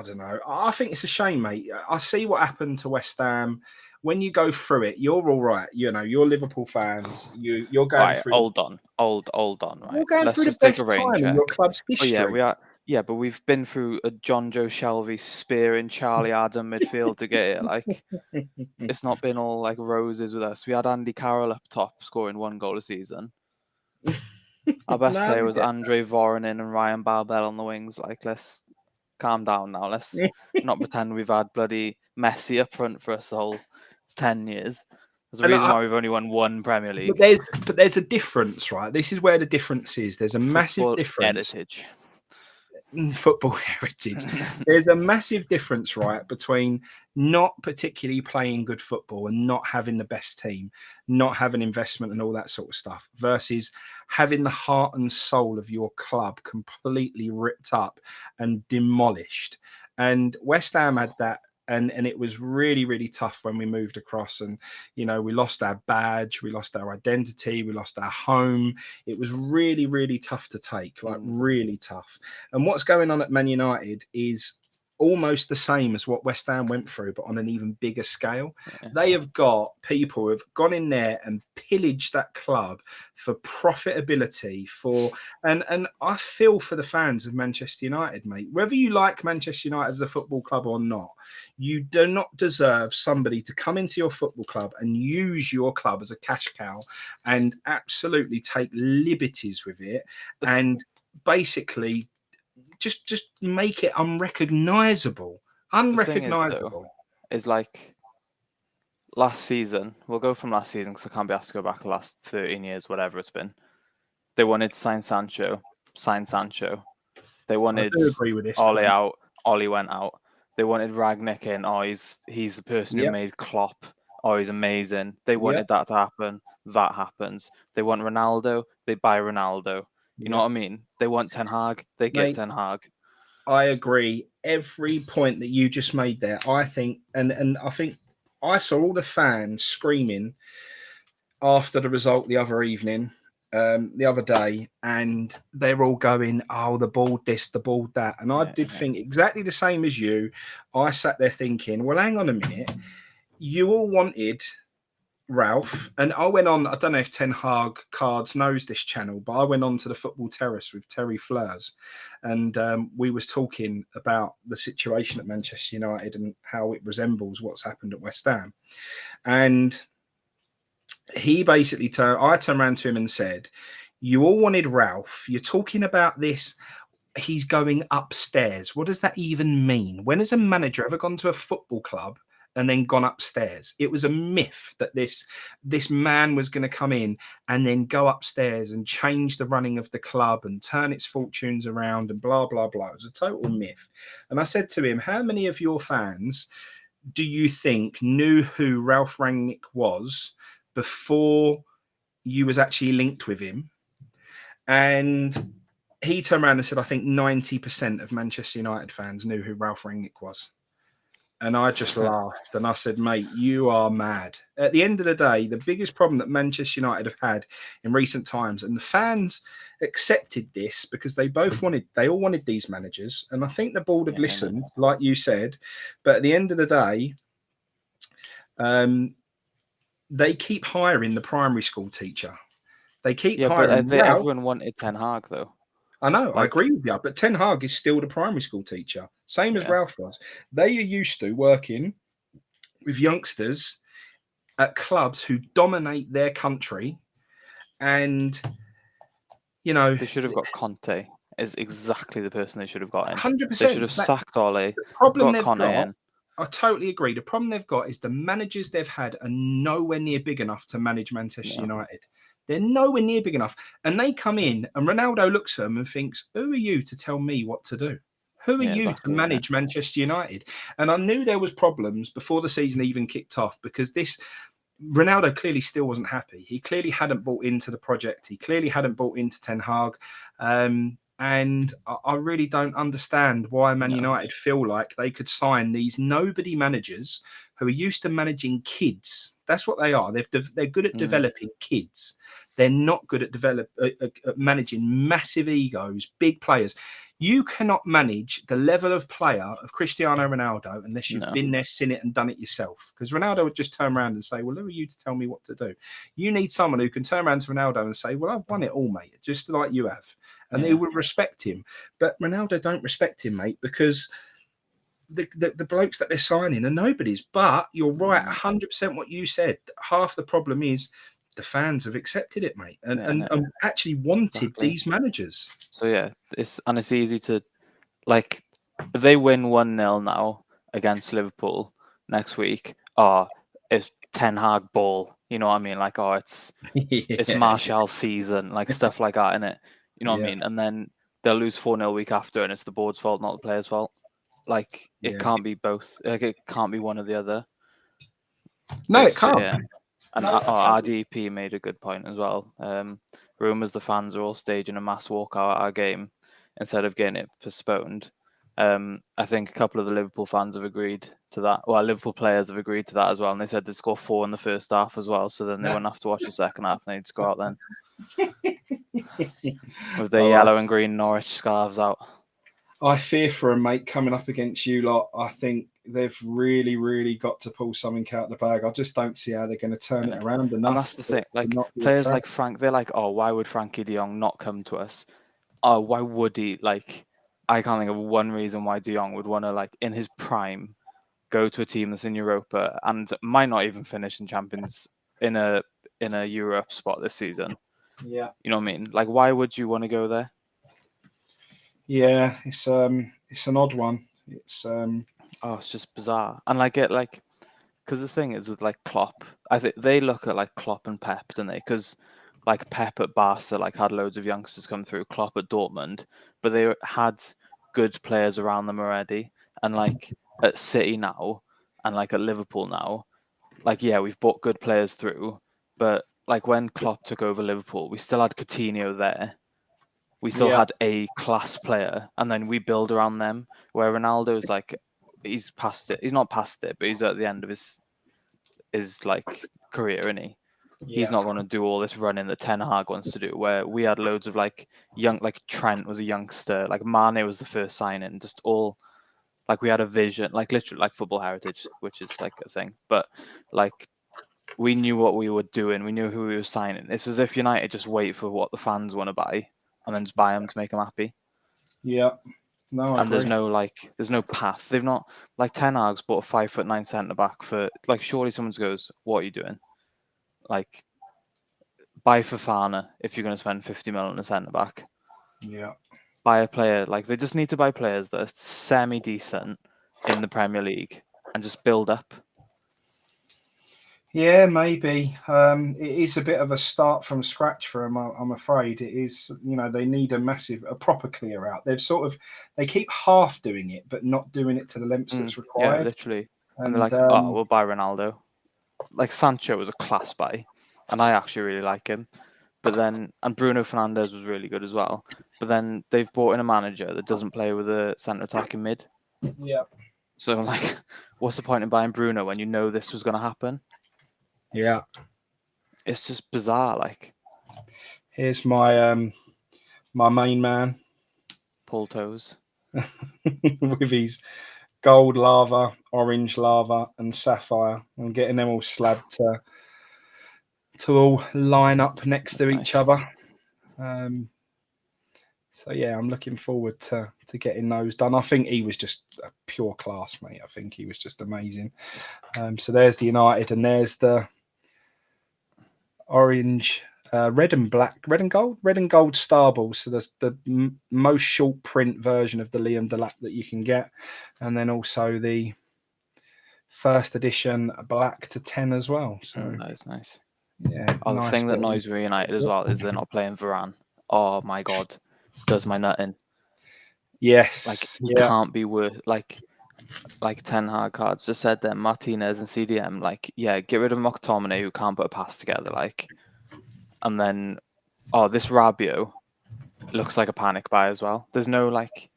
don't know. I think it's a shame, mate. I see what happened to West Ham. When you go through it, you're all right. You know, you're Liverpool fans. You're going right, through. Hold on, right? You're going through the best time in your club's history. Oh, yeah, we are. Yeah, but we've been through a John Joe Shelby spearing Charlie Adam midfield to get it. It's not been all roses with us. We had Andy Carroll up top scoring 1 goal a season. Our best player was Andre Voronin and Ryan Babel on the wings. Let's calm down now. Let's not pretend we've had bloody Messi up front for us the whole 10 years. There's a reason why we've only won 1 Premier League. But there's a difference, right? This is where the difference is. There's a massive difference. Football heritage. There's a massive difference, right, between not particularly playing good football and not having the best team, not having investment and all that sort of stuff, versus having the heart and soul of your club completely ripped up and demolished. And West Ham had that. And it was really, really tough when we moved across and, we lost our badge, we lost our identity, we lost our home. It was really, really tough to take, really tough. And what's going on at Man United is almost the same as what West Ham went through, but on an even bigger scale. Yeah. They have got people who have gone in there and pillaged that club for profitability, and I feel for the fans of Manchester United, mate. Whether you like Manchester United as a football club or not, you do not deserve somebody to come into your football club and use your club as a cash cow and absolutely take liberties with it and basically just make it unrecognizable. Is last season, we'll go from last season because I can't be asked to go back the last 13 years, whatever it's been. They wanted to sign Sancho. They wanted Ole out. Ole went out. They wanted Ragnick in. Oh, he's the person who made Klopp. Oh, he's amazing. They wanted that to happen. That happens. They want Ronaldo. They buy Ronaldo. You know what I mean? They want Ten Hag. They get Ten Hag. I agree. Every point that you just made there, I think, and I think I saw all the fans screaming after the result the other evening, the other day, and they're all going, "Oh, the ball this, the ball that," and I did think exactly the same as you. I sat there thinking, "Well, hang on a minute. You all wanted Ralph," and I went on. I don't know if Ten Hag Cards knows this channel, but I went on to the Football Terrace with Terry Fleurs, and we was talking about the situation at Manchester United and how it resembles what's happened at West Ham. And he basically I turned around to him and said, You all wanted Ralph. You're talking about this. He's going upstairs. What does that even mean? When has a manager ever gone to a football club and then gone upstairs? It was a myth that this man was going to come in and then go upstairs and change the running of the club and turn its fortunes around and blah blah blah. It was a total myth. And I said to him, how many of your fans do you think knew who Ralph Rangnick was before you was actually linked with him? And he turned around and said, I think 90% of Manchester United fans knew who Ralph Rangnick was. And I just laughed and I said, mate, you are mad. At the end of the day, the biggest problem that Manchester United have had in recent times, and the fans accepted this because they all wanted these managers. And I think the board have listened, like you said. But at the end of the day, they keep hiring the primary school teacher. They keep hiring. But everyone wanted Ten Hag, though. I know, I agree with you. But Ten Hag is still the primary school teacher, same as Ralph was. They are used to working with youngsters at clubs who dominate their country. And, you know... They should have got Conte. Is exactly the person they should have got in. 100%. They should have sacked Ole, got Conte in. I totally agree. The problem they've got is the managers they've had are nowhere near big enough to manage Manchester United. They're nowhere near big enough. And they come in and Ronaldo looks at them and thinks, who are you to tell me what to do? Who are you to manage Manchester United? And I knew there was problems before the season even kicked off because Ronaldo clearly still wasn't happy. He clearly hadn't bought into the project. He clearly hadn't bought into Ten Hag. And I really don't understand why Man United feel like they could sign these nobody managers who are used to managing kids. That's what they are. They're good at developing kids. They're not good at managing massive egos, big players. You cannot manage the level of player of Cristiano Ronaldo unless you've been there, seen it, and done it yourself. Because Ronaldo would just turn around and say, well, who are you to tell me what to do? You need someone who can turn around to Ronaldo and say, well, I've won it all, mate, just like you have. And they would respect him. But Ronaldo don't respect him, mate, because the blokes that they're signing are nobodies. But you're right, 100% what you said. Half the problem is the fans have accepted it, mate, and actually wanted these managers. So it's easy to, like, if they win 1-0 now against Liverpool next week, it's Ten Hag ball. You know what I mean? Like, it's Martial season, like stuff like that, innit? You know what I mean? And then they'll lose 4-0 week after, and it's the board's fault, not the players' fault. Like, it can't be both. Like, it can't be one or the other. No, it can't. And RDP made a good point as well. Rumours the fans are all staging a mass walkout at our game instead of getting it postponed. I think a couple of the Liverpool fans have agreed to that. Well, Liverpool players have agreed to that as well. And they said they'd score 4 in the first half as well. So then they wouldn't have to watch the second half and they'd score out then. With the yellow and green Norwich scarves out. I fear for a mate coming up against you lot. I think they've really, really got to pull something out of the bag. I just don't see how they're going to turn it around enough. And that's the thing. Like, players like Frank, they're like, why would Frankie de Jong not come to us? Why would he? Like, I can't think of one reason why de Jong would want to, like, in his prime, go to a team that's in Europa and might not even finish in Champions in a Europe spot this season. Yeah. You know what I mean? Like, why would you want to go there? Yeah, it's an odd one. It's just bizarre. And because the thing is with like Klopp, I think they look at like Klopp and Pep, don't they? Because like Pep at Barca had loads of youngsters come through, Klopp at Dortmund, but they had good players around them already. And like at City now, and like at Liverpool now, like we've brought good players through, but like when Klopp took over Liverpool, we still had Coutinho there. We still had a class player, and then we build around them. Where Ronaldo's like, he's past it. He's not past it, but he's at the end of his like career, isn't he? Yeah. He's not going to do all this running that Ten Hag wants to do. Where we had loads of like young, like Trent was a youngster, like Mane was the first signing. Just all like we had a vision, like literally like football heritage, which is like a thing. But like we knew what we were doing. We knew who we were signing. It's as if United just wait for what the fans want to buy. And then just buy them to make them happy. Yeah. No, I agree. There's no path. They've not, like Ten Hag's bought a 5'9" centre back for, like, surely someone goes, what are you doing? Like, buy Fofana if you're going to spend 50 mil on a centre back. Yeah. Buy a player, like they just need to buy players that are semi-decent in the Premier League and just build up. Yeah, maybe. It is a bit of a start from scratch for them, I'm afraid. It is, they need a proper clear out. They keep half doing it, but not doing it to the lengths that's Yeah, required. literally. And And they're like, oh, we'll buy Ronaldo. Like Sancho was a class buy, and I actually really like him. But then, and Bruno Fernandes was really good as well. But then they've brought in a manager that doesn't play with a centre attacking mid. yeah. So I'm like, what's the point in buying Bruno when you know this was going to happen? Yeah. It's just bizarre. Like, Here's my my main man pull toes. with his gold lava, orange lava, and sapphire. I'm getting them all slabbed to all line up next to each other. So yeah, I'm looking forward to getting those done. I think he was just a pure class, mate. I think he was just amazing. So there's the United, and there's the orange, red and gold star balls. So there's the most short print version of the Liam Delap that you can get, and then also the first edition black to 10 as well. So that is nice. Yeah. Oh, the thing that annoys me with United as well is they're not playing Varane. Oh my god, does my nut in. Yes. Like he can't be worth like Ten Hag cards just said that Martinez and CDM, like, yeah, get rid of McTominay who can't put a pass together, like, and then this Rabiot looks like a panic buy as well. There's no like,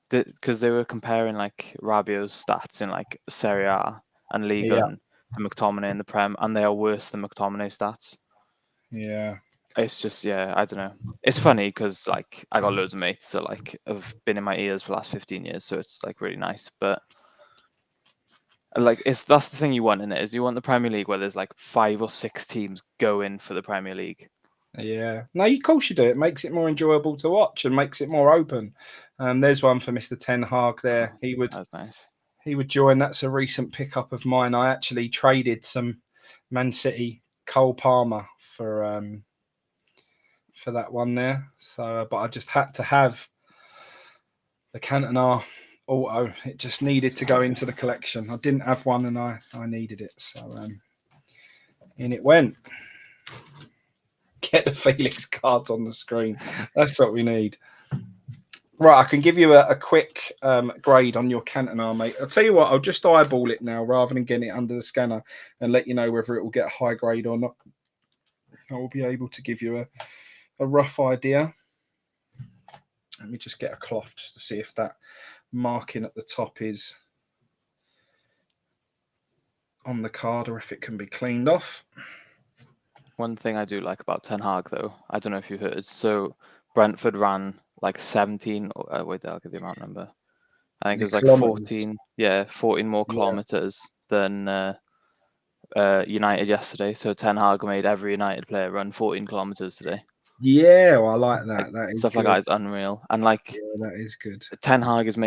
because they were comparing like Rabiot's stats in like Serie A and Liga to McTominay in the Prem, and they are worse than McTominay stats. Yeah. It's just, I don't know. It's funny because like I got loads of mates that like have been in my ears for the last 15 years, so it's like really nice. But like that's the thing you want in it, is you want the Premier League where there's like 5 or 6 teams going for the Premier League. Yeah. No, of course you do. It makes it more enjoyable to watch and makes it more open. There's one for Mr. Ten Hag there. That's nice. He would join. That's a recent pickup of mine. I actually traded some Man City Cole Palmer for that one there. So, but I just had to have the Cantona auto. It just needed to go into the collection. I didn't have one, and I needed it. So, in it went. Get the Felix cards on the screen. That's what we need. Right, I can give you a quick grade on your Cantona, mate. I'll tell you what, I'll just eyeball it now rather than getting it under the scanner and let you know whether it will get a high grade or not. I will be able to give you a rough idea. Let me just get a cloth just to see if that marking at the top is on the card or if it can be cleaned off. One thing I do like about Ten Hag, though, I don't know if you heard, so Brentford ran like 17, wait, I'll give the amount number. I think it was like 14 more kilometers than United yesterday. So Ten Hag made every United player run 14 kilometers today. Yeah, well, I like that. That is stuff good. like that is unreal. And like, that is good. Ten Hag he's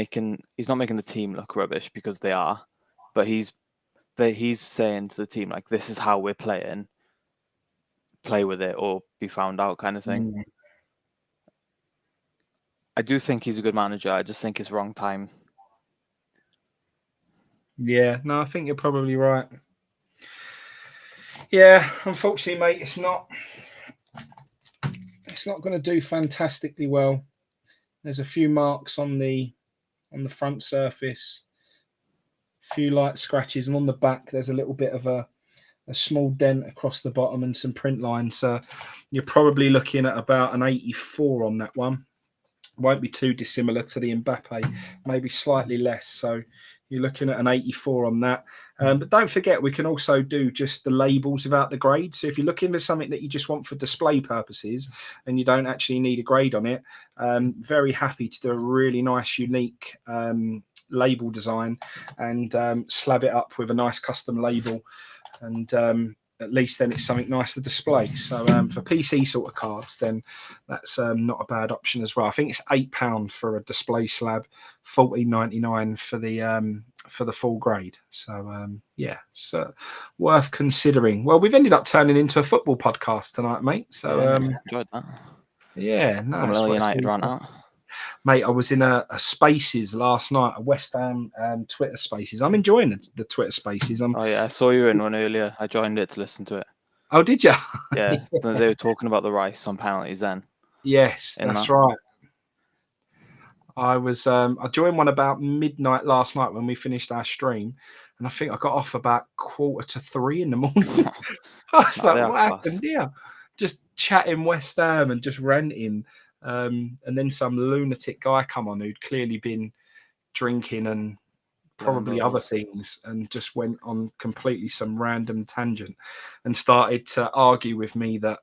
not making the team look rubbish, because they are, but he's saying to the team, like, this is how we're playing. Play with it or be found out, kind of thing. I do think he's a good manager. I just think it's wrong time. Yeah, no, I think you're probably right. Yeah, unfortunately, mate, it's not going to do fantastically well. There's a few marks on the front surface, a few light scratches, and on the back there's a little bit of a small dent across the bottom and some print lines. So you're probably looking at about an 84 on that one. Won't be too dissimilar to the Mbappe, maybe slightly less. So you're looking at an 84 on that. But don't forget, we can also do just the labels without the grade. So if you're looking for something that you just want for display purposes and you don't actually need a grade on it, very happy to do a really nice, unique label design and slab it up with a nice custom label and at least then it's something nice to display. So for PC sort of cards, then that's not a bad option as well. I think it's £8 for a display slab, $14.99 for the full grade. So so worth considering. Well, we've ended up turning into a football podcast tonight, mate. So enjoyed that. Yeah, no, I'm a little United rant out. Mate, I was in a Spaces last night, a West Ham Twitter Spaces. I'm enjoying the Twitter Spaces. Oh yeah, I saw you in one earlier. I joined it to listen to it. Oh, did you? Yeah, they were talking about the Rice on penalties then. Yes, that's right. I was I joined one about midnight last night when we finished our stream, and I think I got off about 2:45 in the morning. I was like, what happened here? Just chatting West Ham and just ranting. And then some lunatic guy come on who'd clearly been drinking and probably other things, and just went on completely some random tangent and started to argue with me that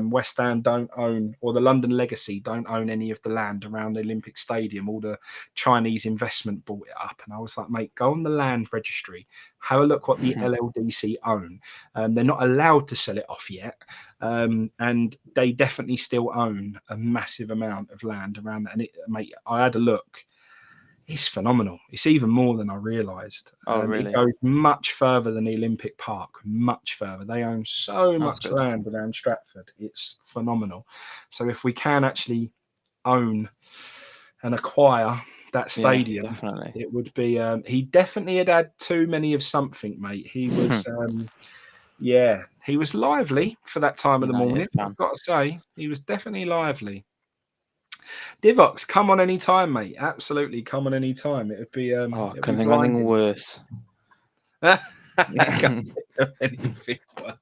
West Ham don't own, or the London Legacy don't own any of the land around the Olympic Stadium. All the Chinese investment bought it up. And I was like, mate, go on the land registry, have a look what the LLDC own. They're not allowed to sell it off yet. And they definitely still own a massive amount of land around that. And mate, I had a look. It's phenomenal. It's even more than I realised. Oh, really? It goes much further than the Olympic Park, much further. They own so much land around Stratford. It's phenomenal. So if we can actually own and acquire that stadium, it would be... he definitely had too many of something, mate. He was... he was lively for that time of the morning. I've got to say, he was definitely lively. Divox, come on any time, mate. Absolutely, come on any time. It would be. Couldn't think of anything worse. Anything worse.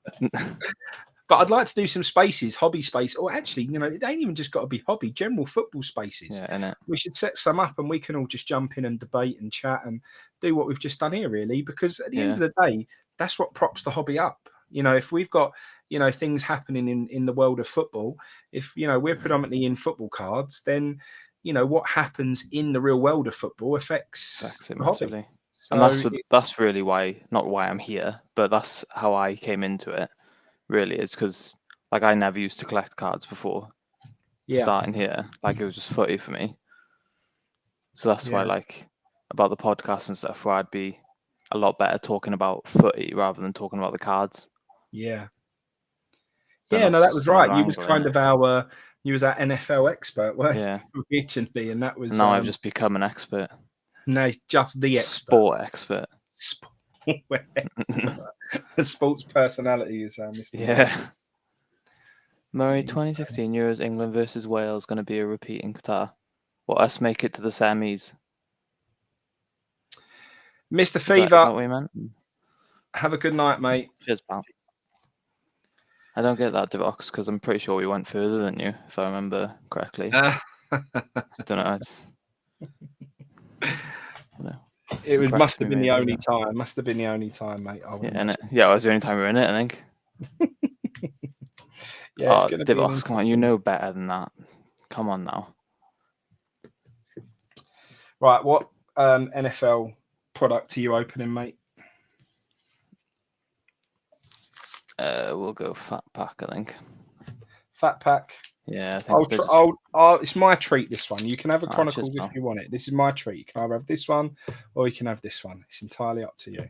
But I'd like to do some spaces, hobby space, or actually, it ain't even just got to be hobby. General football spaces. Yeah, innit? We should set some up, and we can all just jump in and debate and chat and do what we've just done here, really. Because at the end of the day, that's what props the hobby up. If we've got things happening in the world of football, if we're predominantly in football cards, then what happens in the real world of football affects it the hobby. massively. So and that's really why, not why I'm here, but that's how I came into it. Really, is because I never used to collect cards before starting here. It was just footy for me. So that's why about the podcast and stuff, where I'd be a lot better talking about footy rather than talking about the cards. Yeah. Yeah, no, that was right. You was kind of our NFL expert, weren't you? Originally, and that was. Now I've just become an expert. No, just the expert. Sport expert. Sport expert. The sports personality is Mr. Yeah. Murray, 2016 Euros, England versus Wales, going to be a repeat in Qatar. Will us make it to the semis? Mr. Is Fever. that what you meant? Have a good night, mate. Cheers, pal. I don't get that, Divox, because I'm pretty sure we went further than you, if I remember correctly. I don't know. It must have been the only time. Must have been the only time, mate. It was the only time we were in it, I think. It's going to be. Divox, come on, you know better than that. Come on now. Right, what NFL product are you opening, mate? We'll go Fat Pack, I think. Fat Pack. Yeah, I think it's my treat, this one. You can have a Chronicles if you want it. This is my treat. You can either have this one or you can have this one. It's entirely up to you.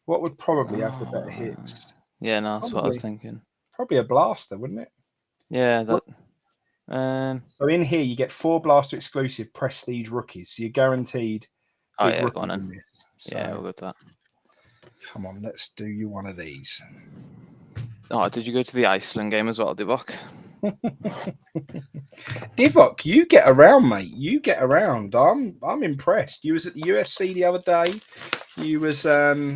What would probably have the better hits? Yeah, no, that's what I was thinking. Probably a blaster, wouldn't it? Yeah, that. So in here you get 4 blaster exclusive prestige rookies. So you're guaranteed. Oh yeah, go on in. Yeah, we'll go with that. Come on, let's do you one of these. Oh, did you go to the Iceland game as well, Divock? Divock, you get around, mate. You get around. I'm impressed. You was at the UFC the other day. You was That's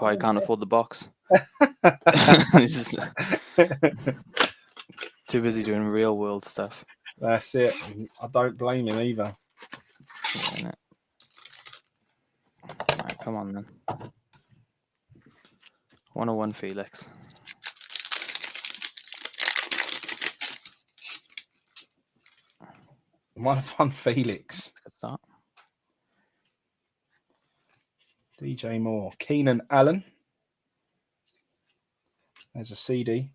why I can't afford the box. He's just too busy doing real world stuff. That's it. I don't blame him either. Yeah, right, come on then. 101 Felix. One Felix. That's a good start. DJ Moore. Keenan Allen. There's a CD.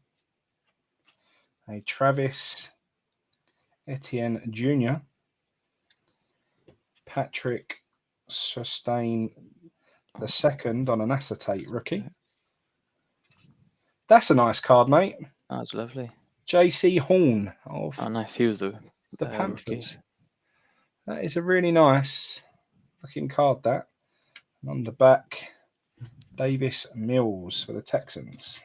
A Travis Etienne Jr. Patrick Sustain the second on an acetate rookie. That's a nice card, mate. That's lovely. JC Horn of Oh, nice. He was the Panthers. rookie. That is a really nice looking card, that. And on the back, Davis Mills for the Texans.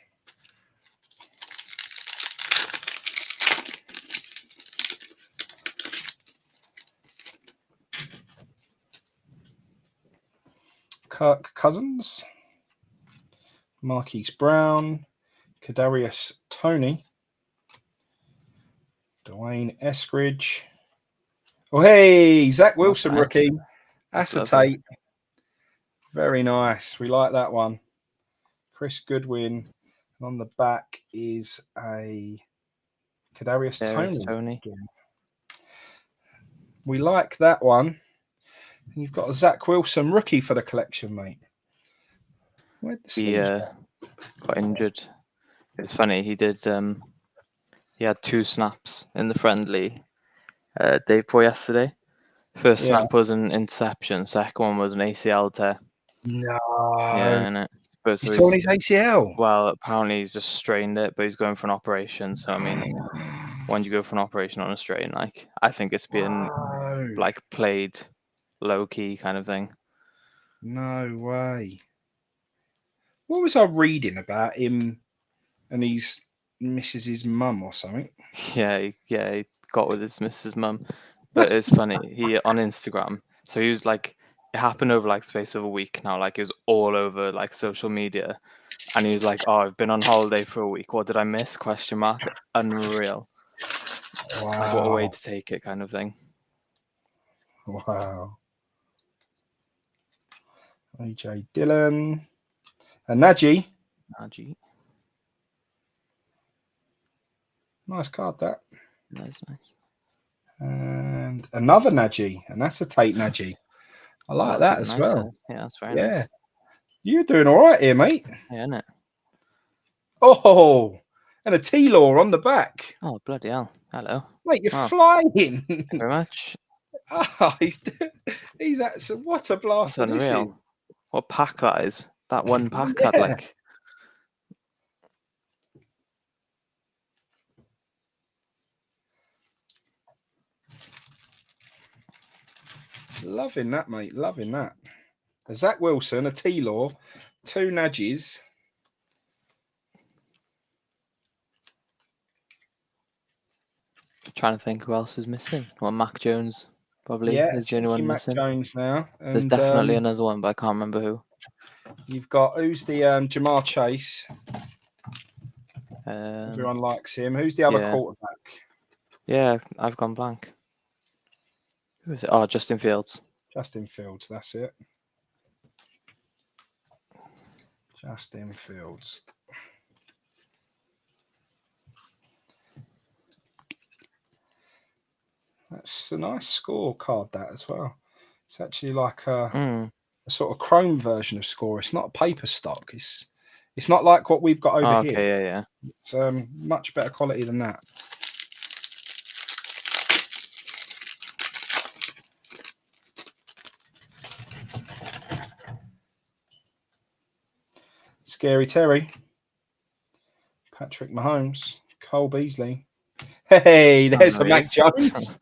Kirk Cousins, Marquise Brown, Kadarius Toney, Dwayne Eskridge. Oh, hey, Zach Wilson, nice. rookie. That's Acetate. Very nice. We like that one. Chris Goodwin. And on the back is a Kadarius Toney. We like that one. And you've got a Zach Wilson rookie for the collection, mate. He got injured. It was funny. He did. He had 2 snaps in the friendly day before yesterday. First snap was an interception. Second one was an ACL tear. No. Yeah, and he's torn his ACL. Well, apparently he's just strained it, but he's going for an operation. So I mean, when you go for an operation on a strain, like I think it's been like played low key kind of thing. No way. What was I reading about him? And he's misses his mum or something. Yeah, he got with his missus' mum. But it's funny. He on Instagram. So he was like, it happened over like the space of a week now. Like it was all over like social media, and he was like, "Oh, I've been on holiday for a week. What did I miss?" ? Unreal. Wow. Like, what a way to take it, kind of thing. Wow. AJ Dillon and Najee. Nice card, that. Nice. And another Najee, an acetate Najee. I like that as well. Yeah, that's very nice. You're doing all right here, mate. Yeah, isn't it? Oh, and a T-Law on the back. Oh, bloody hell. Hello. Mate, you're flying. Thank you very much. Oh, he's at what a blast. That's unreal. What pack that is. That one pack had like... Loving that, mate. Loving that. A Zach Wilson, a T-Law, 2 Najees. Trying to think who else is missing. Well, Mac Jones probably is the only one Mac missing. Jones now. And, there's definitely another one, but I can't remember who. You've got, who's the Jamar Chase? Everyone likes him. Who's the other quarterback? Yeah, I've gone blank. Who is it? Oh, Justin Fields. Justin Fields, that's it. Justin Fields. That's a nice scorecard, that as well. It's actually like a sort of chrome version of score. It's not a paper stock. It's not like what we've got over here. Okay, yeah. It's much better quality than that. Scary Terry, Patrick Mahomes, Cole Beasley. Hey, there's a Mac Jones.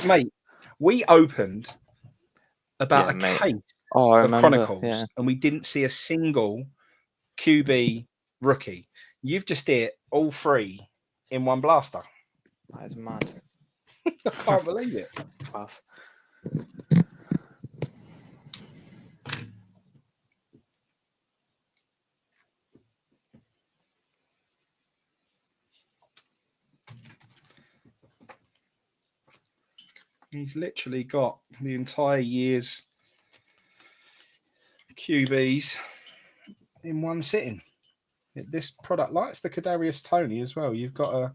Mate, we opened about a case of Chronicles, and we didn't see a single QB rookie. You've just hit all 3 in one blaster. That is mad. I can't believe it. Class. He's literally got the entire year's QBs in one sitting. This product likes the Kadarius Toney as well. You've got a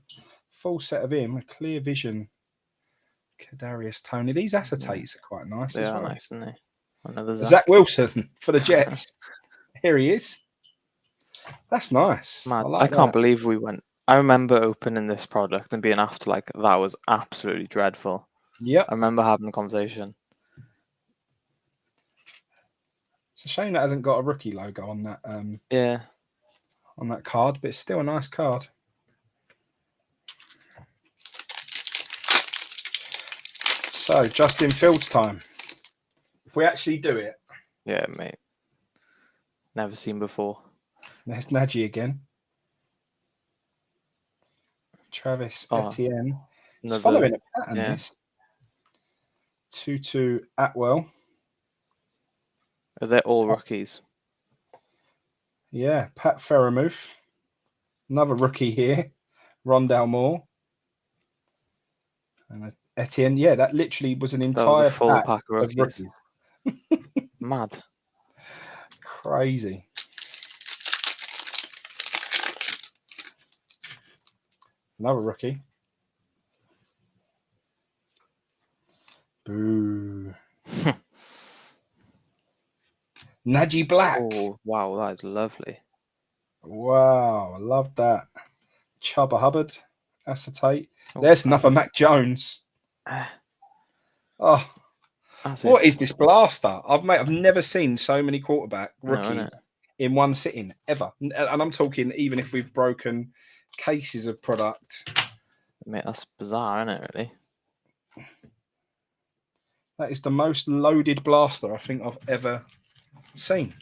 full set of him, a clear vision Kadarius Toney. These acetates are quite nice as well. They are nice, aren't they? Zach Wilson for the Jets. Here he is. That's nice. Mad. I like can't that. believe we went. I remember opening this product and being after like that was absolutely dreadful. Yep. I remember having the conversation. It's a shame that hasn't got a rookie logo on that Yeah. on that card, but it's still a nice card. So Justin Fields time. If we actually do it, Yeah, mate. Never seen before. there's Nagy again. Travis Etienne. It's following a pattern. yeah. This Tutu Atwell. Are they all rookies? Yeah, Pat Fairmouth. Another rookie here. Rondale Moore. And Etienne. Yeah, that literally was an That entire was a full pack pack of of rookies. rookies. Mad. Crazy. Another rookie. Boo. Nagy Black. Oh, wow, that is lovely. Wow, I love that. Chubba Hubbard. Acetate. Oh, There's another nice. Mac Jones. Oh, That's what it. is this blaster? I've never seen so many quarterback rookies No, in one sitting ever. And I'm talking even if we've broken cases of product. Mate, that's bizarre, isn't it, really? That is the most loaded blaster I think I've ever seen.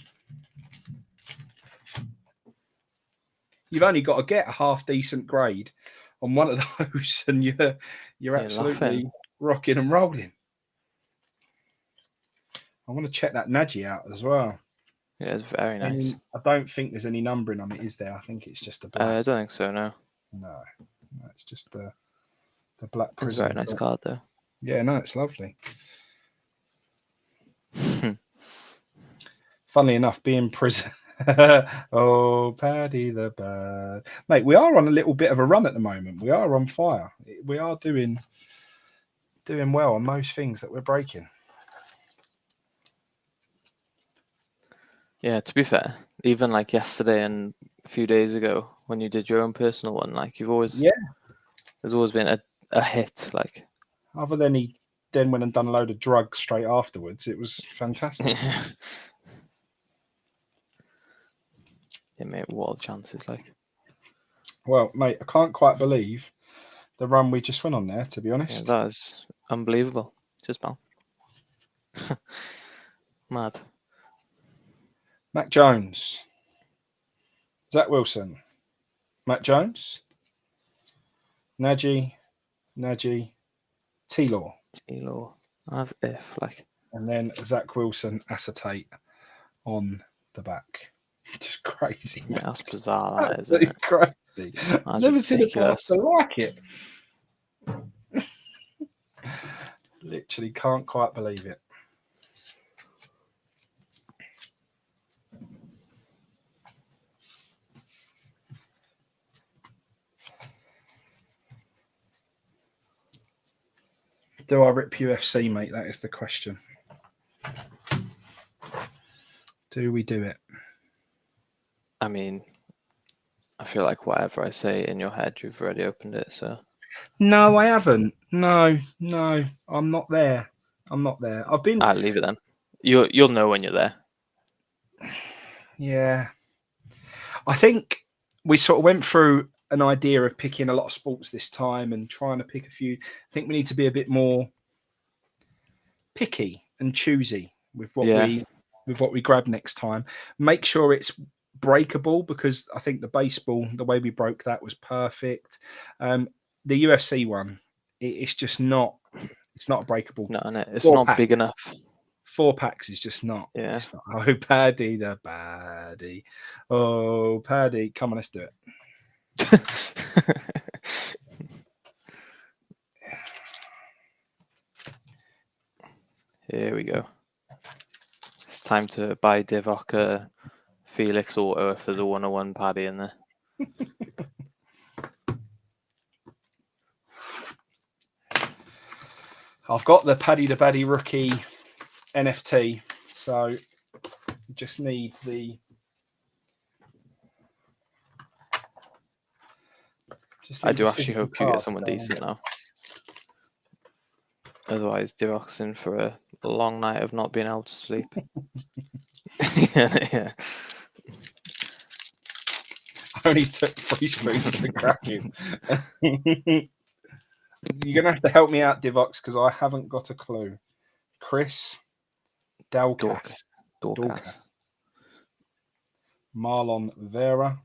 You've only got to get a half decent grade on one of those, and you're absolutely laughing. rocking and rolling. I want to check that Nagy out as well. Yeah, it's very nice. I don't think there's any numbering on it, is there? I think it's just a black. I don't think so, no. No, it's just the black It's a prism. very nice card, though. Yeah, no, it's lovely. Funnily enough, being prison. Oh, Paddy the Bad. Mate, we are on a little bit of a run at the moment. We are on fire. We are doing well on most things that we're breaking. Yeah, to be fair, even like yesterday and a few days ago when you did your own personal one, like you've always there's always been a hit, like other than he then went and done a load of drugs straight afterwards. It was fantastic. Yeah, mate, what are the chances like? Well, mate, I can't quite believe the run we just went on there, to be honest. Yeah, that is unbelievable. Just pal. Mad. Mac Jones. Zach Wilson. Mac Jones. Nagy. T-Law. T-Law. As if, like. And then Zach Wilson acetate on the back. Just crazy. Yeah, that's bizarre, that is, isn't it? Crazy. That's Never seen a ridiculous. blaster like it. Literally can't quite believe it. Do I rip UFC, mate? That is the question. Do we do it? I mean, I feel like whatever I say in your head, you've already opened it, so. No, I haven't. No, I'm not there. I've been. I'll leave it then. You'll know when you're there. Yeah. I think we sort of went through an idea of picking a lot of sports this time and trying to pick a few. I think we need to be a bit more picky and choosy with what we grab next time. Make sure it's breakable, because I think the baseball, the way we broke that was perfect. The UFC one, it's just not. It's not breakable. No, it's not big enough. 4 packs is just not. Yeah. It's not. Oh, Paddy the Baddie. Oh, Paddy. Come on, let's do it. Here we go. It's time to buy Divock Felix Auto if there's a 101 Paddy in there. I've got the Paddy the Baddie rookie NFT, so just need the Just I leave do the actually physical hope you get cards someone down. decent now. Otherwise, Divok's in for a long night of not being able to sleep. Yeah. I only took 3 spoons to crack him. You're gonna have to help me out, Divox, because I haven't got a clue. Chris Dalkas, Dorcas. Marlon Vera,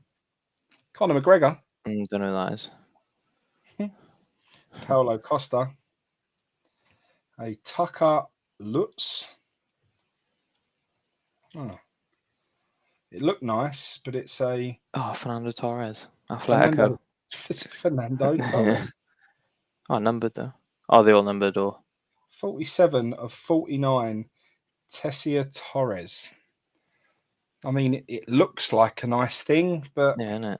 Conor McGregor, Don't know who that is. Paulo Costa, a Tucker Lutz. Oh, it looked nice, but it's a Oh, Fernando Torres. Fernando, Atletico. Fernando Torres. Oh, numbered though. Oh, they all numbered or 47 of 49, Tessia Torres. I mean, it looks like a nice thing, but yeah, innit?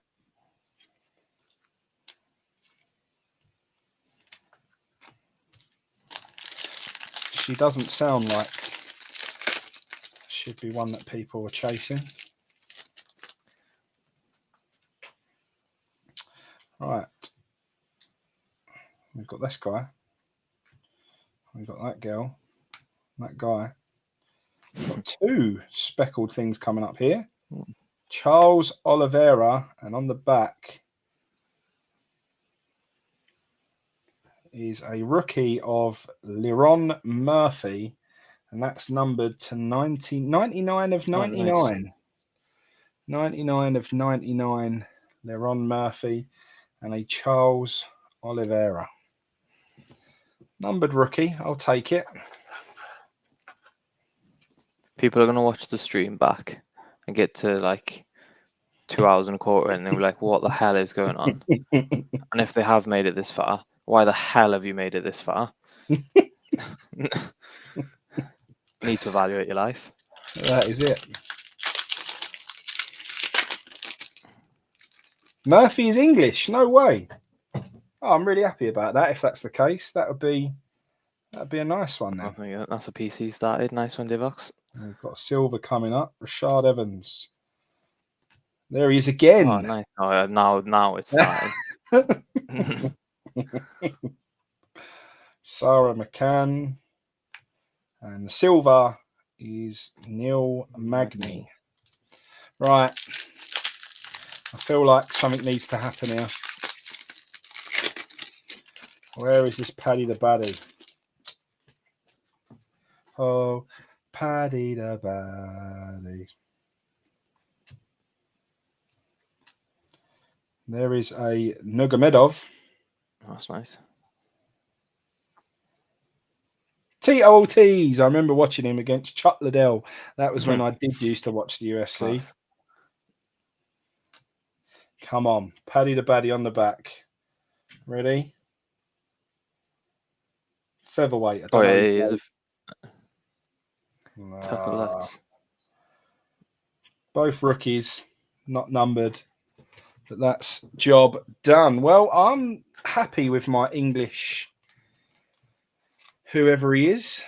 she doesn't sound like should be one that people are chasing. Right. We've got this guy. We've got that girl. That guy. We've got 2 speckled things coming up here. Charles Oliveira, and on the back is a rookie of Liron Murphy, and that's numbered to 99 of 99. Oh, nice. 99 of 99, Liron Murphy, and a Charles Oliveira. Numbered rookie, I'll take it. People are gonna watch the stream back and get to like 2 hours and a quarter, and they'll be like, "What the hell is going on?" And if they have made it this far, why the hell have you made it this far? Need to evaluate your life. That is it. Murphy is English. No way. Oh, I'm really happy about that. If that's the case, that'd be a nice one I then. think that's a PC started. Nice one, Divox. We've got silver coming up. Rashard Evans. There he is again. Oh, nice. Oh, now it's starting. Sarah McCann. And the silver is Neil Magny. Right. I feel like something needs to happen here. Where is this Paddy the Baddie? Oh, Paddy the Baddie. There is a Nurmagomedov. That's nice. Tito Ortiz. I remember watching him against Chuck Liddell. That was when I did used to watch the UFC. Class. Come on. Paddy the Baddie on the back. Ready? Featherweight. I don't know. He is a Tucker Lutz. Both rookies, not numbered. But that's job done. Well, I'm happy with my English, whoever he is.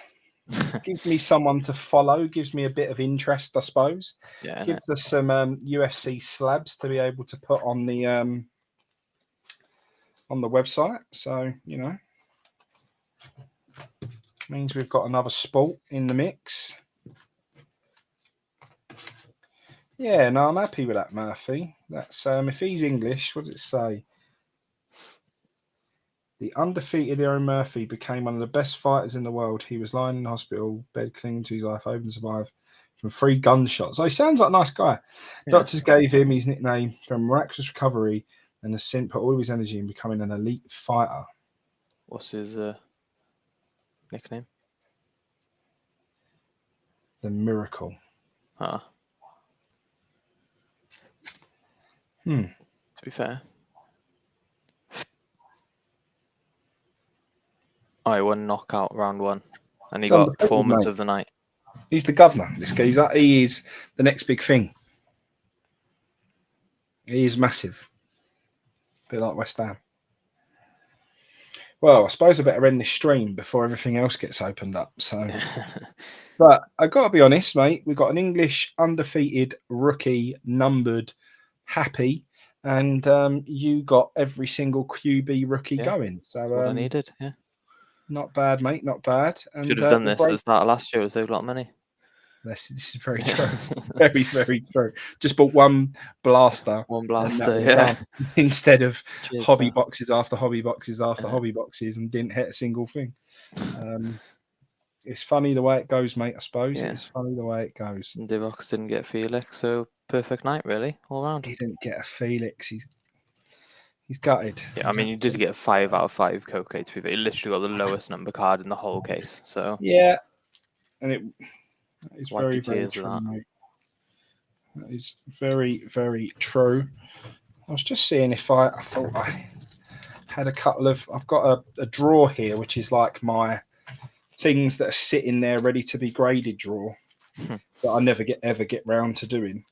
Gives me someone to follow, gives me a bit of interest, I suppose. Yeah. Gives us some UFC slabs to be able to put on the website. So, means we've got another sport in the mix. Yeah, no, I'm happy with that, Murphy. That's if he's English, what does it say? The undefeated Aaron Murphy became one of the best fighters in the world. He was lying in the hospital, bed clinging to his life, open survived from 3 gunshots. So he sounds like a nice guy. Yeah. Doctors gave him his nickname from miraculous recovery and has since put all of his energy in becoming an elite fighter. What's his nickname? The Miracle. Ah. To be fair. I won knockout round 1. And he got performance of the night. He's the governor, this geezer. He is the next big thing. He is massive. A bit like West Ham. Well, I suppose I better end this stream before everything else gets opened up. So, but I got to be honest, mate. We've got an English undefeated rookie numbered Happy, and you got every single QB rookie Yeah. going. So What I needed. Yeah. not bad, mate. Not bad. And Should have done the this at the start of last year to save a lot of money. This is very true. Very, very true. Just bought one blaster. One and that blaster, was yeah. done. Instead of Cheers, hobby Tom. boxes after hobby boxes after Yeah. hobby boxes, and didn't hit a single thing. It's funny the way it goes, mate. I suppose Yeah. it's funny the way it goes. And Divox didn't get Felix, so perfect night, really, all round. Didn't get a Felix. He's gutted. Yeah, I mean, you did get 5 out of 5 Koke, to be fair. You literally got the lowest number card in the whole case, so... Yeah. And it is Wipe very, your very tears with true, that. mate. That is very, very true. I was just seeing if I thought I had a couple of... I've got a drawer here, which is like my things that are sitting there ready to be graded drawer that I never ever get round to doing,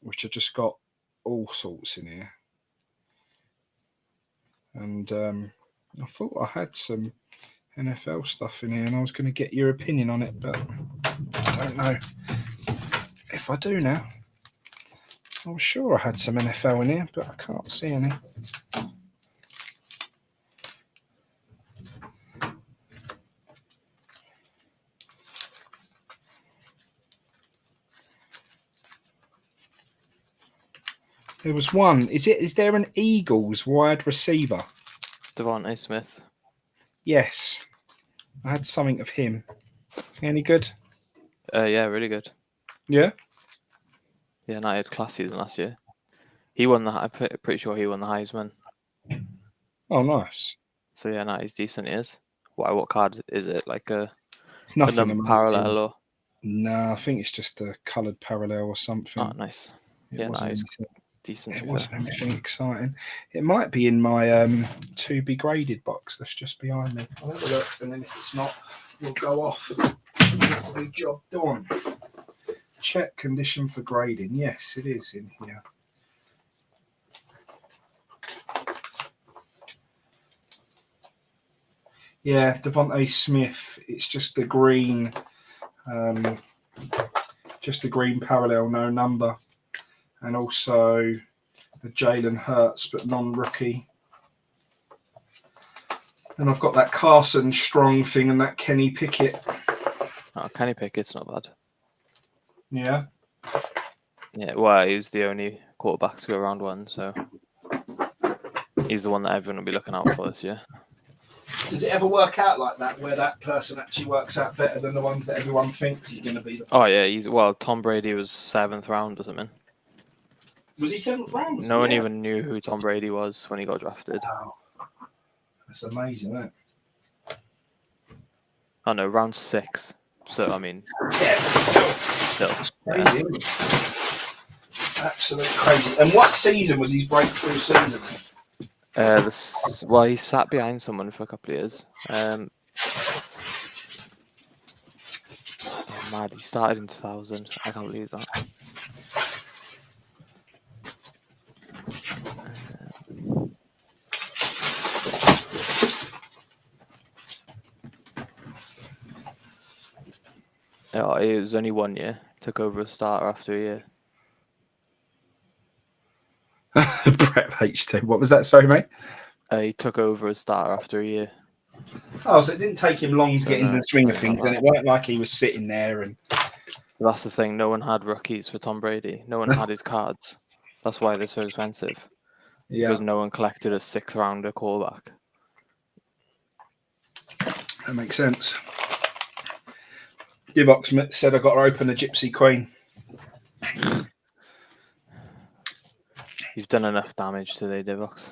which I just got all sorts in here. And I thought I had some NFL stuff in here, and I was going to get your opinion on it, but I don't know if I do now. I was sure I had some NFL in here, but I can't see any. There was one. Is there an Eagles wide receiver? Devontae Smith. Yes. I had something of him. Any good? Yeah, really good. Yeah? Yeah, no, he had class season last year. He won I'm pretty sure he won the Heisman. Oh, nice. So yeah, no, he's decent, he is. What card is it? Like It's nothing amazing. Parallel or... No, I think it's just a coloured parallel or something. Oh, nice. It Yeah, no, wasn't he's anything. decent. It wasn't anything exciting. It might be in my to be graded box that's just behind me. I'll have a look, and then if it's not, we'll go off. Good job done. Check condition for grading. Yes, it is in here. Yeah, Devontae Smith. It's just the green, parallel, no number, and also the Jalen Hurts, but non-rookie. And I've got that Carson Strong thing and that Kenny Pickett. Oh, Kenny Pickett's not bad. Yeah. Yeah, well, he's the only quarterback to go round one, so he's the one that everyone will be looking out for this year. Does it ever work out like that, where that person actually works out better than the ones that everyone thinks he's going to be? Oh yeah, Tom Brady was 7th round or something. Was he 7th round? No one even knew who Tom Brady was when he got drafted. Wow. That's amazing, isn't it? Oh no, round 6. So I mean, yeah, still crazy. Absolutely crazy. And what season was his breakthrough season? He sat behind someone for a couple of years. Yeah, mad. He started in 2000. I can't believe that. It was only 1 year. Took over as starter after a year. Brett H2. What was that? Sorry, mate. He took over as starter after a year. Oh, so it didn't take him long to get into the swing of things. Then it weren't like he was sitting there and. That's the thing. No one had rookies for Tom Brady. No one had his cards. That's why they're so expensive. Yeah. Because no one collected a 6th rounder quarterback. That makes sense. Divox said I got to open the Gypsy Queen. You've done enough damage today, Divox.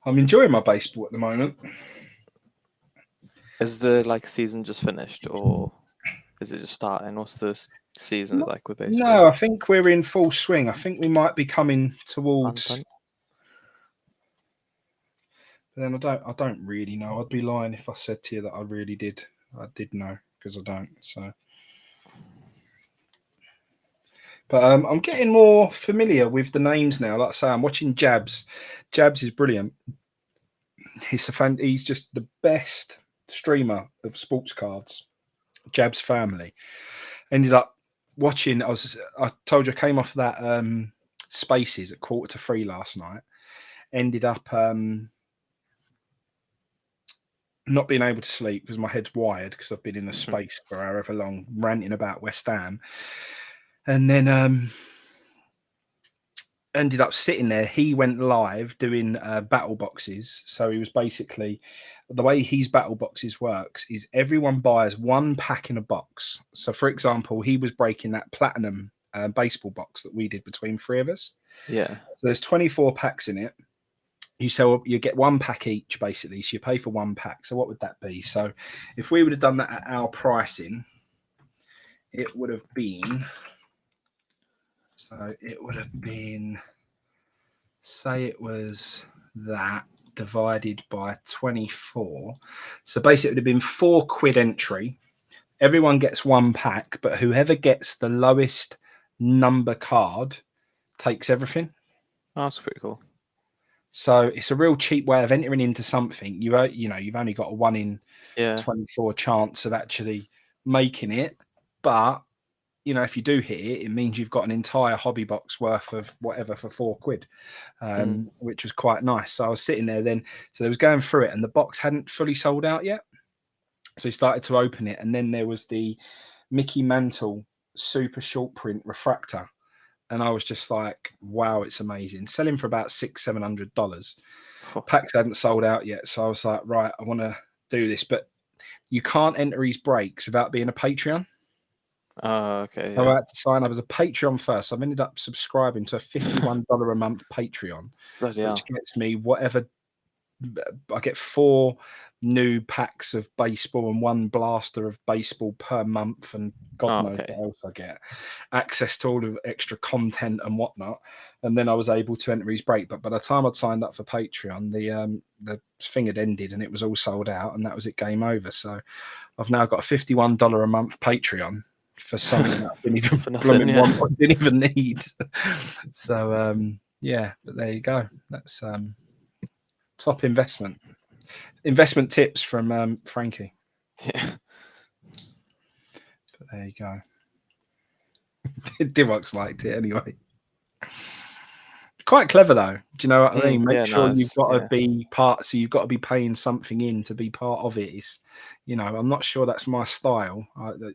I'm enjoying my baseball at the moment. Is the season just finished, or is it just starting? What's the season like with baseball? No, I think we're in full swing. I think we might be coming towards. But then I don't really know. I'd be lying if I said to you that I really did. I did know, because I don't. So, but I'm getting more familiar with the names now. Like I say, I'm watching Jabs. Jabs is brilliant. He's just the best streamer of sports cards. Jabs family ended up watching. I told you I came off that Spaces at 2:45 last night. Ended up not being able to sleep because my head's wired because I've been in a space for however long ranting about West Ham, and then ended up sitting there. He went live doing battle boxes. So he was basically, the way his battle boxes works is everyone buys one pack in a box. So for example, he was breaking that platinum baseball box that we did between three of us. Yeah. So there's 24 packs in it. You get one pack each basically. So you pay for one pack. So what would that be? So if we would have done that at our pricing, it would have been, say it was that divided by 24. So basically it would have been £4 entry. Everyone gets one pack, but whoever gets the lowest number card takes everything. Oh, that's pretty cool. So it's a real cheap way of entering into something. You've only got a 1 in 24 chance of actually making it, but if you do hit it, it means you've got an entire hobby box worth of whatever for £4, which was quite nice. So I was sitting there then, so they was going through it, and the box hadn't fully sold out yet. So he started to open it, and then there was the Mickey Mantle super short print refractor. And I was just like, wow, it's amazing. Selling for about $600-700. Packs hadn't sold out yet. So I was like, right, I want to do this. But you can't enter his breaks without being a Patreon. Oh, okay. So I had to sign up as a Patreon first. I've ended up subscribing to a $51 a month Patreon, which gets me whatever. I get 4 new packs of baseball and 1 blaster of baseball per month, and God knows what else I get. Access to all of extra content and whatnot. And then I was able to enter his break. But by the time I'd signed up for Patreon, the thing had ended and it was all sold out, and that was it, game over. So I've now got a $51 a month Patreon for something that I didn't even need. So yeah, but there you go. That's top investment tips from Frankie. Yeah. But there you go. Divox liked it anyway. Quite clever though. Do you know what I mean? Make sure you've got to be part. So you've got to be paying something in to be part of it. It's, I'm not sure that's my style.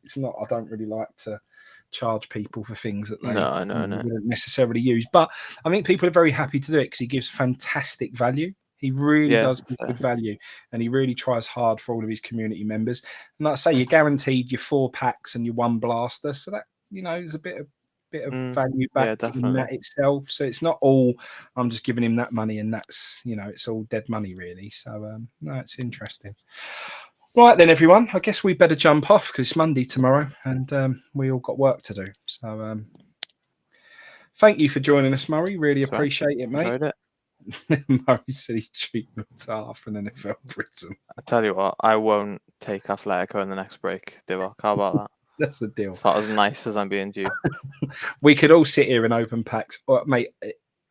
It's not. I don't really like to charge people for things that they wouldn't necessarily use. But I think people are very happy to do it because he gives fantastic value. He really does give good value, and he really tries hard for all of his community members. And like I say, you're guaranteed your 4 packs and your 1 blaster, so that is a bit of value back in that itself. So it's not all I'm just giving him that money and that's it's all dead money really. So no, it's interesting. Right then, everyone. I guess we better jump off because it's Monday tomorrow, and we all got work to do. So thank you for joining us, Murray. Really appreciate it, mate. Enjoyed it. Murray said he treatment half an NFL prison. I tell you what, I won't take Atletico in the next break, Divock. How about that? That's the deal. It's not as nice as I'm being to you. We could all sit here and open packs. Mate,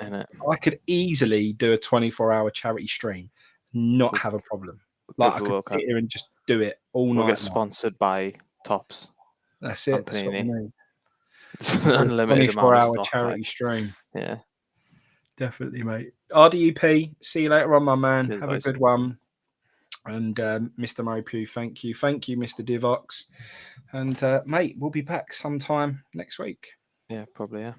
I could easily do a 24-hour charity stream, not have a problem. Like I could sit here and just do it all night. We'll get sponsored by Tops. That's it. That's what I mean. It's an unlimited 24-hour charity stream. Yeah. Definitely, mate. RDUP, see you later on, my man. Cheers, have a good one. And Mr. Murray Pugh, thank you. Thank you, Mr. Divox. And, mate, we'll be back sometime next week. Yeah, probably, yeah.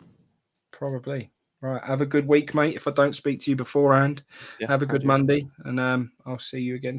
Probably. Right, have a good week, mate. If I don't speak to you beforehand, have a good Monday. And I'll see you again